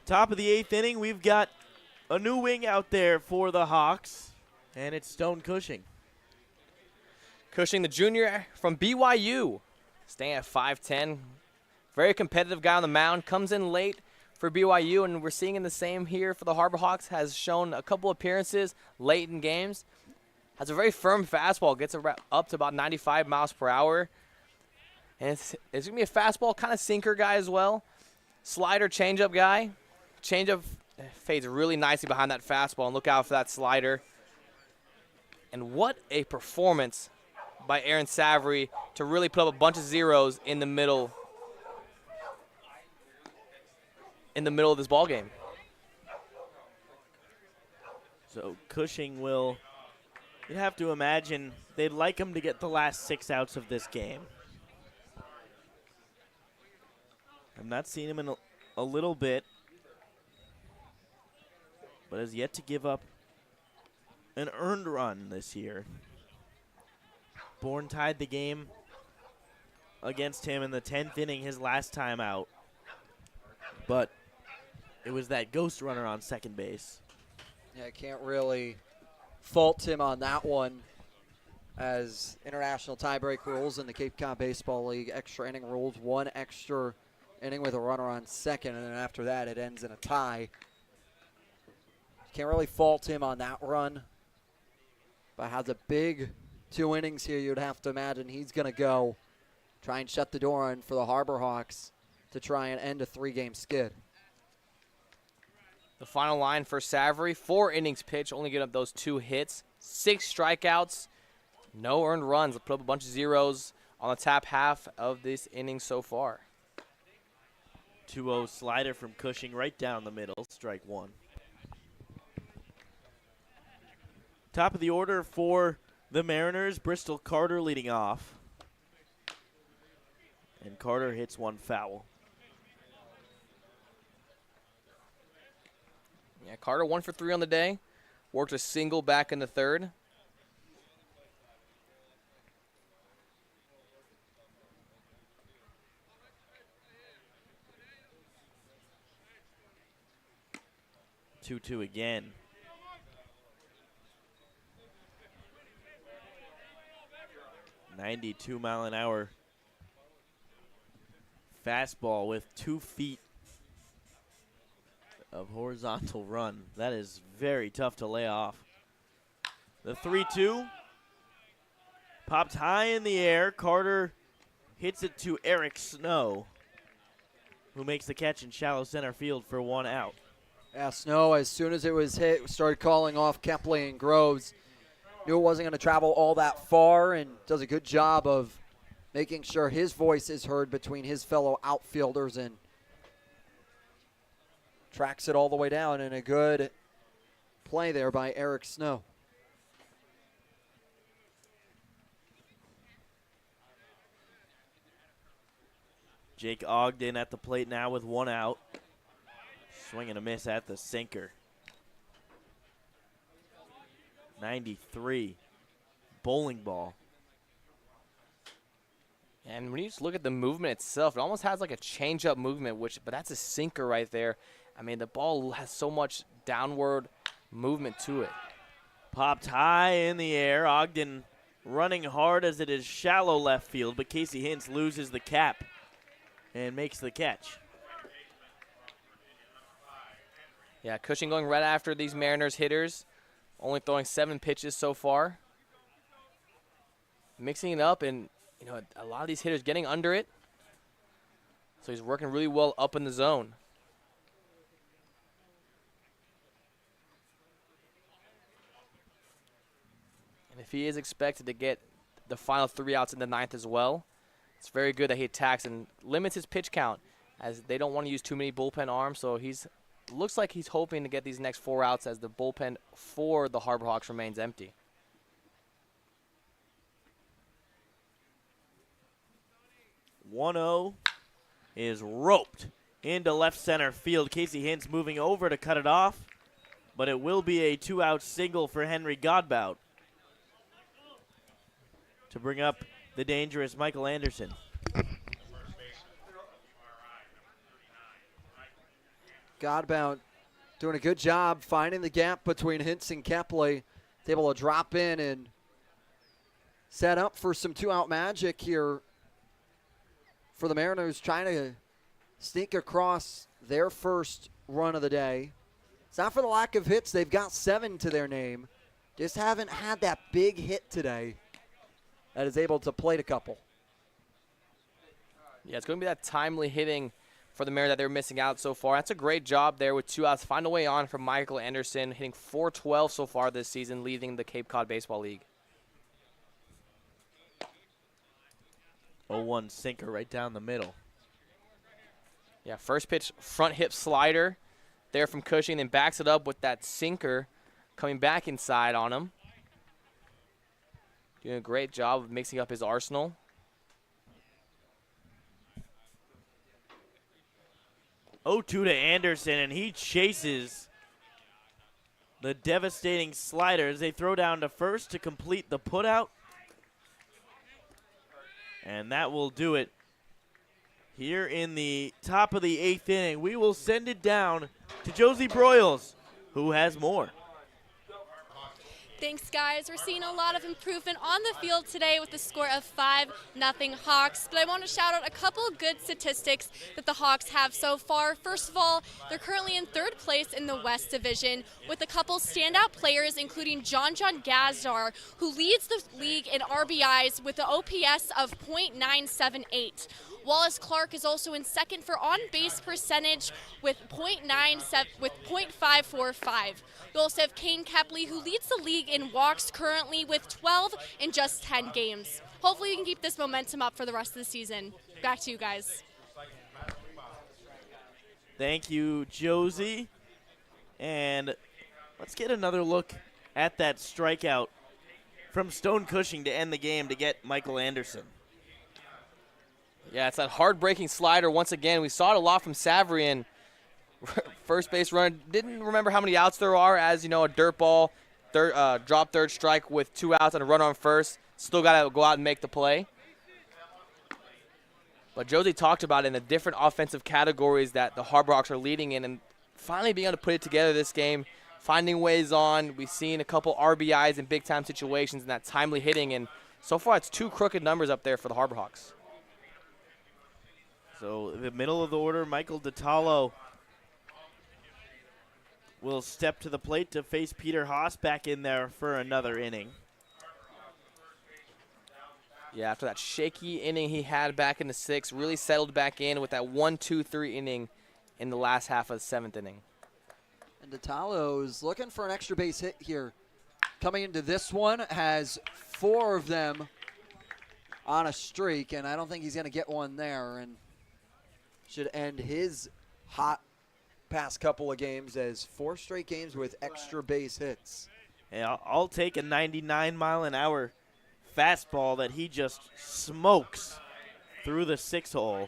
Top of the 8th inning, we've got a new wing out there for the Hawks, and it's Stone Cushing. Cushing, the junior from BYU, staying at 5'10". Very competitive guy on the mound, comes in late for BYU, and we're seeing in the same here for the Harbor Hawks. Has shown a couple appearances late in games. Has a very firm fastball, gets up to about 95 miles per hour. And it's going to be a fastball, kind of sinker guy as well. Slider, changeup guy. Changeup fades really nicely behind that fastball, and look out for that slider. And what a performance by Aaron Savory to really put up a bunch of zeros in the middle of this ball game. So Cushing will, you'd have to imagine they'd like him to get the last 6 outs of this game. I've not seen him in a little bit, but has yet to give up an earned run this year. Bourne tied the game against him in the 10th inning his last time out, but it was that ghost runner on second base. Yeah, I can't really fault him on that one, as international tiebreak rules in the Cape Cod Baseball League, extra inning rules, 1 extra inning with a runner on second, and then after that it ends in a tie. Can't really fault him on that run, but has a big 2 innings here. You'd have to imagine he's going to go try and shut the door on for the Harbor Hawks to try and end a 3-game skid. The final line for Savory, 4 innings pitched, only getting up those 2 hits, 6 strikeouts, no earned runs. Put up a bunch of zeros on the top half of this inning so far. 2-0 slider from Cushing right down the middle, strike 1. Top of the order for the Mariners, Bristol Carter leading off. And Carter hits 1 foul. Yeah, Carter 1 for 3 on the day. Worked a single back in the 3rd. Two again. .92-mile-an-hour fastball with 2 feet of horizontal run. That is very tough to lay off. The 3-2 popped high in the air. Carter hits it to Eric Snow, who makes the catch in shallow center field for 1 out. Yeah, Snow, as soon as it was hit, started calling off Kepley and Groves. Knew it wasn't going to travel all that far, and does a good job of making sure his voice is heard between his fellow outfielders and tracks it all the way down, and a good play there by Eric Snow. Jake Ogden at the plate now with 1 out. Swing and a miss at the sinker. 93. Bowling ball. And when you just look at the movement itself, it almost has like a change-up movement, but that's a sinker right there. I mean, the ball has so much downward movement to it. Popped high in the air. Ogden running hard as it is shallow left field, but Casey Hintz loses the cap and makes the catch. Yeah, Cushing going right after these Mariners hitters, only throwing 7 pitches so far. Mixing it up, and you know, a lot of these hitters getting under it. So he's working really well up in the zone. And if he is expected to get the final 3 outs in the 9th as well, it's very good that he attacks and limits his pitch count, as they don't want to use too many bullpen arms. So looks like he's hoping to get these next 4 outs as the bullpen for the Harbor Hawks remains empty. .10 is roped into left center field. Casey Hintz moving over to cut it off, but it will be a 2-out single for Henry Godbout to bring up the dangerous Michael Anderson. Godbout doing a good job finding the gap between Hintz and Kepley. He's able to drop in and set up for some 2-out magic here for the Mariners, trying to sneak across their first run of the day. It's not for the lack of hits. They've got 7 to their name. Just haven't had that big hit today that is able to plate a couple. Yeah, it's going to be that timely hitting for the Mariners that they're missing out so far. That's a great job there with 2 outs. Find a way on from Michael Anderson, hitting .412 so far this season, leading the Cape Cod Baseball League. 0-1 sinker right down the middle. Yeah, first pitch, front hip slider there from Cushing, then backs it up with that sinker coming back inside on him. Doing a great job of mixing up his arsenal. To Anderson, and he chases the devastating slider as they throw down to first to complete the putout. And that will do it here in the top of the 8th inning. We will send it down to Josie Broyles, who has more. Thanks, guys. We're seeing a lot of improvement on the field today with the score of 5-0 Hawks. But I want to shout out a couple of good statistics that the Hawks have so far. First of all, they're currently in 3rd place in the West Division with a couple standout players, including John Gazdar, who leads the league in RBIs with an OPS of .978. Wallace Clark is also in 2nd for on-base percentage with .545. We also have Kane Kepley, who leads the league in walks currently with 12 in just 10 games. Hopefully we can keep this momentum up for the rest of the season. Back to you guys. Thank you, Josie. And let's get another look at that strikeout from Stone Cushing to end the game to get Michael Anderson. Yeah, it's that hard-breaking slider. Once again, we saw it a lot from Savrian. First base runner. Didn't remember how many outs there are as, a dirt ball, drop third strike with 2 outs and a runner on first. Still got to go out and make the play. But Josie talked about it in the different offensive categories that the Harbor Hawks are leading in, and finally being able to put it together this game, finding ways on. We've seen a couple RBIs in big-time situations and that timely hitting, and so far it's 2 crooked numbers up there for the Harbor Hawks. So the middle of the order, Michael DiTallo will step to the plate to face Peter Haas back in there for another inning. Yeah, after that shaky inning he had back in the 6th, really settled back in with that 1-2-3 inning in the last half of the 7th inning. And DiTallo's looking for an extra base hit here. Coming into this one, has 4 of them on a streak, and I don't think he's going to get one there, and should end his hot past couple of games as 4 straight games with extra base hits. Yeah, I'll take a 99-mile-an-hour fastball that he just smokes through the 6-hole.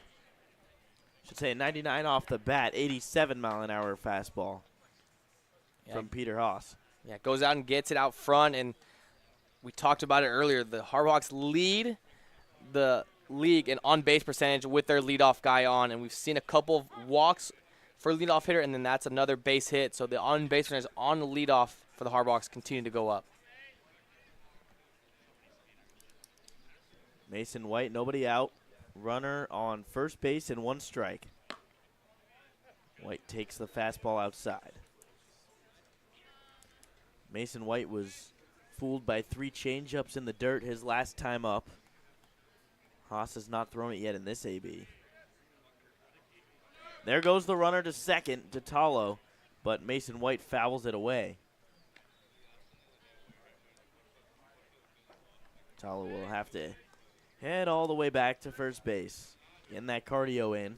Should say 99 off the bat, 87-mile-an-hour fastball from Peter Haas. Yeah, goes out and gets it out front, and we talked about it earlier. The Harbor Hawks lead the league in on-base percentage with their leadoff guy on, and we've seen a couple of walks for a leadoff hitter, and then that's another base hit. So the on-base percentage on the leadoff for the Harbor Hawks continue to go up. Mason White, nobody out. Runner on first base and 1 strike. White takes the fastball outside. Mason White was fooled by 3 changeups in the dirt his last time up. Haas has not thrown it yet in this AB. There goes the runner to second, DiTallo, but Mason White fouls it away. DiTallo will have to head all the way back to first base. Getting that cardio in.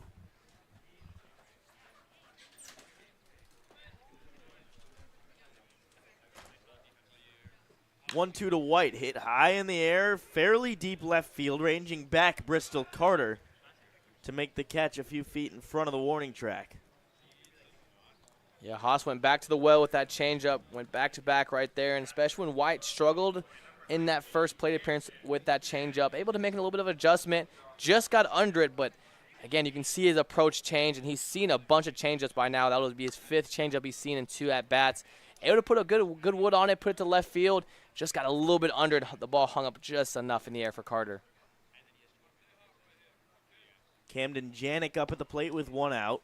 One-two to White, hit high in the air, fairly deep left field, ranging back Bristol Carter to make the catch a few feet in front of the warning track. Yeah, Haas went back to the well with that changeup, went back-to-back right there, and especially when White struggled in that first plate appearance with that changeup, able to make a little bit of adjustment, just got under it, but again, you can see his approach change, and he's seen a bunch of changeups by now. That will be his 5th changeup he's seen in 2 at-bats. Able to put a good wood on it, put it to left field, just got a little bit under it. The ball hung up just enough in the air for Carter. Camden Janik up at the plate with 1 out.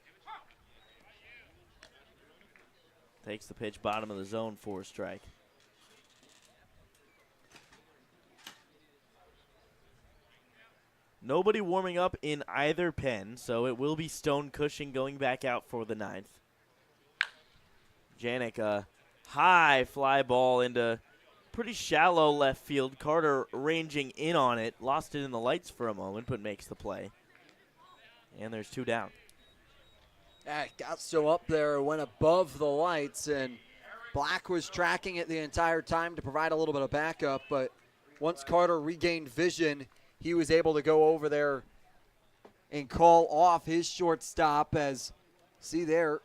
Takes the pitch, bottom of the zone for a strike. Nobody warming up in either pen, so it will be Stone Cushing going back out for the 9th. Janik, a high fly ball into pretty shallow left field. Carter ranging in on it. Lost it in the lights for a moment, but makes the play. And there's 2 down. Yeah, it got so up there, went above the lights, and Black was tracking it the entire time to provide a little bit of backup, but once Carter regained vision, he was able to go over there and call off his shortstop. As, see there,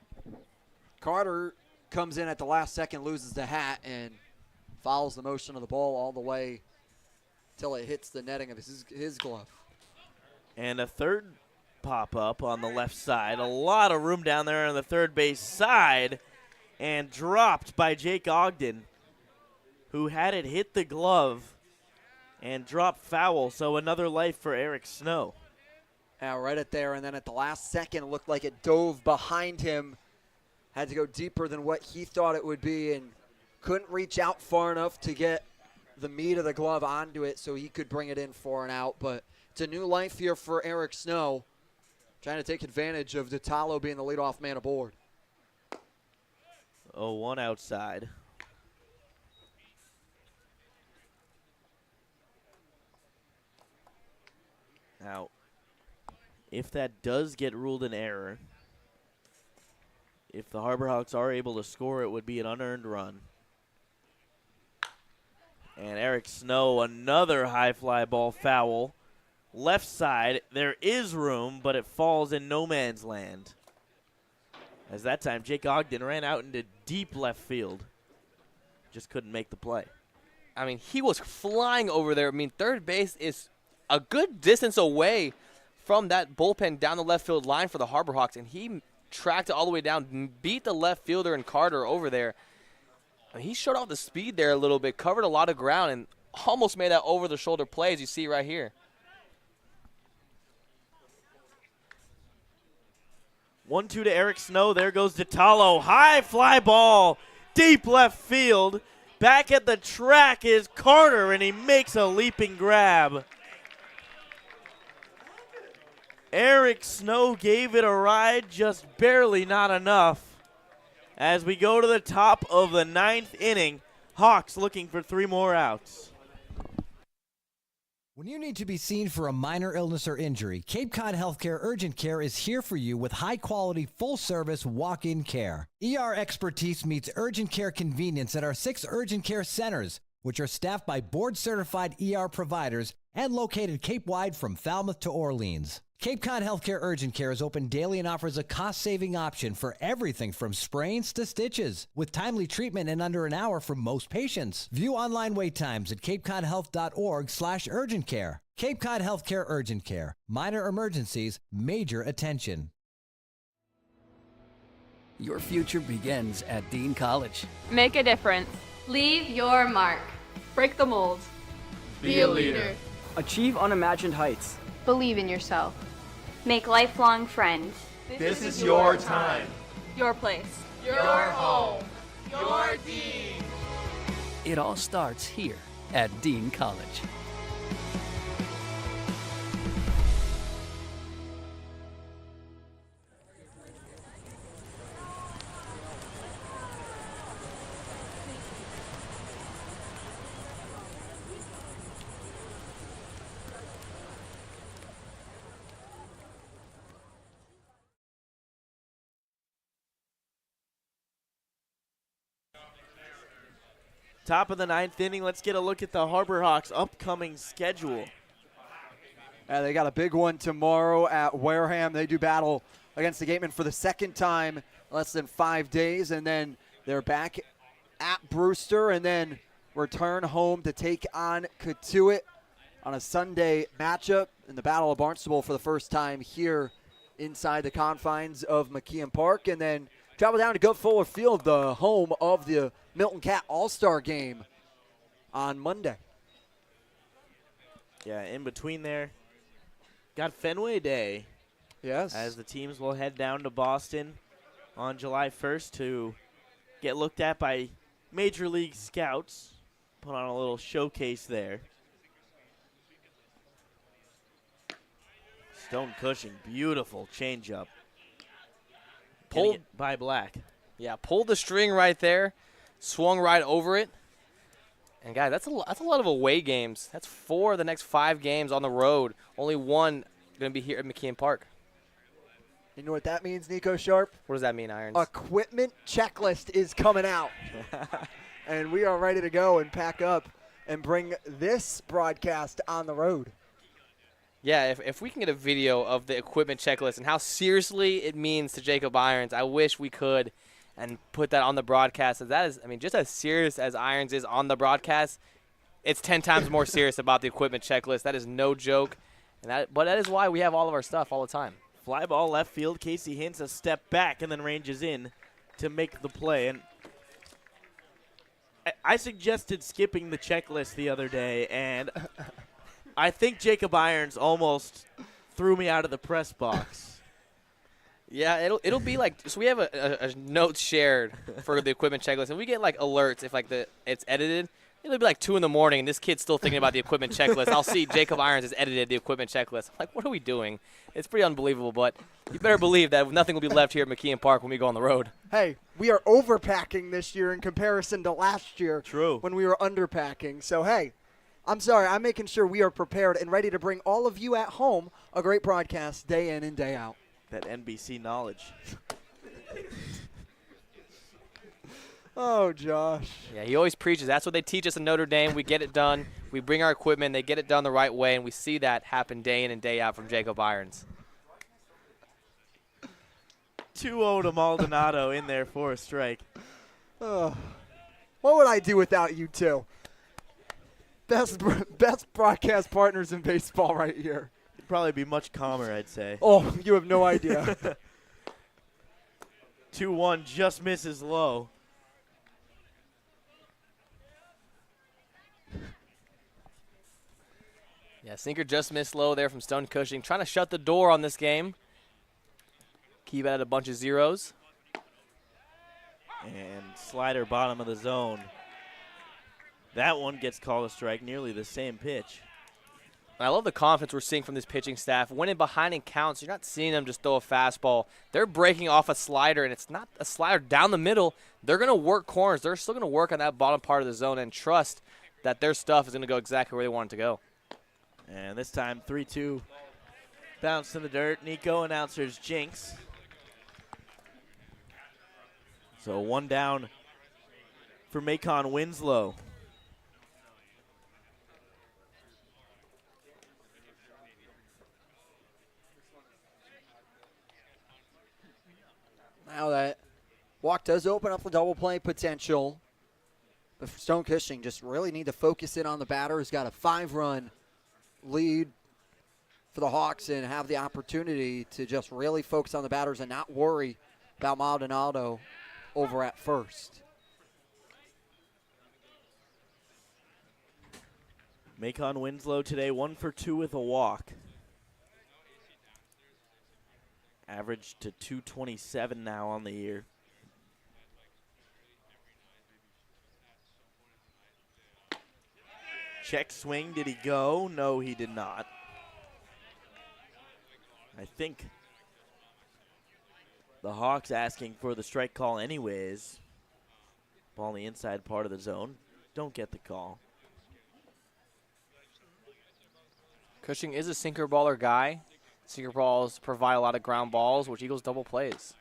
Carter comes in at the last second, loses the hat, and follows the motion of the ball all the way till it hits the netting of his glove. And a third pop-up on the left side. A lot of room down there on the third base side, and dropped by Jake Ogden, who had it hit the glove and dropped foul, so another life for Eric Snow. Right at there, and then at the last second, it looked like it dove behind him. Had to go deeper than what he thought it would be, and couldn't reach out far enough to get the meat of the glove onto it so he could bring it in for an out. But it's a new life here for Eric Snow, trying to take advantage of Ditalo being the leadoff man aboard. 0-1 outside. Now, if that does get ruled an error, if the Harbor Hawks are able to score, it would be an unearned run. And Eric Snow, another high fly ball foul. Left side, there is room, but it falls in no man's land. As that time, Jake Ogden ran out into deep left field. Just couldn't make the play. I mean, he was flying over there. I mean, third base is a good distance away from that bullpen down the left field line for the Harbor Hawks, and he tracked it all the way down, beat the left fielder and Carter over there. I mean, he showed off the speed there a little bit, covered a lot of ground, and almost made that over-the-shoulder play, as you see right here. 1-2 to Eric Snow. There goes Ditalo. High fly ball, deep left field. Back at the track is Carter, and he makes a leaping grab. Eric Snow gave it a ride, just barely not enough. As we go to the top of the 9th inning, Hawks looking for 3 more outs. When you need to be seen for a minor illness or injury, Cape Cod Healthcare Urgent Care is here for you with high-quality, full-service walk-in care. ER expertise meets urgent care convenience at our 6 urgent care centers, which are staffed by board-certified ER providers and located Cape-wide from Falmouth to Orleans. Cape Cod Healthcare Urgent Care is open daily and offers a cost-saving option for everything from sprains to stitches, with timely treatment in under an hour for most patients. View online wait times at capecodhealth.org/urgent care. Cape Cod Healthcare Urgent Care. Minor emergencies, major attention. Your future begins at Dean College. Make a difference. Leave your mark. Break the mold. Be a leader. Achieve unimagined heights. Believe in yourself. Make lifelong friends. This is your time. Your place. Your home. Your Dean. It all starts here at Dean College. Top of the 9th inning, let's get a look at the Harbor Hawks' upcoming schedule. They got a big one tomorrow at Wareham. They do battle against the Gatemen for the second time in less than 5 days, and then they're back at Brewster, and then return home to take on Cotuit on a Sunday matchup in the Battle of Barnstable for the first time here inside the confines of McKeon Park, and then travel down to Gov Fuller Field, the home of the Milton Cat All-Star Game on Monday. Yeah, in between there, got Fenway Day. Yes. As the teams will head down to Boston on July 1st to get looked at by Major League scouts. Put on a little showcase there. Stone Cushing, beautiful changeup. Pulled by Black. Yeah, pulled the string right there, swung right over it. And guys, that's a lot of away games. That's 4 of the next 5 games on the road. Only 1 going to be here at McKeon Park. You know what that means, Nico Sharp? What does that mean, Irons? Equipment checklist is coming out. And we are ready to go and pack up and bring this broadcast on the road. Yeah, if we can get a video of the equipment checklist and how seriously it means to Jacob Irons, I wish we could and put that on the broadcast. That is, I mean, just as serious as Irons is on the broadcast, it's 10 times more serious about the equipment checklist. That is no joke, but that is why we have all of our stuff all the time. Fly ball left field. Casey Hintz a step back and then ranges in to make the play. And I suggested skipping the checklist the other day, and I think Jacob Irons almost threw me out of the press box. Yeah, it'll be like, so we have a note shared for the equipment checklist, and we get like alerts if like it's edited. It'll be like 2 in the morning, and this kid's still thinking about the equipment checklist. I'll see Jacob Irons has edited the equipment checklist. I'm like, what are we doing? It's pretty unbelievable, but you better believe that nothing will be left here at McKeon Park when we go on the road. Hey, we are overpacking this year in comparison to last year. True. When we were underpacking. So, hey, I'm sorry. I'm making sure we are prepared and ready to bring all of you at home a great broadcast day in and day out. That NBC knowledge. Oh, Josh. Yeah, he always preaches. That's what they teach us in Notre Dame. We get it done. We bring our equipment. They get it done the right way, and we see that happen day in and day out from Jacob Irons. 2-0 to Maldonado in there for a strike. What would I do without you two? Best broadcast partners in baseball right here. You'd probably be much calmer, I'd say. Oh, you have no idea. 2-1 just misses low. Yeah, sinker just missed low there from Stone Cushing. Trying to shut the door on this game. Keep it at a bunch of zeros. And slider bottom of the zone. That one gets called a strike, nearly the same pitch. I love the confidence we're seeing from this pitching staff. When in behind in counts, you're not seeing them just throw a fastball. They're breaking off a slider, and it's not a slider down the middle. They're going to work corners. They're still going to work on that bottom part of the zone and trust that their stuff is going to go exactly where they want it to go. And this time, 3-2. Bounce in the dirt. Nico announcers jinx. So 1 down for Macon Winslow. Now that walk does open up the double play potential. But for Stone Cushing, just really need to focus in on the batter who's got a 5-run lead for the Hawks and have the opportunity to just really focus on the batters and not worry about Maldonado over at first. Macon Winslow today 1 for 2 with a walk. Average to 227 now on the year. Check swing, did he go? No, he did not. I think the Hawks asking for the strike call anyways. Ball in the inside part of the zone. Don't get the call. Cushing is a sinker baller guy. Sinker balls provide a lot of ground balls, which Eagles double plays.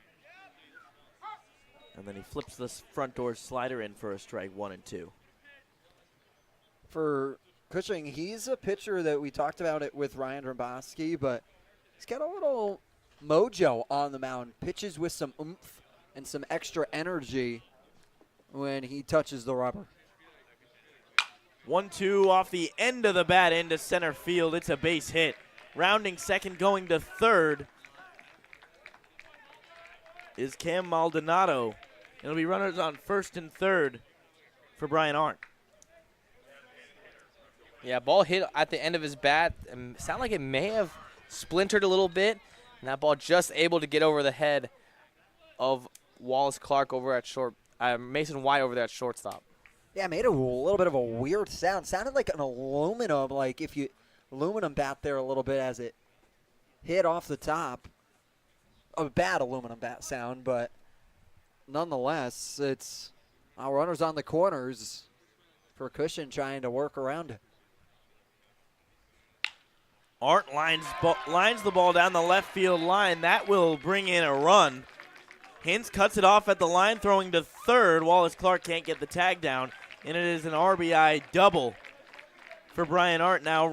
And then he flips this front door slider in for a strike, 1 and 2. For Cushing, he's a pitcher that we talked about it with Ryan Ramboski, but he's got a little mojo on the mound. Pitches with some oomph and some extra energy when he touches the rubber. 1-2 off the end of the bat into center field. It's a base hit. Rounding second, going to third is Cam Maldonado. It'll be runners on first and third for Brian Arndt. Yeah, ball hit at the end of his bat. Sound like it may have splintered a little bit, and that ball just able to get over the head of Wallace Clark over at short. Mason White over there at shortstop. Yeah, made a little bit of a weird sound. Sounded like an aluminum, aluminum bat there a little bit as it hit off the top. A bad aluminum bat sound, but nonetheless, it's our runners on the corners for Cushing trying to work around it. Arndt lines the ball down the left field line. That will bring in a run. Hintz cuts it off at the line, throwing to third. Wallace Clark can't get the tag down, and it is an RBI double for Brian Arndt. Now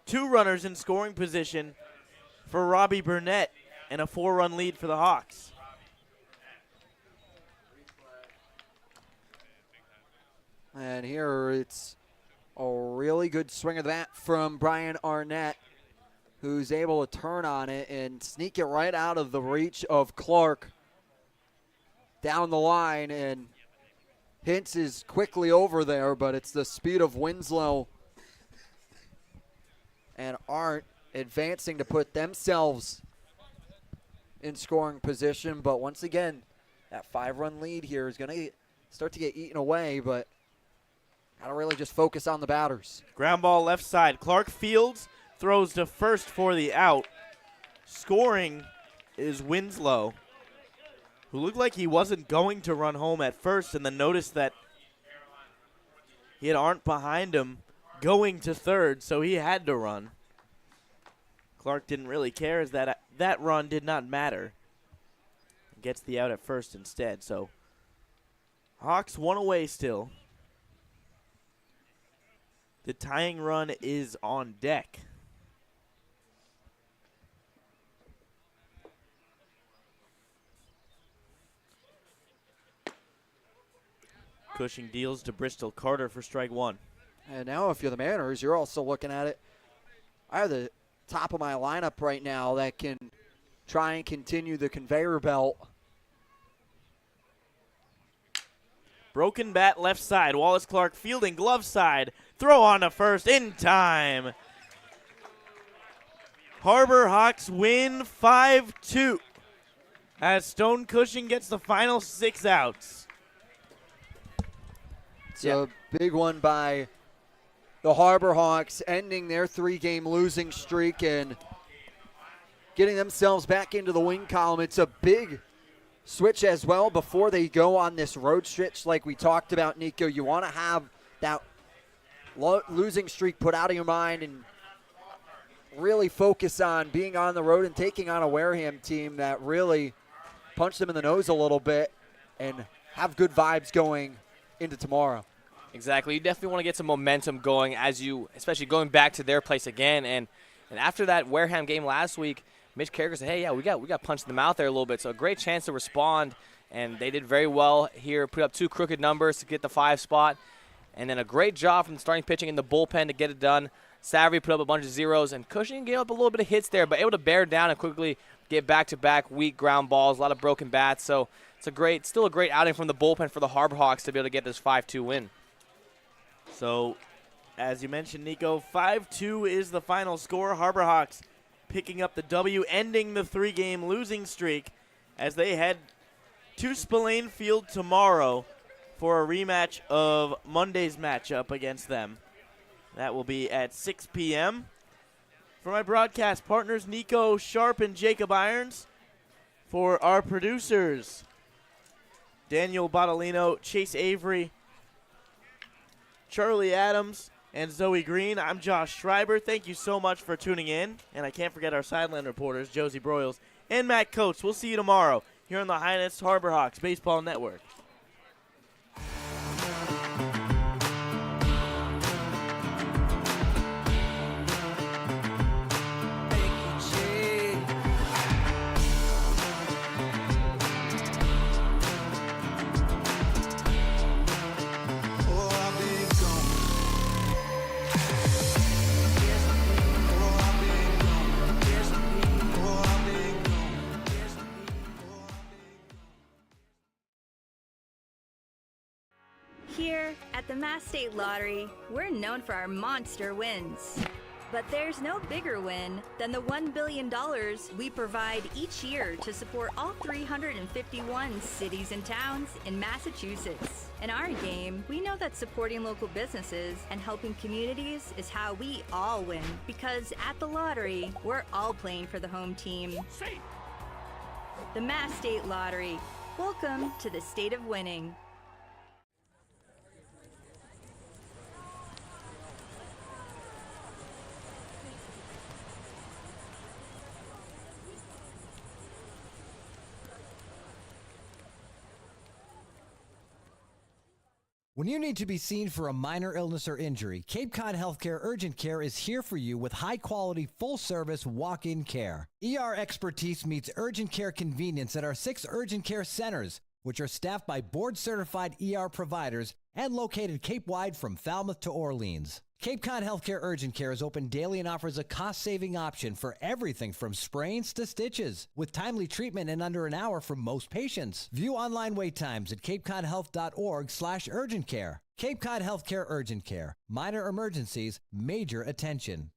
two runners in scoring position for Robbie Burnett, and a 4-run lead for the Hawks. And here it's a really good swing of the bat from Brian Arnett, who's able to turn on it and sneak it right out of the reach of Clark down the line. And Hintz is quickly over there, but it's the speed of Winslow and Arndt advancing to put themselves in scoring position. But once again, that 5-run lead here is going to start to get eaten away, but got to really just focus on the batters. Ground ball left side. Clark fields, throws to first for the out. Scoring is Winslow, who looked like he wasn't going to run home at first, and then noticed that he had Arndt behind him going to third, so he had to run. Clark didn't really care, as that run did not matter. Gets the out at first instead, so Hawks one away still. The tying run is on deck. Cushing deals to Bristol Carter for strike one. And now if you're the Mariners, you're also looking at it. I have the top of my lineup right now that can try and continue the conveyor belt. Broken bat left side. Wallace Clark fielding glove side. Throw on to first in time. Harbor Hawks win 5-2 as Stone Cushing gets the final 6 outs. It's a big one by the Harbor Hawks, ending their 3-game losing streak and getting themselves back into the win column. It's a big switch as well before they go on this road stretch like we talked about, Nico. You want to have that losing streak put out of your mind and really focus on being on the road and taking on a Wareham team that really punched them in the nose a little bit and have good vibes going into tomorrow. Exactly. You definitely want to get some momentum going as you, especially going back to their place again. And after that Wareham game last week, Mitch Carricker said, hey, yeah, we got punched in the mouth there a little bit. So a great chance to respond, and they did very well here. Put up 2 crooked numbers to get the 5 spot. And then a great job from the starting pitching in the bullpen to get it done. Savory put up a bunch of zeros, and Cushing gave up a little bit of hits there, but able to bear down and quickly get back-to-back weak ground balls, a lot of broken bats. So it's still a great outing from the bullpen for the Harbor Hawks to be able to get this 5-2 win. So, as you mentioned, Nico, 5-2 is the final score. Harbor Hawks picking up the W, ending the 3-game losing streak as they head to Spillane Field tomorrow for a rematch of Monday's matchup against them. That will be at 6 p.m. For my broadcast partners, Nico Sharp and Jacob Irons. For our producers, Daniel Bottolino, Chase Avery, Charlie Adams, and Zoe Green. I'm Josh Schreiber. Thank you so much for tuning in. And I can't forget our sideline reporters, Josie Broyles and Matt Coates. We'll see you tomorrow here on the Hyannis Harbor Hawks Baseball Network. Here at the Mass State Lottery, we're known for our monster wins. But there's no bigger win than the $1 billion we provide each year to support all 351 cities and towns in Massachusetts. In our game, we know that supporting local businesses and helping communities is how we all win. Because at the lottery, we're all playing for the home team. The Mass State Lottery. Welcome to the state of winning. When you need to be seen for a minor illness or injury, Cape Cod Healthcare Urgent Care is here for you with high-quality, full-service walk-in care. ER expertise meets urgent care convenience at our 6 urgent care centers, which are staffed by board-certified ER providers and located Cape-wide from Falmouth to Orleans. Cape Cod Healthcare Urgent Care is open daily and offers a cost-saving option for everything from sprains to stitches, with timely treatment in under an hour for most patients. View online wait times at capecodhealth.org/urgent care. Cape Cod Healthcare Urgent Care. Minor emergencies, major attention.